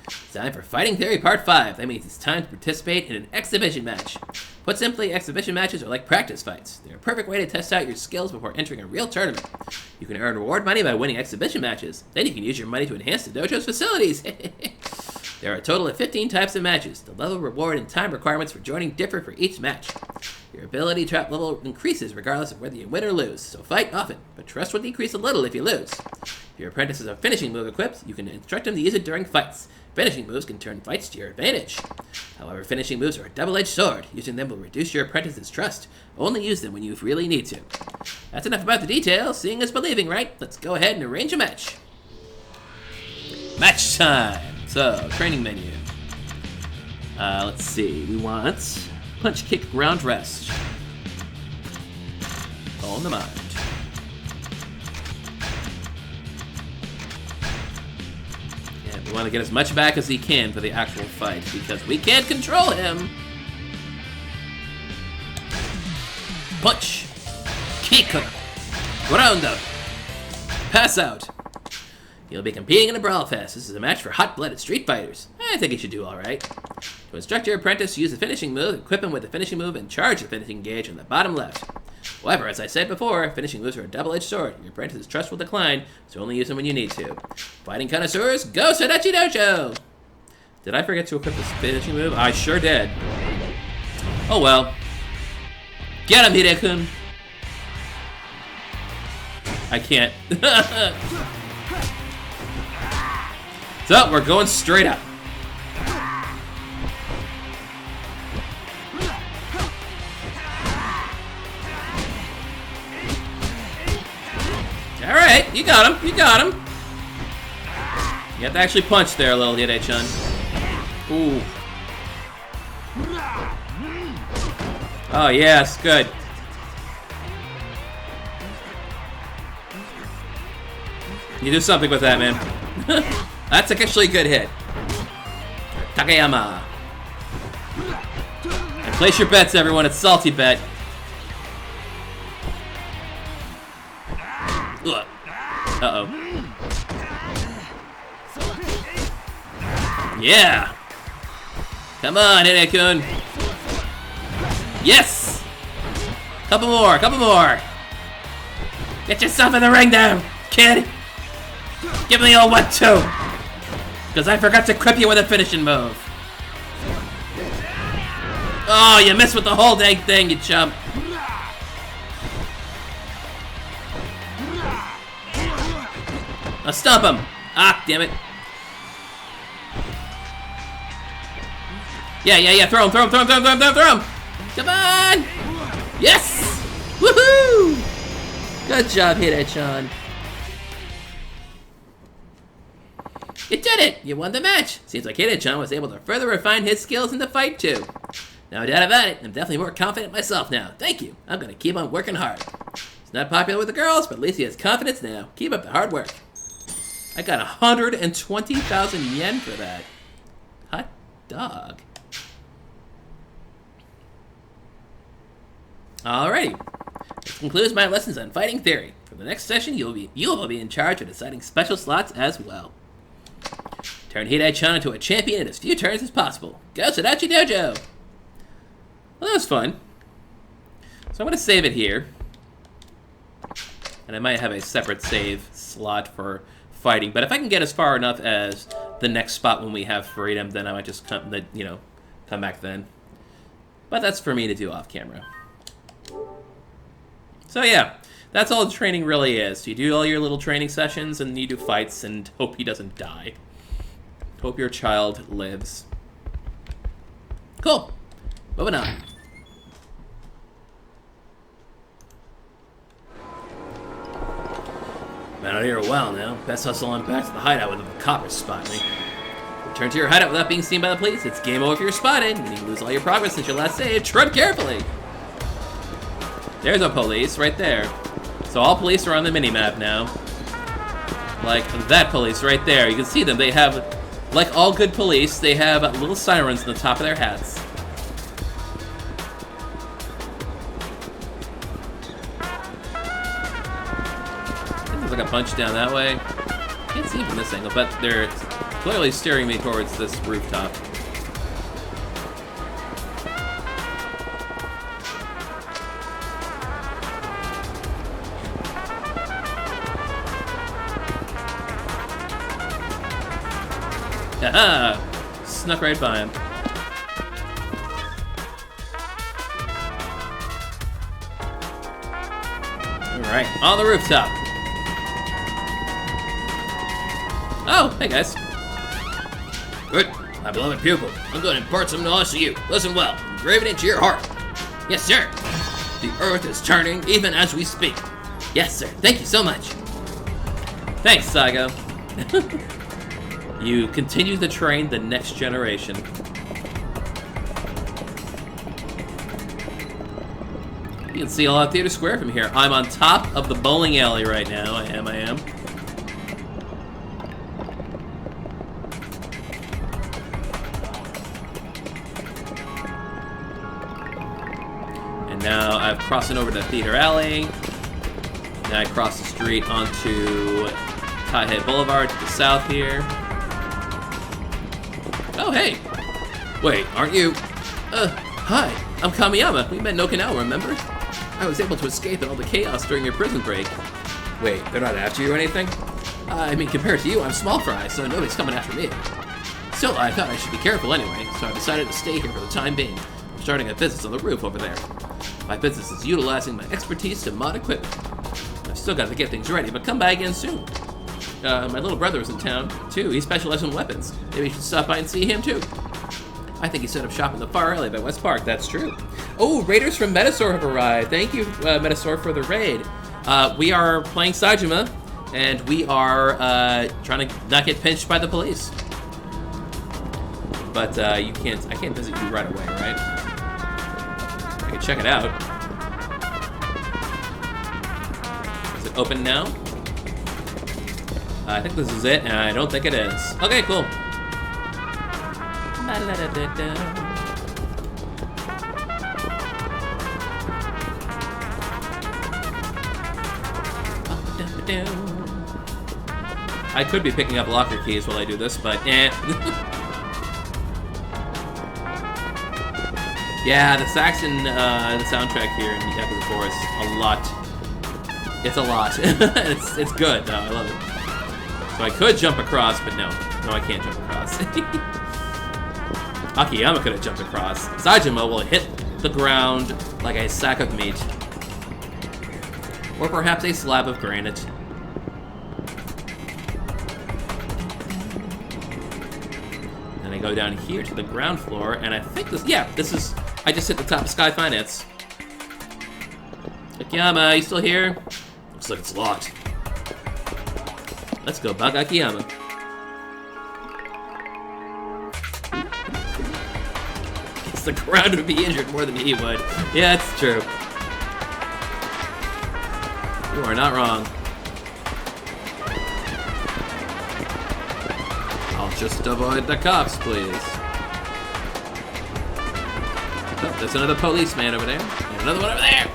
It's time for Fighting Theory Part 5. That means it's time to participate in an exhibition match. Put simply, exhibition matches are like practice fights. They're a perfect way to test out your skills before entering a real tournament. You can earn reward money by winning exhibition matches. Then you can use your money to enhance the dojo's facilities. There are a total of 15 types of matches. The level, reward, and time requirements for joining differ for each match. Your ability trap level increases regardless of whether you win or lose, so fight often, but trust will decrease a little if you lose. If your apprentice has a finishing move equipped, you can instruct him to use it during fights. Finishing moves can turn fights to your advantage. However, finishing moves are a double-edged sword. Using them will reduce your apprentice's trust. Only use them when you really need to. That's enough about the details. Seeing is believing, right? Let's go ahead and arrange a match. Match time! So, training menu. Let's see. We want punch, kick, ground, rest. On the mind. And we want to get as much back as he can for the actual fight, because we can't control him. Punch, kick, ground up, pass out. You'll be competing in a brawl fest. This is a match for hot-blooded street fighters. I think you should do all right. To instruct your apprentice, use the finishing move, equip him with the finishing move, and charge the finishing gauge on the bottom left. However, as I said before, finishing moves are a double-edged sword. Your apprentice's trust will decline, so only use them when you need to. Fighting connoisseurs, go Sodachi Dojo! Did I forget to equip this finishing move? I sure did. Oh well. Get him, Hide-kun! I can't. So, we're going straight up. Alright, you got him, you got him. You have to actually punch there, little Hide-chan. Ooh. Oh, yes, good. You do something with that, man. That's actually a good hit. Takayama. And place your bets, everyone. It's Salty Bet. Ugh. Uh-oh. Yeah! Come on, Hide-kun. Yes! Couple more, couple more. Get yourself in the ring now, kid. Give me a 1-2. Because I forgot to equip you with a finishing move. Oh, you missed with the whole dang thing, you chump. Now stomp him. Ah, damn it. Yeah. Throw him. Come on. Yes. Woohoo. Good job, Hide-chan. You did did it! You won the match! Seems like Hide-chan was able to further refine his skills in the fight, too. No doubt about it, I'm definitely more confident myself now. Thank you. I'm gonna keep on working hard. He's not popular with the girls, but at least he has confidence now. Keep up the hard work. I got 120,000 yen for that. Hot dog. Alrighty. This concludes my lessons on fighting theory. For the next session, you will be in charge of deciding special slots as well. Turn Hide-chan into a champion in as few turns as possible. Go Sodachi Dojo! Well, that was fun. So I'm going to save it here. And I might have a separate save slot for fighting. But if I can get as far enough as the next spot when we have freedom, then I might just come back then. But that's for me to do off camera. So yeah, that's all the training really is. You do all your little training sessions and you do fights and hope he doesn't die. Hope your child lives. Cool. Moving on. Been out here a while now. Best hustle on back to the hideout when the coppers spot me. Return to your hideout without being seen by the police. It's game over if you're spotted, and you lose all your progress since your last save. Tread carefully! There's a police right there. So all police are on the minimap now. Like that police right there. You can see them. They have, like all good police, they have little sirens on the top of their hats. I think there's like a bunch down that way. Can't see from this angle, but they're clearly steering me towards this rooftop. Haha! Snuck right by him. Alright, on the rooftop. Oh, hey guys. Good, my beloved pupil. I'm going to impart some knowledge to you. Listen well, engrave it into your heart. Yes, sir. The earth is turning even as we speak. Yes, sir. Thank you so much. Thanks, Saigo. You continue to train the next generation. You can see all of Theater Square from here. I'm on top of the bowling alley right now. I am. And now I'm crossing over to Theater Alley. Now I cross the street onto Taihei Boulevard to the south here. Oh, hey! Wait, aren't you? Hi, I'm Kamiyama. We met in Okinawa, remember? I was able to escape in all the chaos during your prison break. Wait, they're not after you or anything? I mean, compared to you, I'm small fry, so nobody's coming after me. Still, I thought I should be careful anyway, so I decided to stay here for the time being. I'm starting a business on the roof over there. My business is utilizing my expertise to mod equipment. I've still got to get things ready, but come by again soon. My little brother is in town, too. He specializes in weapons. Maybe you should stop by and see him, too. I think he set up shop in the far alley by West Park. That's true. Oh, raiders from Metasaur have arrived. Thank you, Metasaur, for the raid. We are playing Saejima, and we are trying to not get pinched by the police. But I can't visit you right away, right? I can check it out. Is it open now? I think this is it, and I don't think it is. Okay, cool. I could be picking up locker keys while I do this, but eh. Yeah, the sax in the soundtrack here in Yakuza 4 is a lot. It's a lot. it's good, though. I love it. So I could jump across, but no. No, I can't jump across. Akiyama could have jumped across. Saejima will hit the ground like a sack of meat. Or perhaps a slab of granite. Then I go down here to the ground floor, and I think this is, I just hit the top of Sky Finance. Akiyama, are you still here? Looks like it's locked. Let's go bug Akiyama. because the ground would be injured more than he would. Yeah, it's true. You are not wrong. I'll just avoid the cops, please. Oh, there's another policeman over there. And another one over there.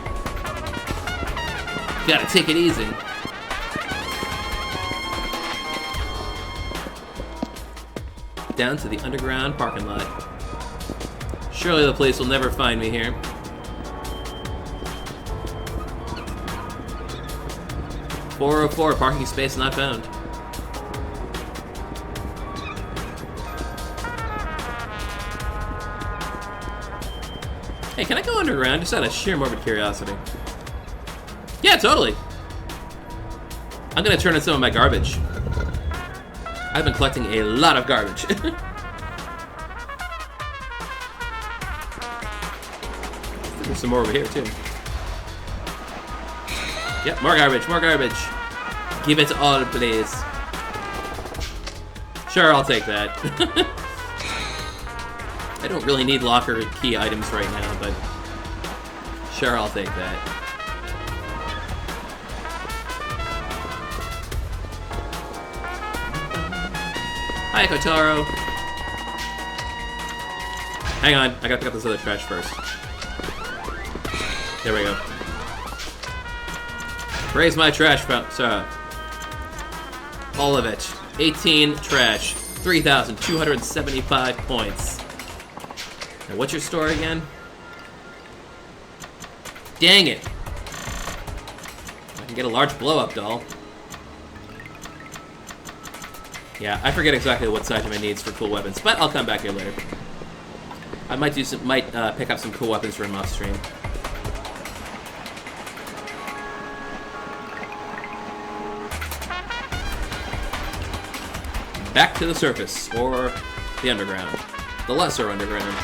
Gotta take it easy. Down to the underground parking lot. Surely the police will never find me here. .404 parking space not found. Hey, can I go underground just out of sheer morbid curiosity? Yeah, totally. I'm gonna turn in some of my garbage. I've been collecting a lot of garbage. There's some more over here, too. Yep, more garbage, more garbage. Give it all, please. Sure, I'll take that. I don't really need locker key items right now, but sure, I'll take that. Hi, Kotaro. Hang on, I gotta pick up this other trash first. There we go. Raise my trash, sir. All of it. 18 trash. 3,275 points. Now, what's your store again? Dang it. I can get a large blow-up doll. Yeah, I forget exactly what Saitama needs for cool weapons, but I'll come back here later. I might pick up some cool weapons for him off stream. Back to the surface, or the underground. The lesser underground.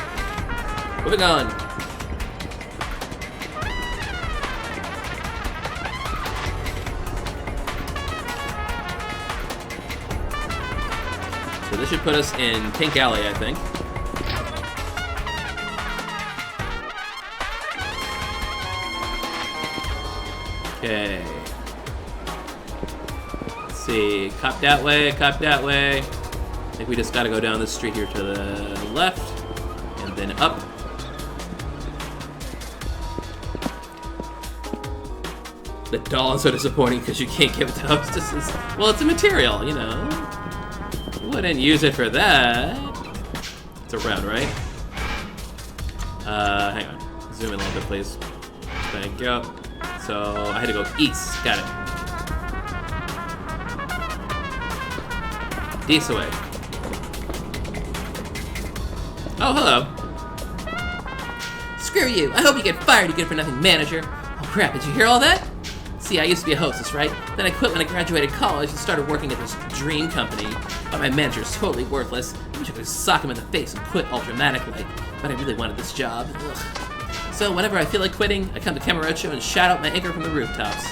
Moving on. So this should put us in Pink Alley, I think. Okay. Let's see. Cop that way, cop that way. I think we just gotta go down this street here to the left, and then up. The doll is so disappointing because you can't give it to hostesses. Well, it's a material, you know. Wouldn't use it for that. It's around, right? Hang on. Zoom in a little bit, please. Thank you. So, I had to go east. Got it. This way. Oh, hello. Screw you. I hope you get fired, you good-for-nothing manager. Oh, crap. Did you hear all that? See, I used to be a hostess, right? Then I quit when I graduated college and started working at this dream company. But my manager's totally worthless. I wish I could sock him in the face and quit all dramatic-like. But I really wanted this job. Ugh. So whenever I feel like quitting, I come to Kamurocho and shout out my anchor from the rooftops.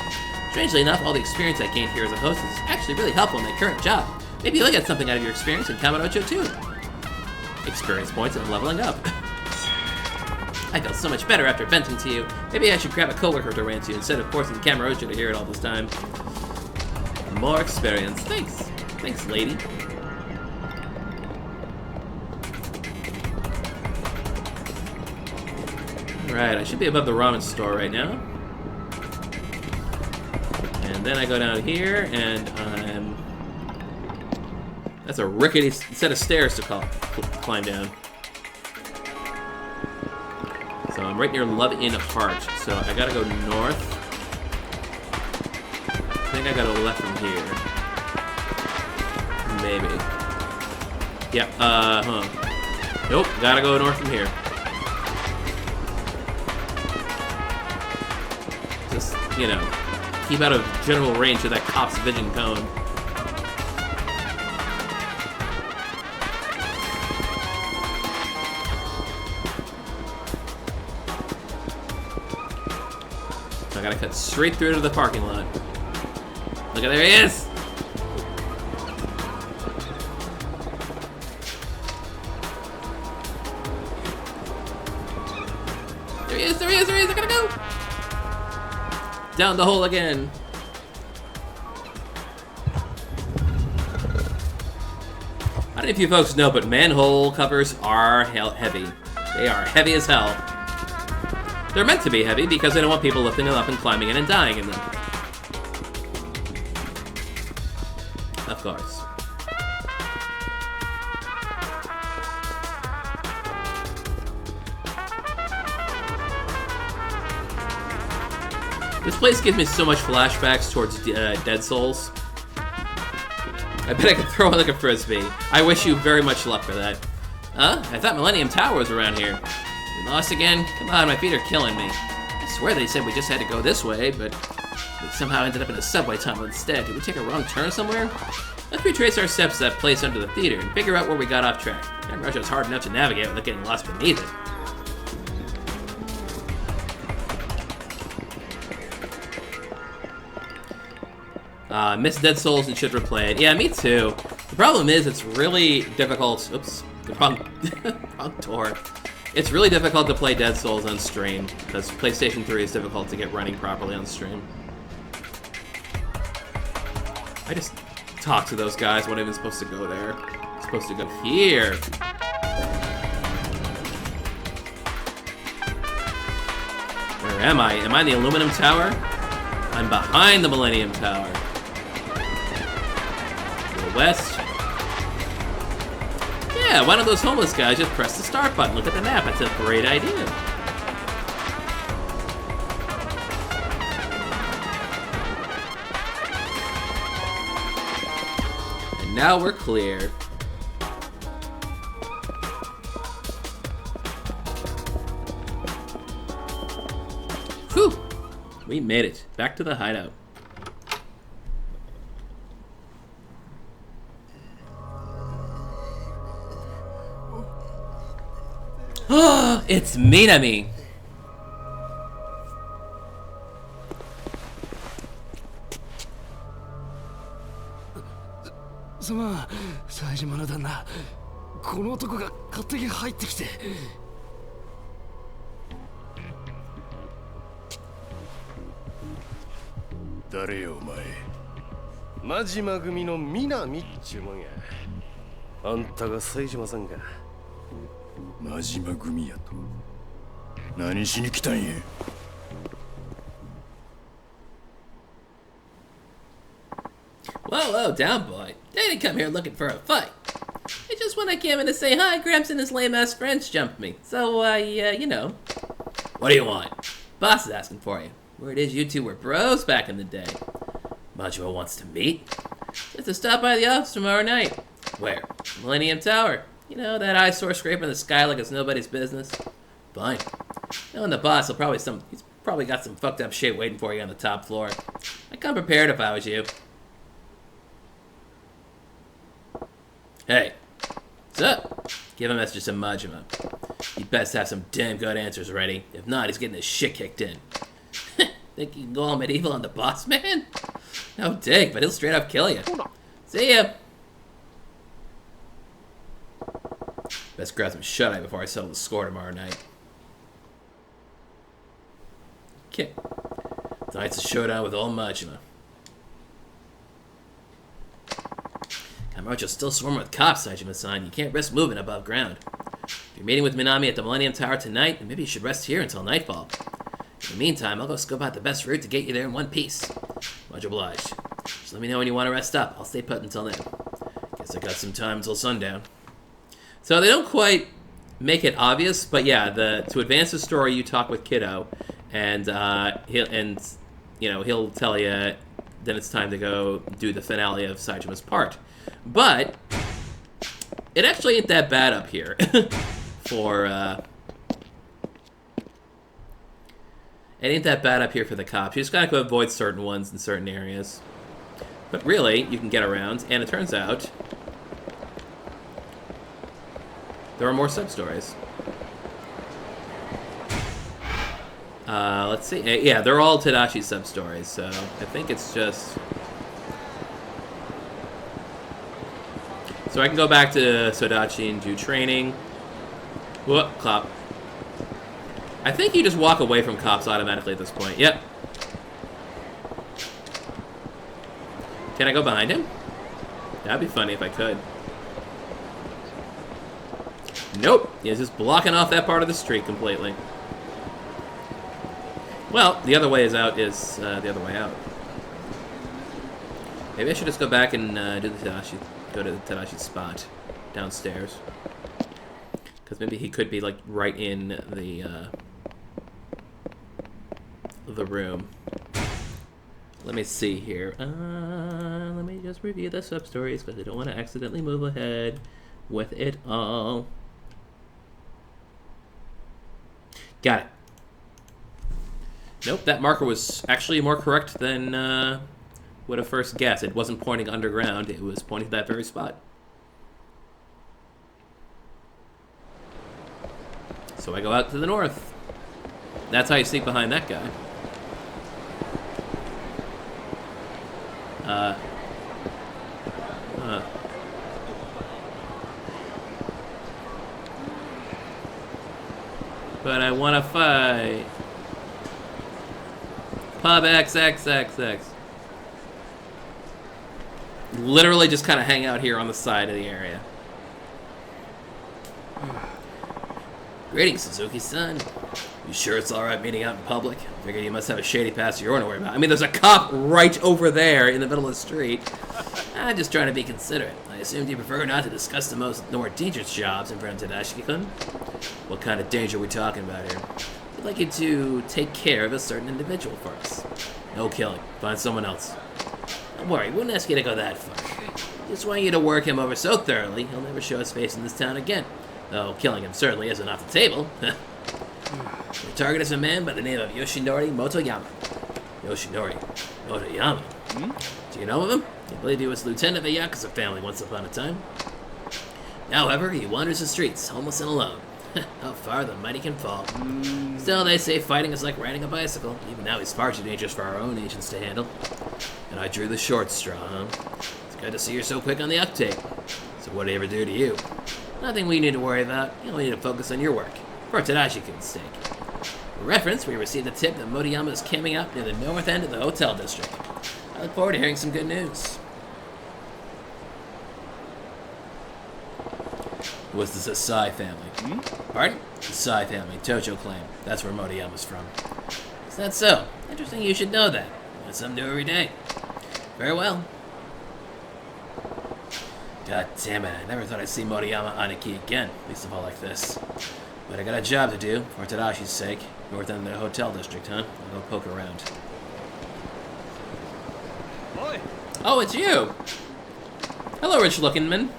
Strangely enough, all the experience I gained here as a hostess is actually really helpful in my current job. Maybe you'll get something out of your experience in Kamurocho too. Experience points and leveling up. I feel so much better after venting to you. Maybe I should grab a coworker to rant to you instead of forcing Kamurocho to hear it all this time. More experience. Thanks. Thanks, lady. Right, I should be above the ramen store right now. And then I go down here, and I'm... That's a rickety set of stairs to climb down. So I'm right near Love Inn Heart, so I gotta go north. I think I gotta left from here. Maybe. Yep, Nope, gotta go north from here. Just, you know, keep out of general range of that cop's vision cone. I gotta cut straight through to the parking lot. Look at, there he is! he is, there he is, I gotta go! Down the hole again. I don't know if you folks know, but manhole covers are heavy. They are heavy as hell. They're meant to be heavy because they don't want people lifting them up and climbing in and dying in them. Of course. This place gives me so much flashbacks towards Dead Souls. I bet I could throw it like a frisbee. I wish you very much luck for that. Huh? I thought Millennium Tower was around here. We lost again? Come on, my feet are killing me. I swear they said we just had to go this way, but we somehow ended up in a subway tunnel instead. Did we take a wrong turn somewhere? Let's retrace our steps to that place under the theater and figure out where we got off track. Russia is hard enough to navigate without getting lost beneath it. Miss Dead Souls and should replay it. Yeah, me too. The problem is it's really difficult. Oops, the wrong door. It's really difficult to play Dead Souls on stream because PlayStation 3 is difficult to get running properly on stream. I just talked to those guys. Wasn't even supposed to go there. I'm supposed to go here. Where am I? Am I in the aluminum tower? I'm behind the Millennium Tower. West. Yeah, why don't those homeless guys just press the start button? Look at the map, that's a great idea. And now we're clear. Whew! We made it. Back to the hideout. It's Minami! Sama, 冴島の旦那、この男が勝手に入ってきて。誰よお前。真島組の南っちゅうもんや。あんたが冴島さんか。真島組やと。何しに来たんや。Whoa, whoa, down boy. I didn't come here looking for a fight. I just when I came in to say hi, Gramps and his lame-ass friends jumped me. So, you know. What do you want? Boss is asking for you. Word is you two were bros back in the day. Majima wants to meet? Just to stop by the office tomorrow night. Where? Millennium Tower. You know, that eyesore scraping the sky like it's nobody's business. Fine. Knowing the boss, he's probably got some fucked up shit waiting for you on the top floor. I'd come prepared if I was you. Hey, what's up? Give a message to Majima. He best have some damn good answers ready. If not, he's getting his shit kicked in. Think you can go all medieval on the boss man? No dig, but he'll straight up kill you. See ya! Best grab some shut-eye before I settle the score tomorrow night. Okay. Tonight's a showdown with old Majima. Kamurocho's still swarming with cops, Saejima-san. You can't risk moving above ground. If you're meeting with Minami at the Millennium Tower tonight, then maybe you should rest here until nightfall. In the meantime, I'll go scope out the best route to get you there in one piece. Much obliged. Just let me know when you want to rest up. I'll stay put until then. Guess I got some time until sundown. So they don't quite make it obvious, but yeah, to advance the story, you talk with Kiddo, and he'll tell you then it's time to go do the finale of Saijima's part. But it actually ain't that bad up here for it ain't that bad up here for the cops. You just gotta go avoid certain ones in certain areas. But really, you can get around, and it turns out there are more sub-stories. Let's see. Yeah, they're all Tadashi sub-stories, so I think it's just... So I can go back to Sodachi and do training. Whoop, clap. I think you just walk away from cops automatically at this point. Yep. Can I go behind him? That'd be funny if I could. Nope. He's just blocking off that part of the street completely. Well, the other way is out is the other way out. Maybe I should just go back and do the Tadashi. Go to the Tadashi's spot downstairs. Because maybe he could be like right in the room. Let me see here. Let me just review the sub-stories because I don't want to accidentally move ahead with it all. Got it. Nope, that marker was actually more correct than would have first guessed. It wasn't pointing underground, it was pointing to that very spot. So I go out to the north. That's how you sneak behind that guy. But I want to fight. Pub XXXX. Literally just kind of hang out here on the side of the area. Greetings, Suzuki-san. You sure it's alright meeting out in public? I figure you must have a shady past your own to worry about. I mean, there's a cop right over there in the middle of the street. I'm just trying to be considerate. I assumed you prefer not to discuss the more dangerous jobs in front of Tadashi-kun. What kind of danger are we talking about here? I'd like you to take care of a certain individual for us. No killing. Find someone else. Don't worry, we wouldn't ask you to go that far. Just want you to work him over so thoroughly, he'll never show his face in this town again. Though killing him certainly isn't off the table. The target is a man by the name of Yoshinori Motoyama. Yoshinori Motoyama? Do you know of him? I believe he was lieutenant of the Yakuza family once upon a time. However, he wanders the streets, homeless and alone. How far the mighty can fall. Still, they say fighting is like riding a bicycle. Even now, he's far too dangerous for our own agents to handle. And I drew the short straw, huh? It's good to see you're so quick on the uptake. So what did he ever do to you? Nothing we need to worry about. You only need to focus on your work. For Tadashi-kun's sake. For reference, we received a tip that Motoyama is camping out near the north end of the hotel district. I look forward to hearing some good news. Was this a Sai family? Pardon? The Sai family, Tojo clan. That's where Motoyama's from. Is that so? Interesting you should know that. Learn something new every day. Very well. God damn it, I never thought I'd see Motoyama Aniki again, least of all like this. But I got a job to do, for Tadashi's sake. North end of the hotel district, huh? I'll go poke around. Boy. Oh, it's you! Hello, rich-looking man.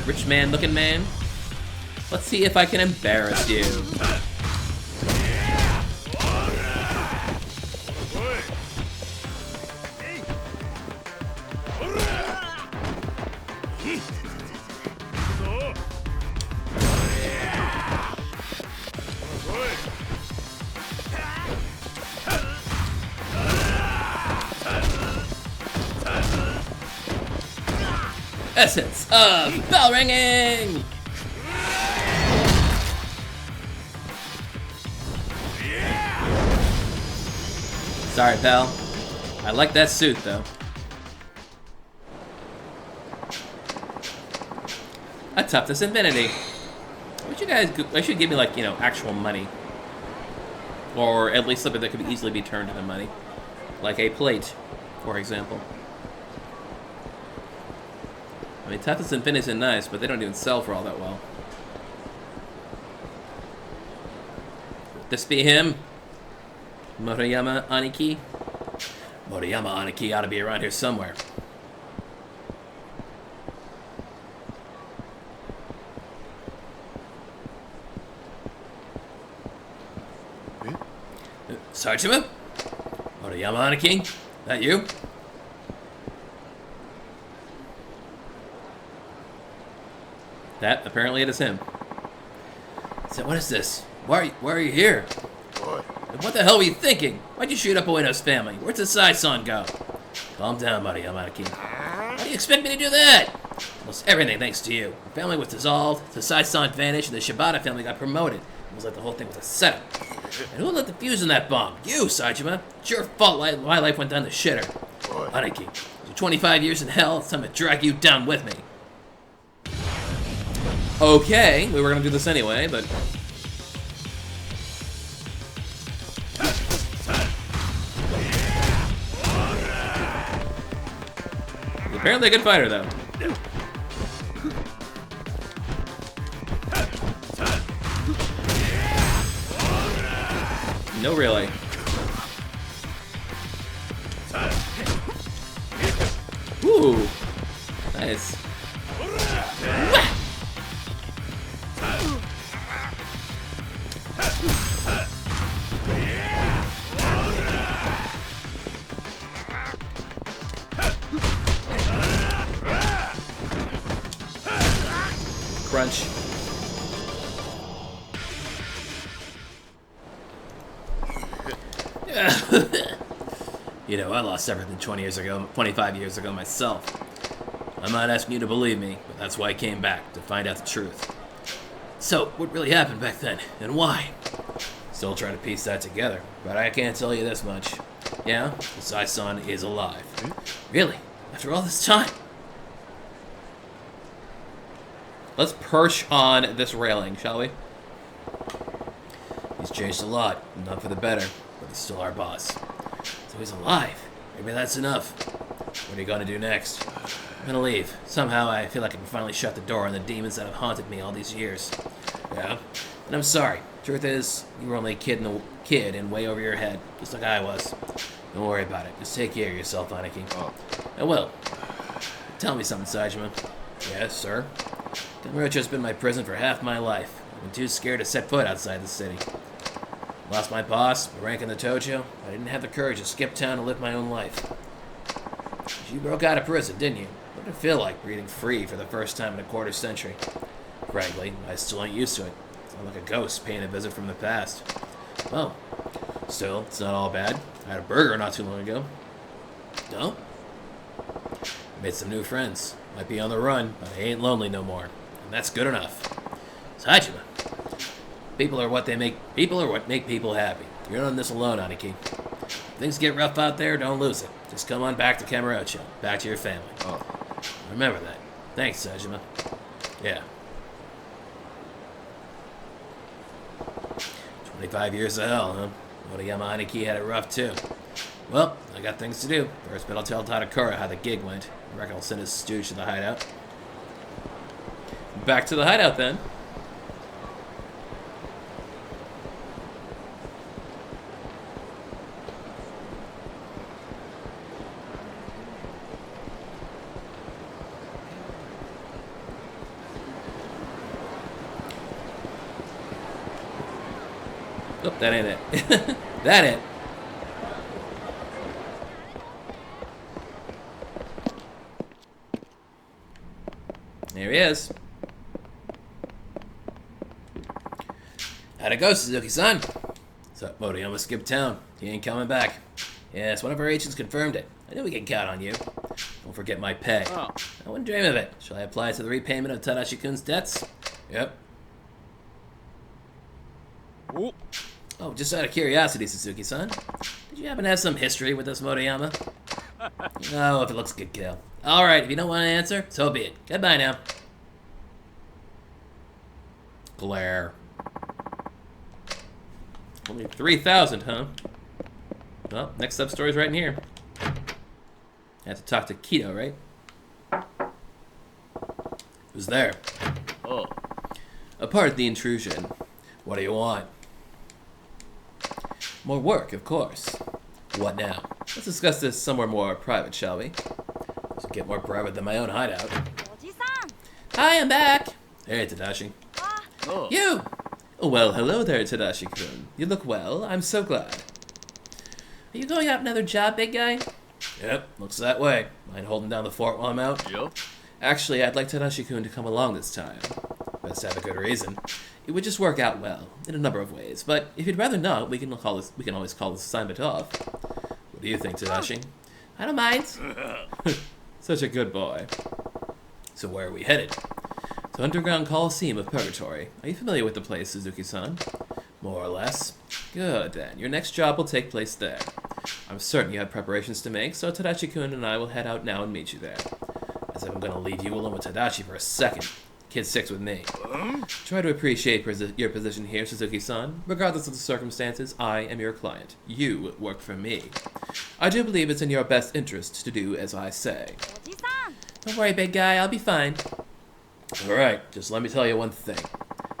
Rich man-looking man. Let's see if I can embarrass you. Essence of bell ringing! Sorry, pal. I like that suit, though. A toughness infinity. Would you guys? I should give me like actual money, or at least something that could easily be turned into money, like a plate, for example. I mean, toughness infinity is nice, but they don't even sell for all that well. Would this be him? Motoyama Aniki? Motoyama Aniki ought to be around here somewhere. Sarchima? Motoyama Aniki? That you? That, apparently it is him. So what is this? Why are you here? What the hell were you thinking? Why'd you shoot up Ueno's family? Where'd the Sai-san go? Calm down, Motoyama Aniki. How do you expect me to do that? Almost everything thanks to you. The family was dissolved, the Sai-san vanished, and the Shibata family got promoted. It was like the whole thing was a setup. And who lit the fuse on that bomb? You, Saejima. It's your fault my life went down the shitter. Aniki, after 25 years in hell, it's time to drag you down with me. Okay, we were gonna do this anyway, but... He's apparently a good fighter, though. No, really. Ooh, nice. Crunch. You know, I lost everything 25 years ago myself. I'm not asking you to believe me, but that's why I came back, to find out the truth. So, what really happened back then, and why? Still trying to piece that together, but I can't tell you this much. Yeah, the Sai-san is alive. Really? After all this time? Let's perch on this railing, shall we? He's changed a lot, not for the better, but he's still our boss. So he's alive. Maybe that's enough. What are you gonna do next? I'm gonna leave. Somehow I feel like I can finally shut the door on the demons that have haunted me all these years. Yeah? And I'm sorry. Truth is, you were only a kid and way over your head, just like I was. Don't worry about it. Just take care of yourself, Aniki. I will. Tell me something, Saejima. Yes, sir? Kamurocho's been my prison for half my life. I've been too scared to set foot outside the city. Lost my boss, my rank in the Tojo. I didn't have the courage to skip town and live my own life. You broke out of prison, didn't you? What did it feel like breathing free for the first time in a quarter century? Frankly, I still ain't used to it. I'm like a ghost paying a visit from the past. Well, still, it's not all bad. I had a burger not too long ago. No? Made some new friends. Might be on the run, but I ain't lonely no more. And that's good enough. Saejima. People are what make people happy. You're not in this alone, Aniki. If things get rough out there, don't lose it. Just come on back to Kamurocho. Back to your family. Remember that. Thanks, Saejima. Yeah. 25 years of hell, huh? Moriyama Aniki had it rough, too. Well, I got things to do. First, but I'll tell Tadakura how the gig went. I reckon I'll send his stooge to the hideout. Back to the hideout, then. Oh, that ain't it. That ain't. There he is. How'd it go, Suzuki-san? So, Moriyama skipped town. He ain't coming back. Yes, one of our agents confirmed it. I knew we could count on you. Don't forget my pay. I wouldn't dream of it. Shall I apply to the repayment of Tadashi-kun's debts? Yep. Oh, just out of curiosity, Suzuki-san. Did you happen to have some history with this Moriyama? Oh, if it looks good, kill. Alright, if you don't want to answer, so be it. Goodbye now. Glare. Only 3,000, huh? Well, next up story's right in here. I have to talk to Kido, right? Who's there? Pardon the intrusion. What do you want? More work, of course. What now? Let's discuss this somewhere more private, shall we? Does it get more private than my own hideout? Hi, I'm back! Hey, Tadashi. You! Oh, well, hello there, Tadashi-kun. You look well. I'm so glad. Are you going out another job, big guy? Yep, looks that way. Mind holding down the fort while I'm out? Yep. Actually, I'd like Tadashi-kun to come along this time. Best have a good reason. It would just work out well, in a number of ways. But if you'd rather not, we can always call this assignment off. What do you think, Tadashi? I don't mind. Such a good boy. So where are we headed? To Underground Coliseum of Purgatory. Are you familiar with the place, Suzuki-san? More or less. Good, then. Your next job will take place there. I'm certain you have preparations to make, so Tadashi-kun and I will head out now and meet you there. As if I'm going to leave you alone with Tadashi for a second. Kid 6 with me. Try to appreciate your position here, Suzuki-san. Regardless of the circumstances, I am your client. You work for me. I do believe it's in your best interest to do as I say. Don't worry, big guy. I'll be fine. Alright, just let me tell you one thing.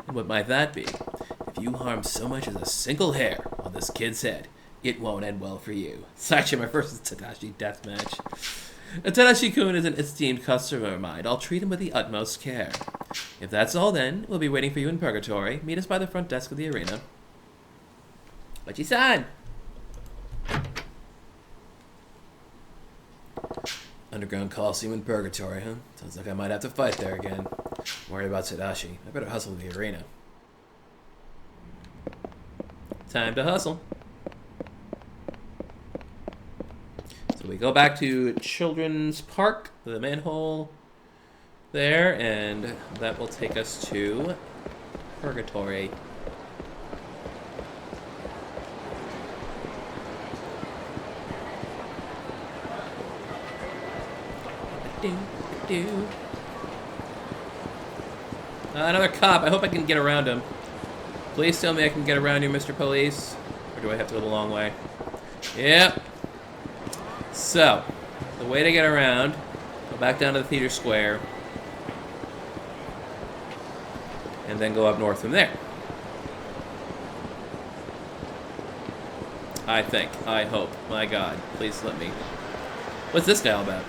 And what might that be? If you harm so much as a single hair on this kid's head, it won't end well for you. Saitama versus Tadashi deathmatch. Tadashi-kun is an esteemed customer of mine. I'll treat him with the utmost care. If that's all, then, we'll be waiting for you in Purgatory. Meet us by the front desk of the arena. Ochi-san! Underground Coliseum in Purgatory, huh? Sounds like I might have to fight there again. Don't worry about Sodachi. I better hustle to the arena. Time to hustle. So we go back to Children's Park, the manhole there, and that will take us to Purgatory. Another cop. I hope I can get around him. Please tell me I can get around you, Mr. Police. Or do I have to go the long way? Yep. So, the way to get around, go back down to the theater square, and then go up north from there. I think. I hope. My God. Please let me. What's this guy all about?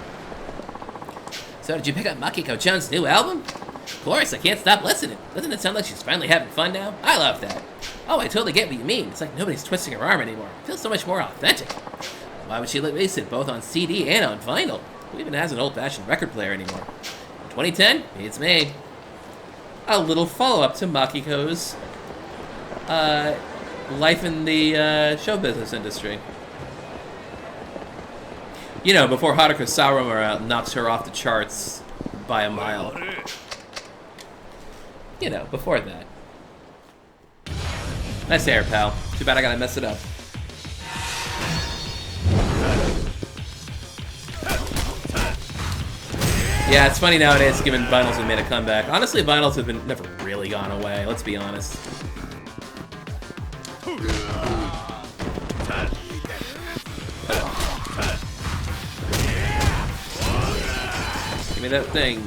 So did you pick up Makiko-chan's new album? Of course, I can't stop listening. Doesn't it sound like she's finally having fun now? I love that. Oh, I totally get what you mean. It's like nobody's twisting her arm anymore. It feels so much more authentic. Why would she release it both on CD and on vinyl? Who even has an old-fashioned record player anymore? In 2010, it's made. A little follow-up to Makiko's life in the show business industry. You know, before Haruka Sawamura knocks her off the charts by a mile. You know, before that. Nice hair, pal. Too bad I gotta mess it up. Yeah, it's funny nowadays, given vinyls have made a comeback. Honestly, vinyls have never really gone away, let's be honest. Give me that thing.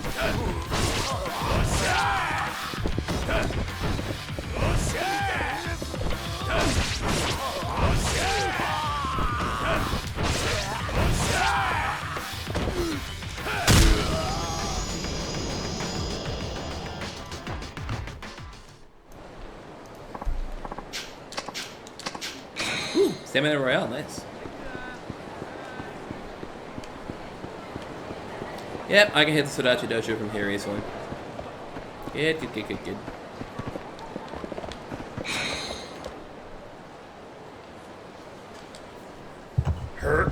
Ooh, Stamina Royale, nice. Yep, I can hit the Sodachi Dojo from here easily. Good. Hurt.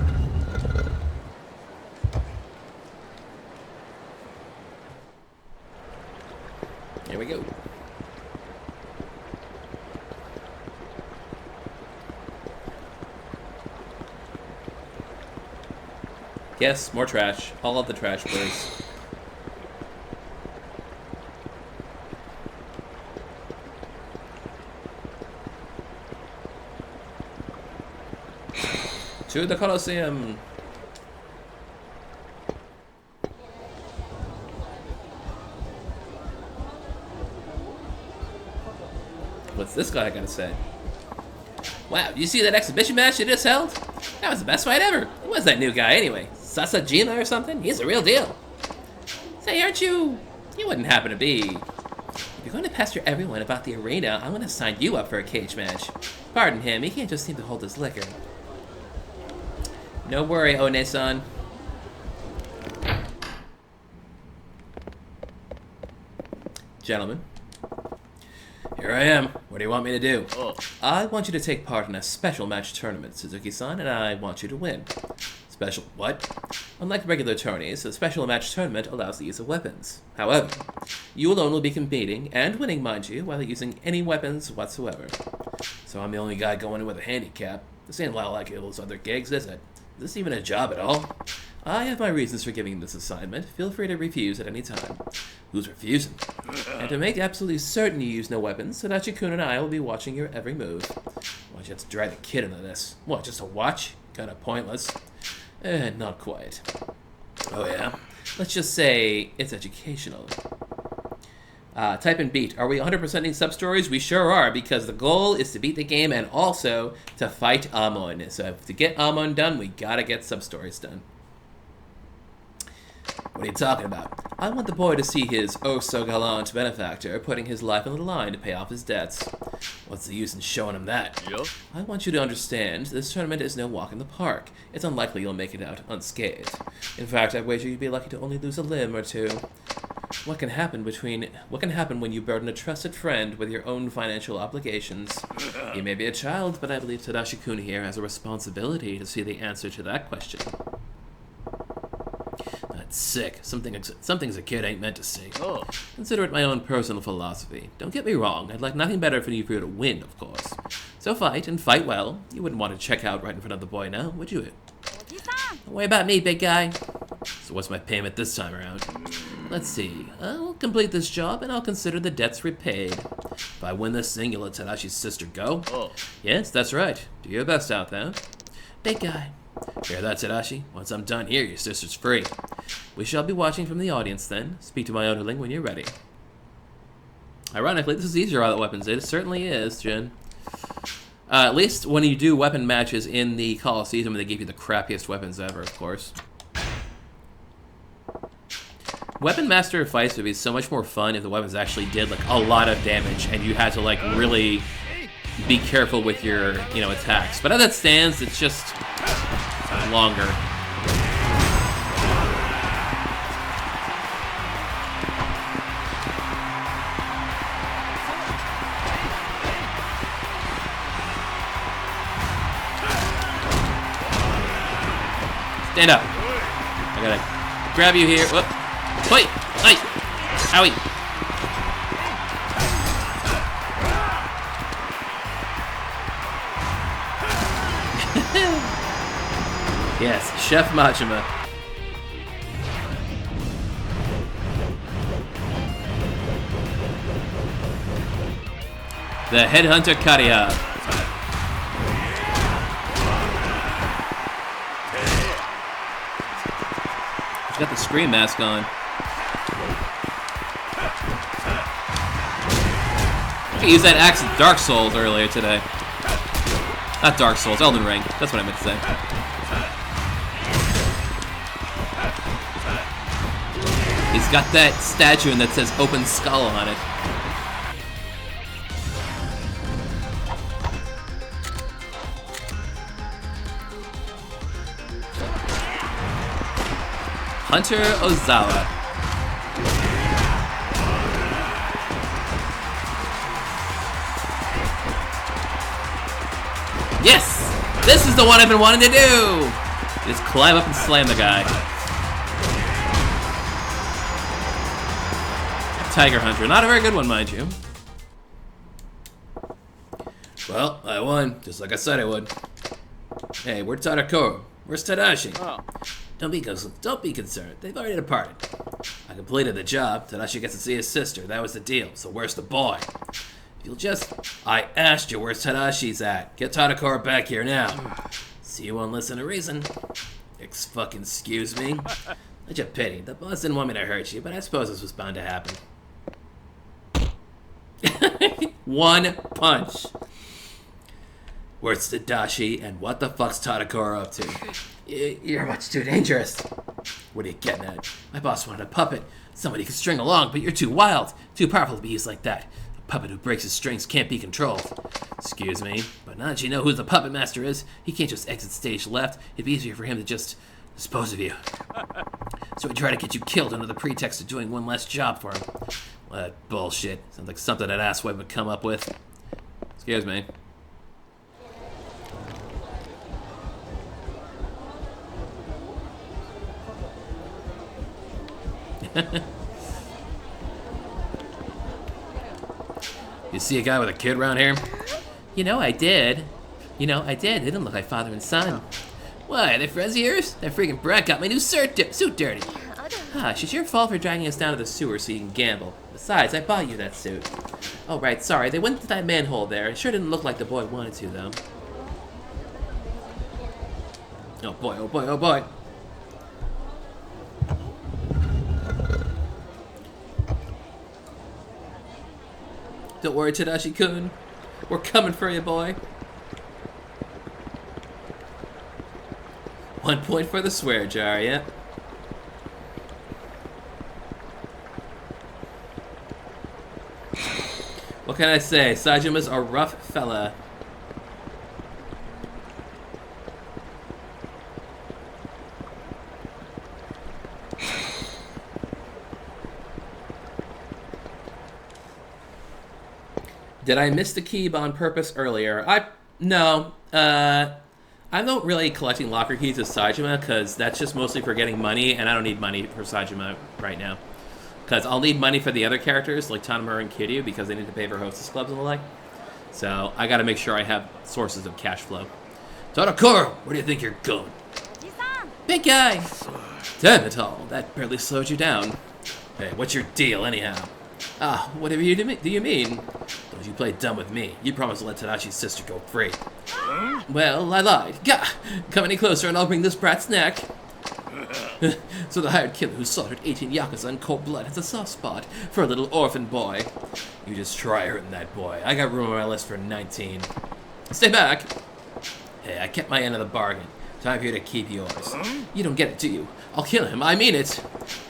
Here we go. Yes, more trash. All of the trash, please. To the Colosseum. What's this guy gotta say? Wow, you see that exhibition match they just held? That was the best fight ever. Who was that new guy anyway? Sasajima or something? He's a real deal. Say, aren't you... You wouldn't happen to be... If you're going to pester everyone about the arena, I'm going to sign you up for a cage match. Pardon him, he can't just seem to hold his liquor. No worry, One-san. Gentlemen. Here I am. What do you want me to do? I want you to take part in a special match tournament, Suzuki-san, and I want you to win. Special what? Unlike regular tourneys, a special match tournament allows the use of weapons. However, you alone will be competing, and winning, mind you, without using any weapons whatsoever. So I'm the only guy going in with a handicap. This ain't a lot like those other gigs, is it? Is this even a job at all? I have my reasons for giving this assignment. Feel free to refuse at any time. Who's refusing? And to make absolutely certain you use no weapons, Sodachi-kun and I will be watching your every move. Why'd you have to drag the kid into this? What, just to watch? Kinda pointless. Not quite. Oh yeah? Let's just say it's educational. Type and beat. Are we 100%ing sub-stories? We sure are, because the goal is to beat the game and also to fight Amon. So to get Amon done, we gotta get sub-stories done. What are you talking about? I want the boy to see his oh-so-gallant benefactor putting his life on the line to pay off his debts. What's the use in showing him that? Yup. I want you to understand, this tournament is no walk in the park. It's unlikely you'll make it out unscathed. In fact, I wager you'd be lucky to only lose a limb or two. What can happen when you burden a trusted friend with your own financial obligations? He may be a child, but I believe Tadashi-kun here has a responsibility to see the answer to that question. That's sick. Something's a kid ain't meant to see. Oh. Consider it my own personal philosophy. Don't get me wrong, I'd like nothing better for you to win, of course. So fight, and fight well. You wouldn't want to check out right in front of the boy now, would you? Don't worry about me, big guy. So what's my payment this time around? Let's see. I'll complete this job, and I'll consider the debts repaid. If I win this thing, you'll let Tadashi's sister go? Oh. Yes, that's right. Do your best out there. Big guy. Hear that, Sodachi? Once I'm done here, your sister's free. We shall be watching from the audience then. Speak to my underling when you're ready. Ironically, this is easier without weapons. It certainly is, Jin. At least when you do weapon matches in the Coliseum, they give you the crappiest weapons ever, of course. Weapon Master fights would be so much more fun if the weapons actually did like a lot of damage and you had to like really be careful with your, attacks. But as it stands, it's just longer. Stand up. I gotta grab you here. Whoop. Wait! Hey! Owie! Yes, Chef Majima. The Headhunter Karya. He's got the Scream mask on. I used that axe in Dark Souls earlier today. Not Dark Souls, Elden Ring. That's what I meant to say. He's got that statue that says Open Skull on it. Hunter Ozawa. Yes! This is the one I've been wanting to do! Just climb up and slam the guy. Tiger Hunter. Not a very good one, mind you. Well, I won, just like I said I would. Hey, where's Tadakoro? Where's Tadashi? Oh. Don't be concerned. They've already departed. I completed the job. Tadashi gets to see his sister. That was the deal. So where's the boy? If you'll just... I asked you where's Tadashi's at. Get Tadakoro back here now. See, you won't listen to reason. Excuse me. Such a pity. The boss didn't want me to hurt you, but I suppose this was bound to happen. One punch. Where's Tadashi, and what the fuck's Tadakoro up to? You're much too dangerous. What are you getting at? My boss wanted a puppet. Somebody could string along, but you're too wild. Too powerful to be used like that. A puppet who breaks his strings can't be controlled. Excuse me, but now that you know who the puppet master is, he can't just exit stage left. It'd be easier for him to just dispose of you. So he tried to get you killed under the pretext of doing one last job for him. Well, that bullshit. Sounds like something that asswipe would come up with. Excuse me. You see a guy with a kid around here? You know, I did. They didn't look like father and son. Why, are they friends of yours? That freaking brat got my new suit dirty. Hush, it's your fault for dragging us down to the sewer so you can gamble. Besides, I bought you that suit. Oh, right, sorry, they went to that manhole there. It sure didn't look like the boy wanted to, though. Oh boy, oh boy, oh boy. Don't worry, Tadashi-kun. We're coming for you, boy. 1 point for the swear jar, yeah. What can I say? Sajima's a rough fella. Did I miss the key on purpose earlier? No. I'm not really collecting locker keys as Sajima because that's just mostly for getting money, and I don't need money for Sajima right now. Because I'll need money for the other characters like Tanamura and Kiryu because they need to pay for hostess clubs and the like. So I gotta make sure I have sources of cash flow. Tadakoro, where do you think you're going? Big guy! Damn it all, that barely slowed you down. Hey, what's your deal anyhow? Ah, whatever do you mean? Don't you play dumb with me. You promised to let Tadashi's sister go free. Well, I lied. Gah! Come any closer and I'll bring this brat's neck. So the hired killer who slaughtered 18 Yakuza in cold blood has a soft spot for a little orphan boy. You just try hurting that boy. I got room on my list for 19. Stay back. Hey, I kept my end of the bargain. Time for you to keep yours. You don't get it, do you? I'll kill him. I mean it.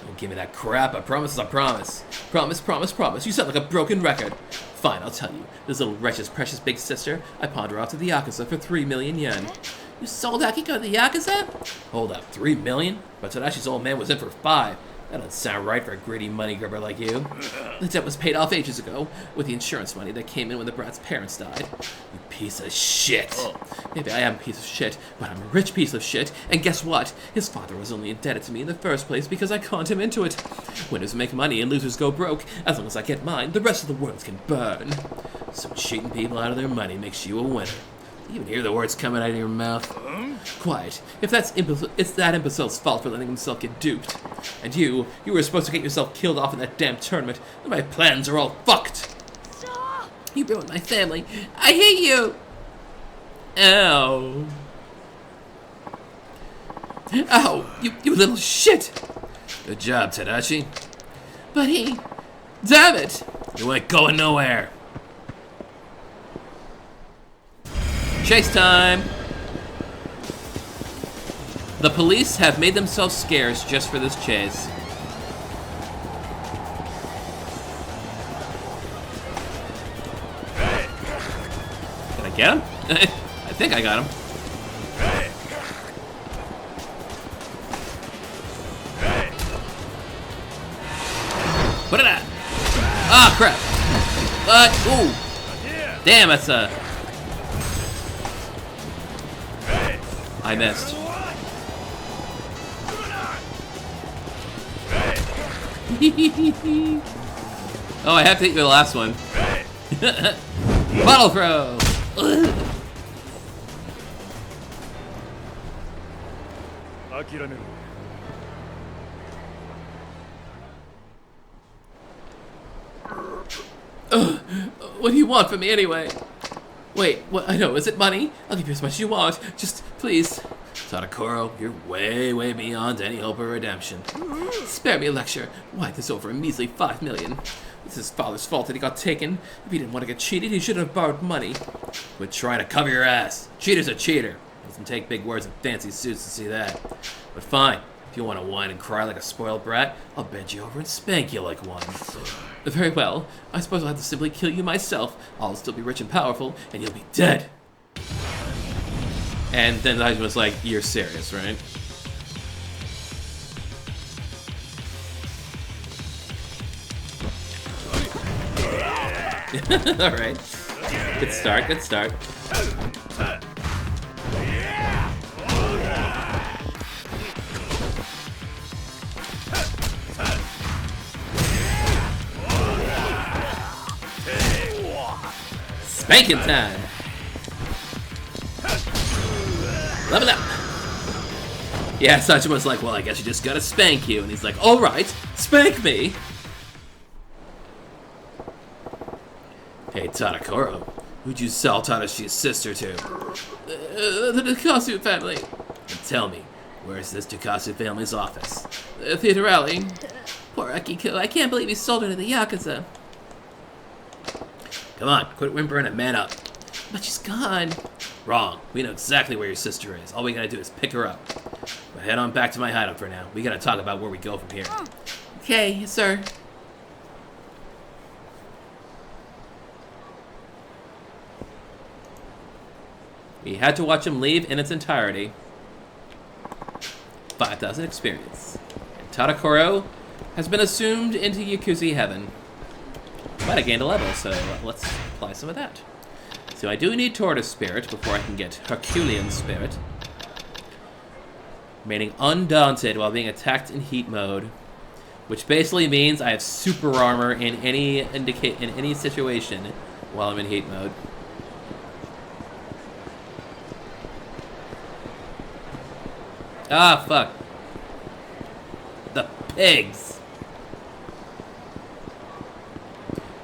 Don't give me that crap. A promise is a promise. Promise, promise, promise. You sound like a broken record. Fine, I'll tell you. This little wretch's precious big sister, I pawned her off to the Yakuza for 3 million yen. You sold Akiko to the Yakuza? Hold up, 3 million? But Tadashi's old man was in for 5. That doesn't sound right for a greedy money grubber like you. The debt was paid off ages ago, with the insurance money that came in when the brat's parents died. You piece of shit. Maybe I am a piece of shit, but I'm a rich piece of shit, and guess what? His father was only indebted to me in the first place because I conned him into it. Winners make money and losers go broke. As long as I get mine, the rest of the world can burn. So cheating people out of their money makes you a winner. You even hear the words coming out of your mouth? Quiet. If it's that imbecile's fault for letting himself get duped. And you were supposed to get yourself killed off in that damn tournament, and my plans are all fucked. You ruined my family. I hate you. Ow. Ow, you little shit. Good job, Tadashi. But he... Damn it. You ain't going nowhere. Chase time! The police have made themselves scarce just for this chase. Did I get him? I think I got him. Put it out! Ah, crap! Ooh! Damn, that's a... I missed. Oh, I have to hit you the last one. Bottle throw! What do you want from me anyway? Wait, what? I know, is it money? I'll give you as much as you want. Just, please. Tadakoro, you're way beyond any hope of redemption. Spare me a lecture. Why this over a measly 5 million? It's his father's fault that he got taken. If he didn't want to get cheated, he should have borrowed money. Quit trying to cover your ass. Cheater's a cheater. Doesn't take big words and fancy suits to see that. But fine, if you want to whine and cry like a spoiled brat, I'll bend you over and spank you like one. Very well. I suppose I'll have to simply kill you myself. I'll still be rich and powerful, and you'll be dead. And then I was like, you're serious, right? Alright. Good start, good start. Spanking time. Level up. Yeah, Sachima's like, well, I guess you just gotta spank you. And he's like, all right, spank me. Hey, Tadakoro, who'd you sell Tadashi's sister to? The Takasu family. And tell me, where's this Takasu family's office? The Theater Alley. Poor Akiko, I can't believe he sold her to the Yakuza. Come on, quit whimpering and man up. But she's gone. Wrong. We know exactly where your sister is. All we gotta do is pick her up. But head on back to my hideout for now. We gotta talk about where we go from here. Okay, sir. We had to watch him leave in its entirety. 5,000 experience. And Tadakoro has been assumed into Yakuza heaven. But I gained a level, so let's apply some of that. So I do need Tortoise Spirit before I can get Herculean Spirit. Remaining undaunted while being attacked in heat mode. Which basically means I have super armor in any situation while I'm in heat mode. Ah, fuck. The pigs.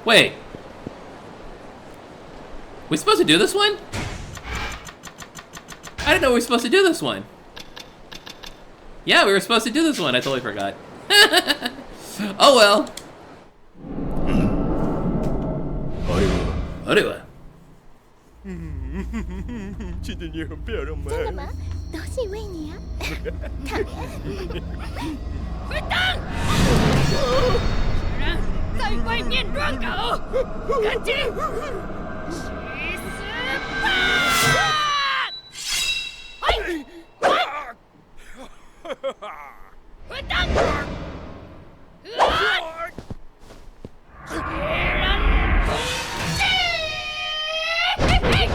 Wait. We supposed to do this one? I didn't know we were supposed to do this one. Yeah, we were supposed to do this one. I totally forgot. Oh well. Ariwa. 今天你很漂亮吗？真的吗？都是因为你啊！混蛋！居然在外面乱搞，赶紧去死吧！哎！混蛋！别人不进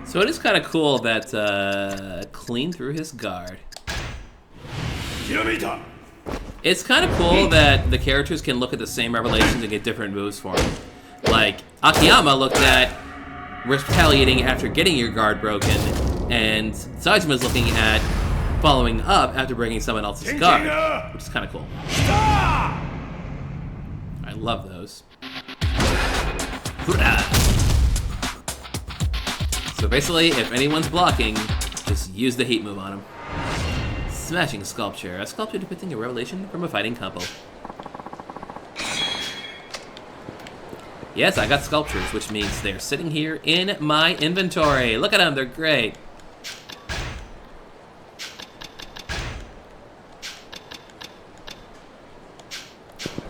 ！So it is kind of cool that clean through his guard. It's kind of cool that the characters can look at the same revelations and get different moves for them. Like, Akiyama looked at retaliating after getting your guard broken, and Sajima's looking at following up after breaking someone else's guard, which is kind of cool. I love those. So basically, if anyone's blocking, just use the heat move on them. Smashing Sculpture. A sculpture depicting a revelation from a fighting couple. Yes, I got sculptures, which means they're sitting here in my inventory. Look at them, they're great.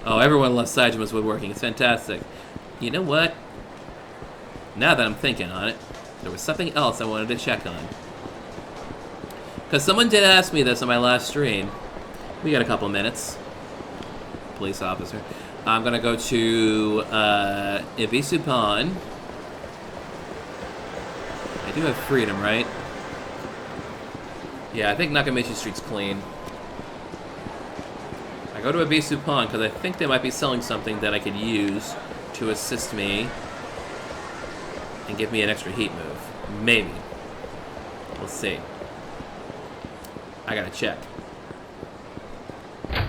Oh, everyone loves Sajima's woodworking. It's fantastic. You know what? Now that I'm thinking on it, there was something else I wanted to check on. Because someone did ask me this on my last stream. We got a couple minutes. Police officer. I'm gonna go to Ibisu Pawn. I do have freedom, right? Yeah, I think Nakamichi Street's clean. I go to Ibisu Pawn because I think they might be selling something that I could use to assist me and give me an extra heat move. Maybe. We'll see. I gotta check.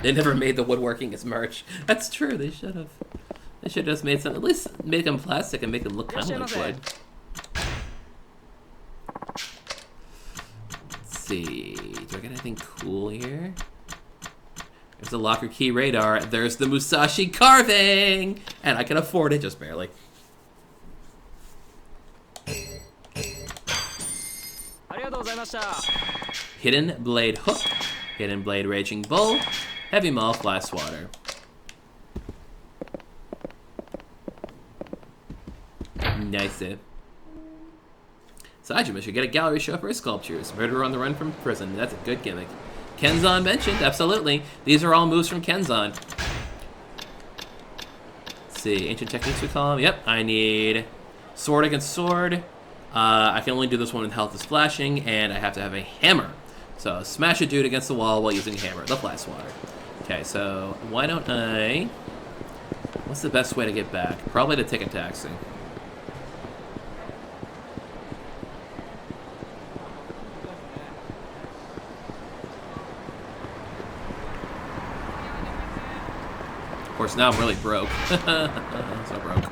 They never made the woodworking as merch. That's true, they should have. They should have just made some, at least make them plastic and make them look kind of like wood. Let's see, do I get anything cool here? There's the locker key radar, there's the Musashi carving! And I can afford it, just barely. Hidden Blade Hook, Hidden Blade Raging Bull, Heavy Maul Flash Water. Nice. Sajima should get a gallery show for his sculptures. Murderer on the run from prison. That's a good gimmick. Kenzan mentioned, absolutely. These are all moves from Kenzan. Let's see, ancient techniques we call them. Yep, I need sword against sword. I can only do this one when health is flashing, and I have to have a hammer. So smash a dude against the wall while using a hammer, the fly swatter. Okay, so why don't I... What's the best way to get back? Probably to take a taxi. Of course, now I'm really broke. So broke.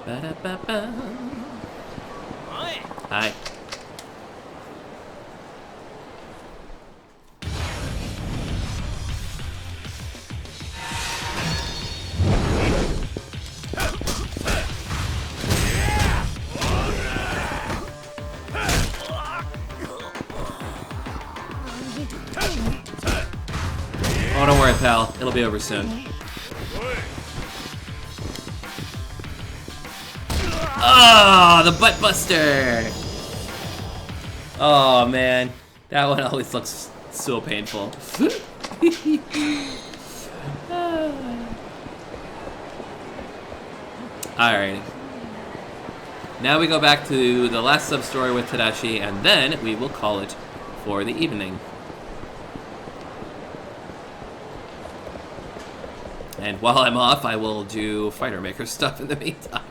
Ba-da-ba-ba. Hi. Oh, don't worry, pal. It'll be over soon. Oh, the butt buster! Oh man, that one always looks so painful. Alright. Now we go back to the last sub-story with Tadashi, and then we will call it for the evening. And while I'm off, I will do Fighter Maker stuff in the meantime.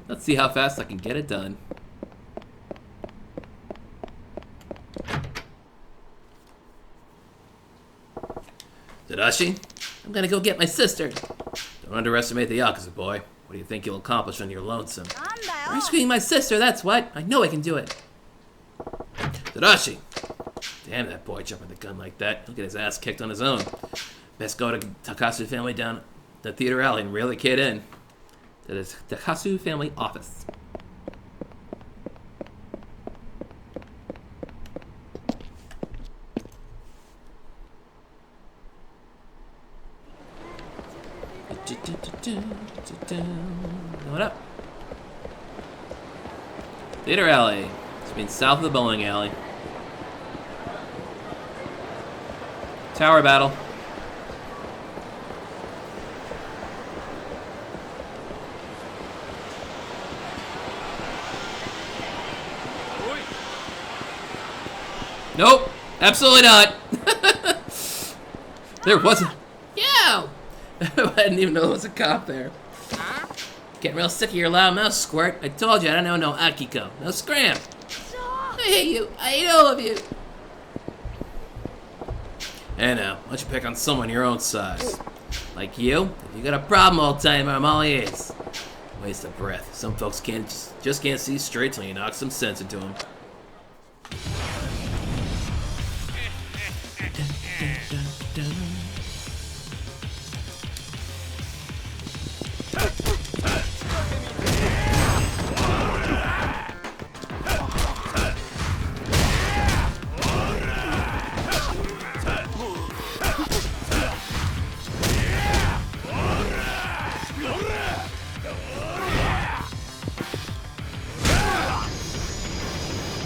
Let's see how fast I can get it done. Sodachi, I'm gonna go get my sister. Don't underestimate the Yakuza, boy. What do you think you'll accomplish when you're lonesome? Rescuing my sister, that's what. I know I can do it. Sodachi! Damn, that boy jumping the gun like that. He'll get his ass kicked on his own. Best go to Takasu family down the theater alley and reel the kid in. To the Takasu family office. What up? Theater alley. This means south of the bowling alley. Tower battle. Nope, absolutely not. There wasn't. Yeah, I didn't even know there was a cop there. Getting real sick of your loud mouth, Squirt. I told you I don't know no Akiko. No scram. I hate you. I hate all of you. And now, why don't you pick on someone your own size? Like you? If you got a problem all the time, I'm all ears. Waste of breath. Some folks just can't see straight till you knock some sense into them.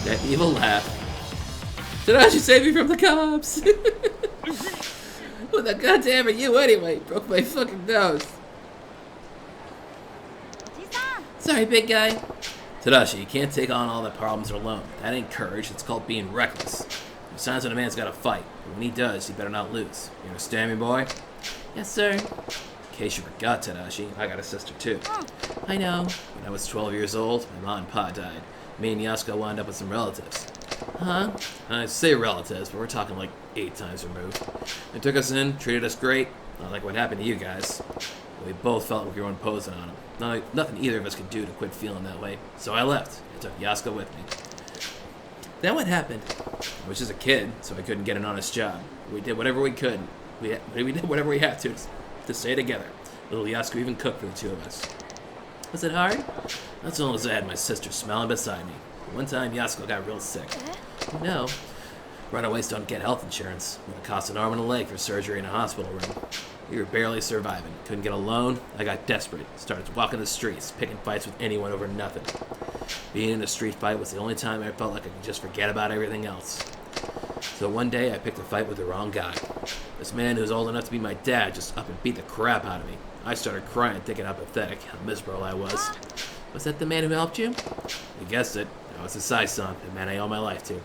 That evil laugh. Sodachi, save me from the cops! Who the goddamn are you anyway? Broke my fucking nose. Sorry, big guy. Sodachi, you can't take on all the problems alone. That ain't courage, it's called being reckless. There's signs when a man's gotta fight, but when he does, he better not lose. You understand me, boy? Yes, sir. In case you forgot, Tadashi, I got a sister too. I know. When I was 12 years old, my mom and pa died. Me and Yasuko wound up with some relatives. Huh? I say relatives, but we're talking like 8 times removed. They took us in, treated us great, not like what happened to you guys. We both felt like we were imposing on them. Nothing either of us could do to quit feeling that way, so I left. I took Yasuko with me. Then what happened? I was just a kid, so I couldn't get an honest job. We did whatever we could. We did whatever we had to stay together. Little Yasko even cooked for the two of us. Was it hard? Not so long as I had my sister smiling beside me. One time, Yasko got real sick. No. Runaways don't get health insurance. It costs an arm and a leg for surgery in a hospital room. We were barely surviving. Couldn't get a loan. I got desperate. Started walking the streets, picking fights with anyone over nothing. Being in a street fight was the only time I felt like I could just forget about everything else. So one day, I picked a fight with the wrong guy. This man who was old enough to be my dad just up and beat the crap out of me. I started crying, thinking how pathetic, how miserable I was. Was that the man who helped you? You guessed it. I was a Sai-san, the man I owe my life to.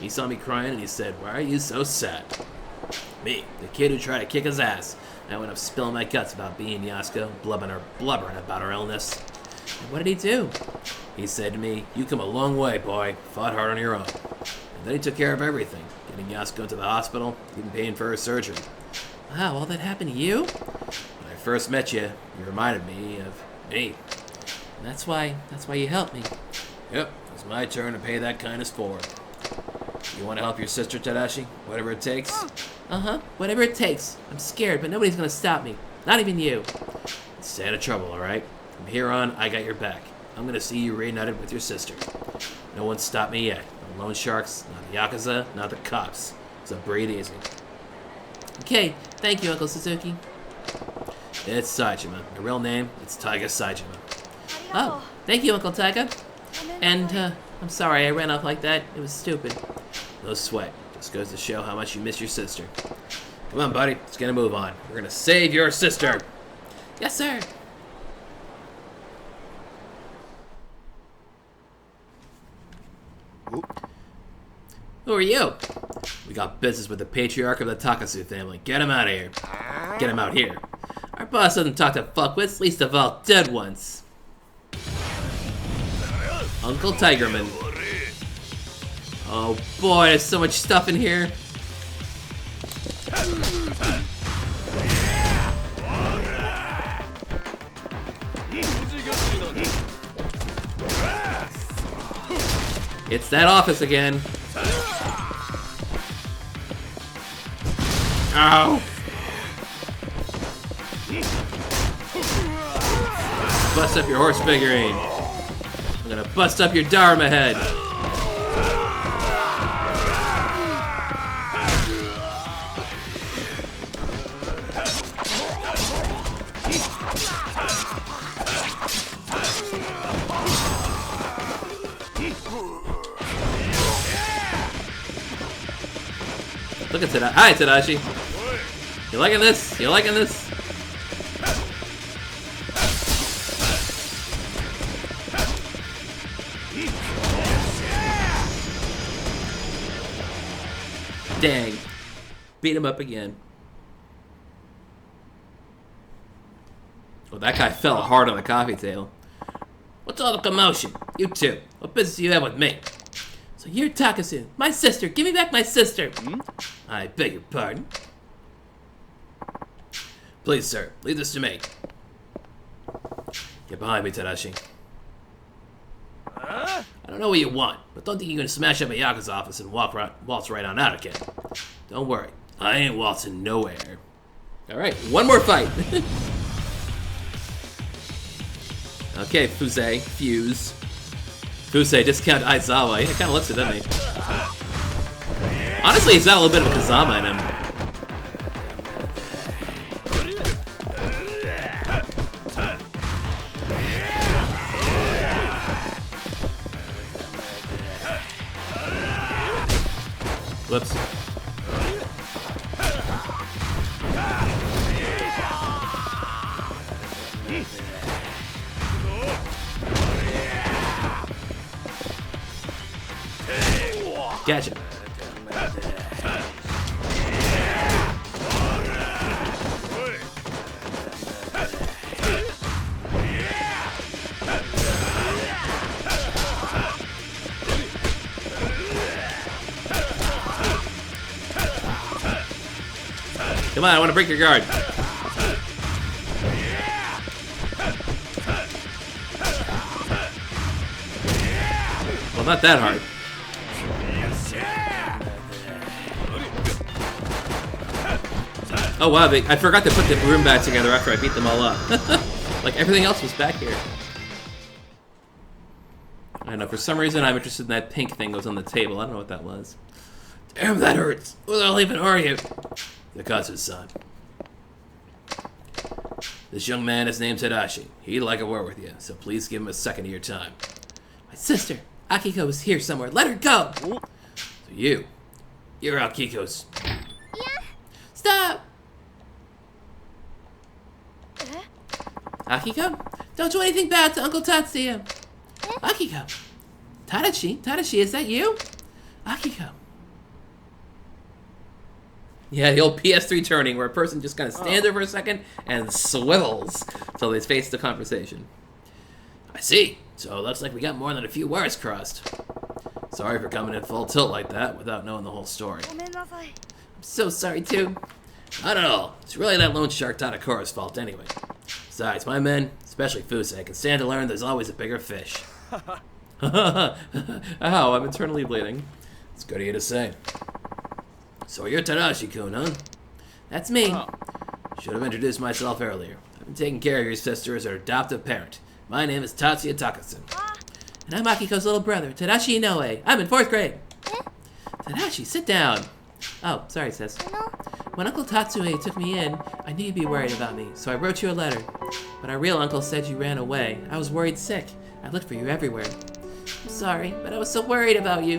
He saw me crying and he said, "Why are you so sad?" Me, the kid who tried to kick his ass. I went up spilling my guts about being Yasko, blubbering about her illness. And what did he do? He said to me, "You come a long way, boy. Fought hard on your own." And then he took care of everything, getting Yasko to the hospital, even paying for her surgery. Wow, all that happened to you? When I first met you, you reminded me of me. And that's why you helped me. Yep, it's my turn to pay that kindness forward. You want to help your sister, Tadashi? Whatever it takes? Uh-huh, whatever it takes. I'm scared, but nobody's gonna stop me. Not even you. Stay out of trouble, alright? From here on, I got your back. I'm gonna see you reunited with your sister. No one stopped me yet. No loan sharks, not the Yakuza, not the cops. So breathe easy. Okay, thank you, Uncle Suzuki. It's Saijima. My real name, it's Taiga Saijima. Oh, thank you, Uncle Taiga. And, I'm sorry I ran off like that. It was stupid. No sweat. Just goes to show how much you miss your sister. Come on, buddy. Let's get a move on. We're gonna save your sister. Yes, sir. Who are you? We got business with the patriarch of the Takasu family. Get him out of here. Get him out here. Our boss doesn't talk to fuckwits, least of all dead ones. Uncle Tigerman. Oh boy, there's so much stuff in here. It's that office again. Ow! Bust up your horse figurine. I'm gonna bust up your Dharma head. Look at Tadashi. Hi, Tadashi. You liking this? You liking this? Dang. Beat him up again. Well, that guy fell hard on the coffee table. What's all the commotion? You two. What business do you have with me? So you're Takasu. My sister. Give me back my sister. I beg your pardon. Please, sir. Leave this to me. Get behind me, Tadashi. I don't know what you want, but don't think you're gonna smash up a Yakuza office and waltz right on out again. Don't worry. I ain't waltzing nowhere. Alright, one more fight. Okay, Fuse. Fuse, discount Aizawa. He kind of looks it, doesn't he? Honestly, he's got a little bit of Kazama in him. Whoops. Gotcha. Come on, I want to break your guard. Well, not that hard. Oh wow, I forgot to put the room back together after I beat them all up. Like everything else was back here. I don't know, for some reason I'm interested in that pink thing that was on the table. I don't know what that was. Damn, that hurts. Who the hell even are you? Yakuza's son. This young man is named Sodachi. He'd like a word with you, so please give him a second of your time. My sister, Akiko, is here somewhere. Let her go! So you're Akiko's... Yeah. Stop! Akiko? Don't do anything bad to Uncle Tatsuya. Akiko. Tadashi, is that you? Akiko. Yeah, the old PS3 turning where a person just kind of stands there for a second and swivels until they face the conversation. I see. So it looks like we got more than a few wires crossed. Sorry for coming in full tilt like that without knowing the whole story. I'm so sorry, too. Not at all. It's really that loan shark Tadakura's fault anyway. Besides, my men, especially Fusei, can stand to learn there's always a bigger fish. Ow, I'm internally bleeding. It's good of you to say. So you're Tadashi-kun, huh? That's me. Should have introduced myself earlier. I've been taking care of your sister as her adoptive parent. My name is Tatsuya Takasan. And I'm Akiko's little brother, Tadashi Inoue. I'm in 4th grade. Tadashi, sit down. Oh, sorry, sis. When Uncle Tatsuya took me in, I knew you'd be worried about me, so I wrote you a letter. But our real uncle said you ran away. I was worried sick. I looked for you everywhere. I'm sorry, but I was so worried about you.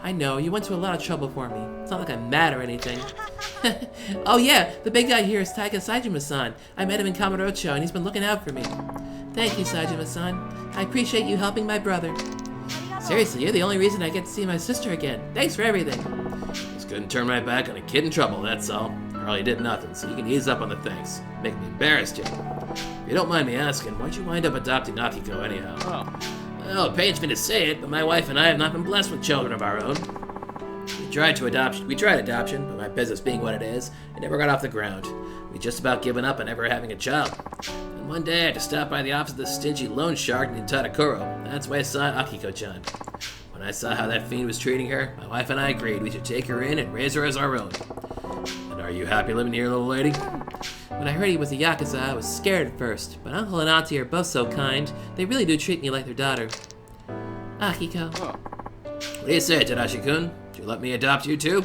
I know, you went to a lot of trouble for me. It's not like I'm mad or anything. Oh yeah, the big guy here is Taiga Saejima-san. I met him in Kamurocho and he's been looking out for me. Thank you, Saejima-san. I appreciate you helping my brother. Seriously, you're the only reason I get to see my sister again. Thanks for everything. Just couldn't turn my back on a kid in trouble, that's all. Hardly did nothing, so you can ease up on the thanks. Make me embarrassed, you. If you don't mind me asking, why'd you wind up adopting Akiko anyhow? Well, it pains me to say it, but my wife and I have not been blessed with children of our own. We tried adoption, but my business being what it is, it never got off the ground. We just about given up on ever having a child. And one day I had to stop by the office of the stingy loan shark named Tadakuro. That's why I saw Akiko-chan. When I saw how that fiend was treating her, my wife and I agreed we should take her in and raise her as our own. And are you happy living here, little lady? When I heard he was a Yakuza, I was scared at first, but Uncle and Auntie are both so kind. They really do treat me like their daughter. Akiko. What do you say, Tadashi-kun? Would you let me adopt you too?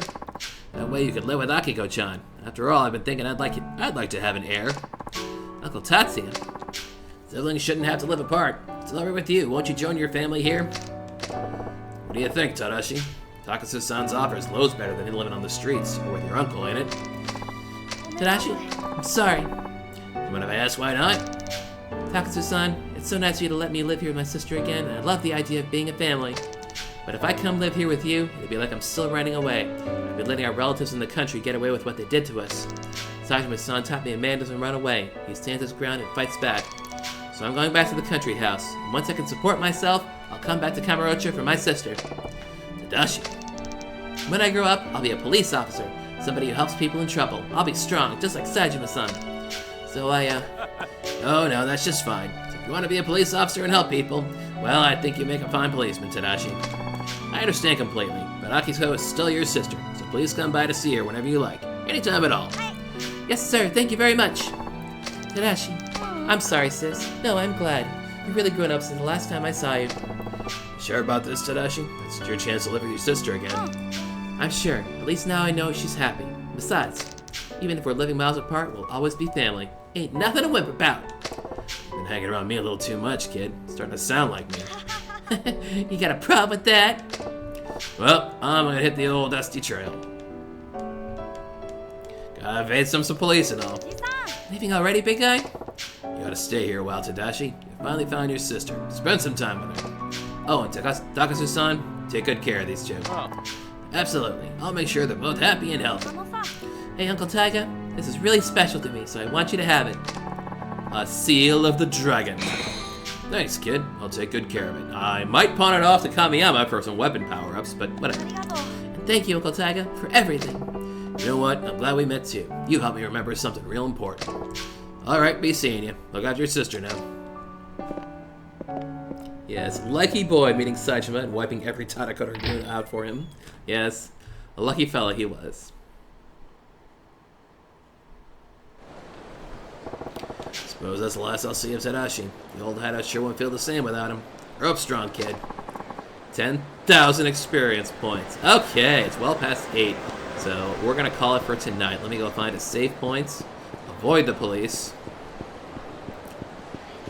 That way you could live with Akiko-chan. After all, I've been thinking I'd like to have an heir. Uncle Tatsuya. Siblings shouldn't have to live apart. It's over with you. Won't you join your family here? What do you think, Tadashi? Takasu-san's offer is loads better than living on the streets, or with your uncle, ain't it? Tadashi, I'm sorry. You mind if I ask why not? Takasu-san, it's so nice of you to let me live here with my sister again, and I love the idea of being a family. But if I come live here with you, it'd be like I'm still running away. I'd be letting our relatives in the country get away with what they did to us. Saejima-san taught me a man doesn't run away. He stands his ground and fights back. So I'm going back to the country house, and once I can support myself, I'll come back to Kamurocho for my sister. Tadashi. When I grow up, I'll be a police officer, somebody who helps people in trouble. I'll be strong, just like Saejima-san. So Oh, no, that's just fine. So if you want to be a police officer and help people, well, I think you make a fine policeman, Tadashi. I understand completely, but Akiko is still your sister, so please come by to see her whenever you like. Anytime at all. Yes, sir. Thank you very much. Tadashi. I'm sorry, sis. No, I'm glad. You've really grown up since the last time I saw you. Sure about this, Tadashi? This is your chance to live with your sister again. I'm sure. At least now I know she's happy. Besides, even if we're living miles apart, we'll always be family. Ain't nothing to whimper about. You've been hanging around me a little too much, kid. Starting to sound like me. You got a problem with that? Well, I'm gonna hit the old dusty trail. Gotta evade some police and all. Leaving already, big guy? You gotta stay here a while, Tadashi. You finally found your sister. Spend some time with her. Oh, and Takasu-san, take good care of these two. Absolutely. I'll make sure they're both happy and healthy. Hey, Uncle Taiga, this is really special to me, so I want you to have it. A seal of the dragon. Thanks, kid. I'll take good care of it. I might pawn it off to Kamiyama for some weapon power-ups, but whatever. And thank you, Uncle Taiga, for everything. You know what? I'm glad we met too. You helped me remember something real important. Alright, be seeing you. Look after your sister now. Yes, lucky boy meeting Saejima and wiping every Tadakura out for him. Yes, a lucky fella he was. Suppose that's the last I'll see of Sodachi. The old hideout sure won't feel the same without him. Rope strong, kid. 10,000 experience points. Okay, it's well past 8. So we're going to call it for tonight. Let me go find a save points. Avoid the police.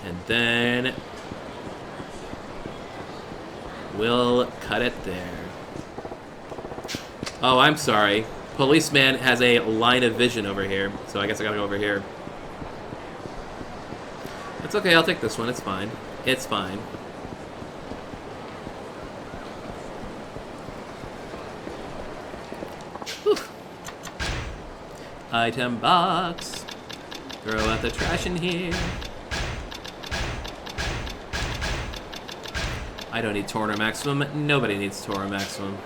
And then we'll cut it there. Oh, I'm sorry. Policeman has a line of vision over here. So I guess I gotta go over here. That's okay, I'll take this one. It's fine. It's fine. Whew. Item box. Throw out the trash in here. I don't need Tornor Maximum. Nobody needs Tornor Maximum.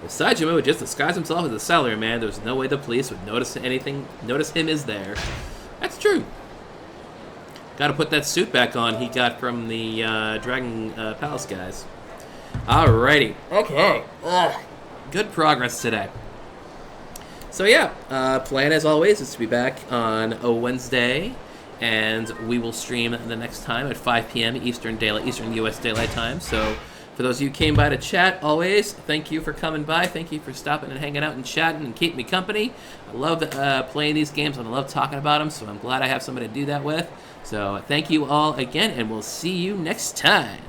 If Saejima would just disguise himself as a salary man, there's no way the police would notice him is there. That's true. Gotta put that suit back on he got from the Dragon Palace guys. Alrighty. Okay. Good progress today. So yeah, plan as always is to be back on a Wednesday, and we will stream the next time at 5 p.m. Eastern U.S. Daylight Time. So for those of you who came by to chat, always, thank you for coming by. Thank you for stopping and hanging out and chatting and keeping me company. I love playing these games, and I love talking about them, so I'm glad I have somebody to do that with. So thank you all again, and we'll see you next time.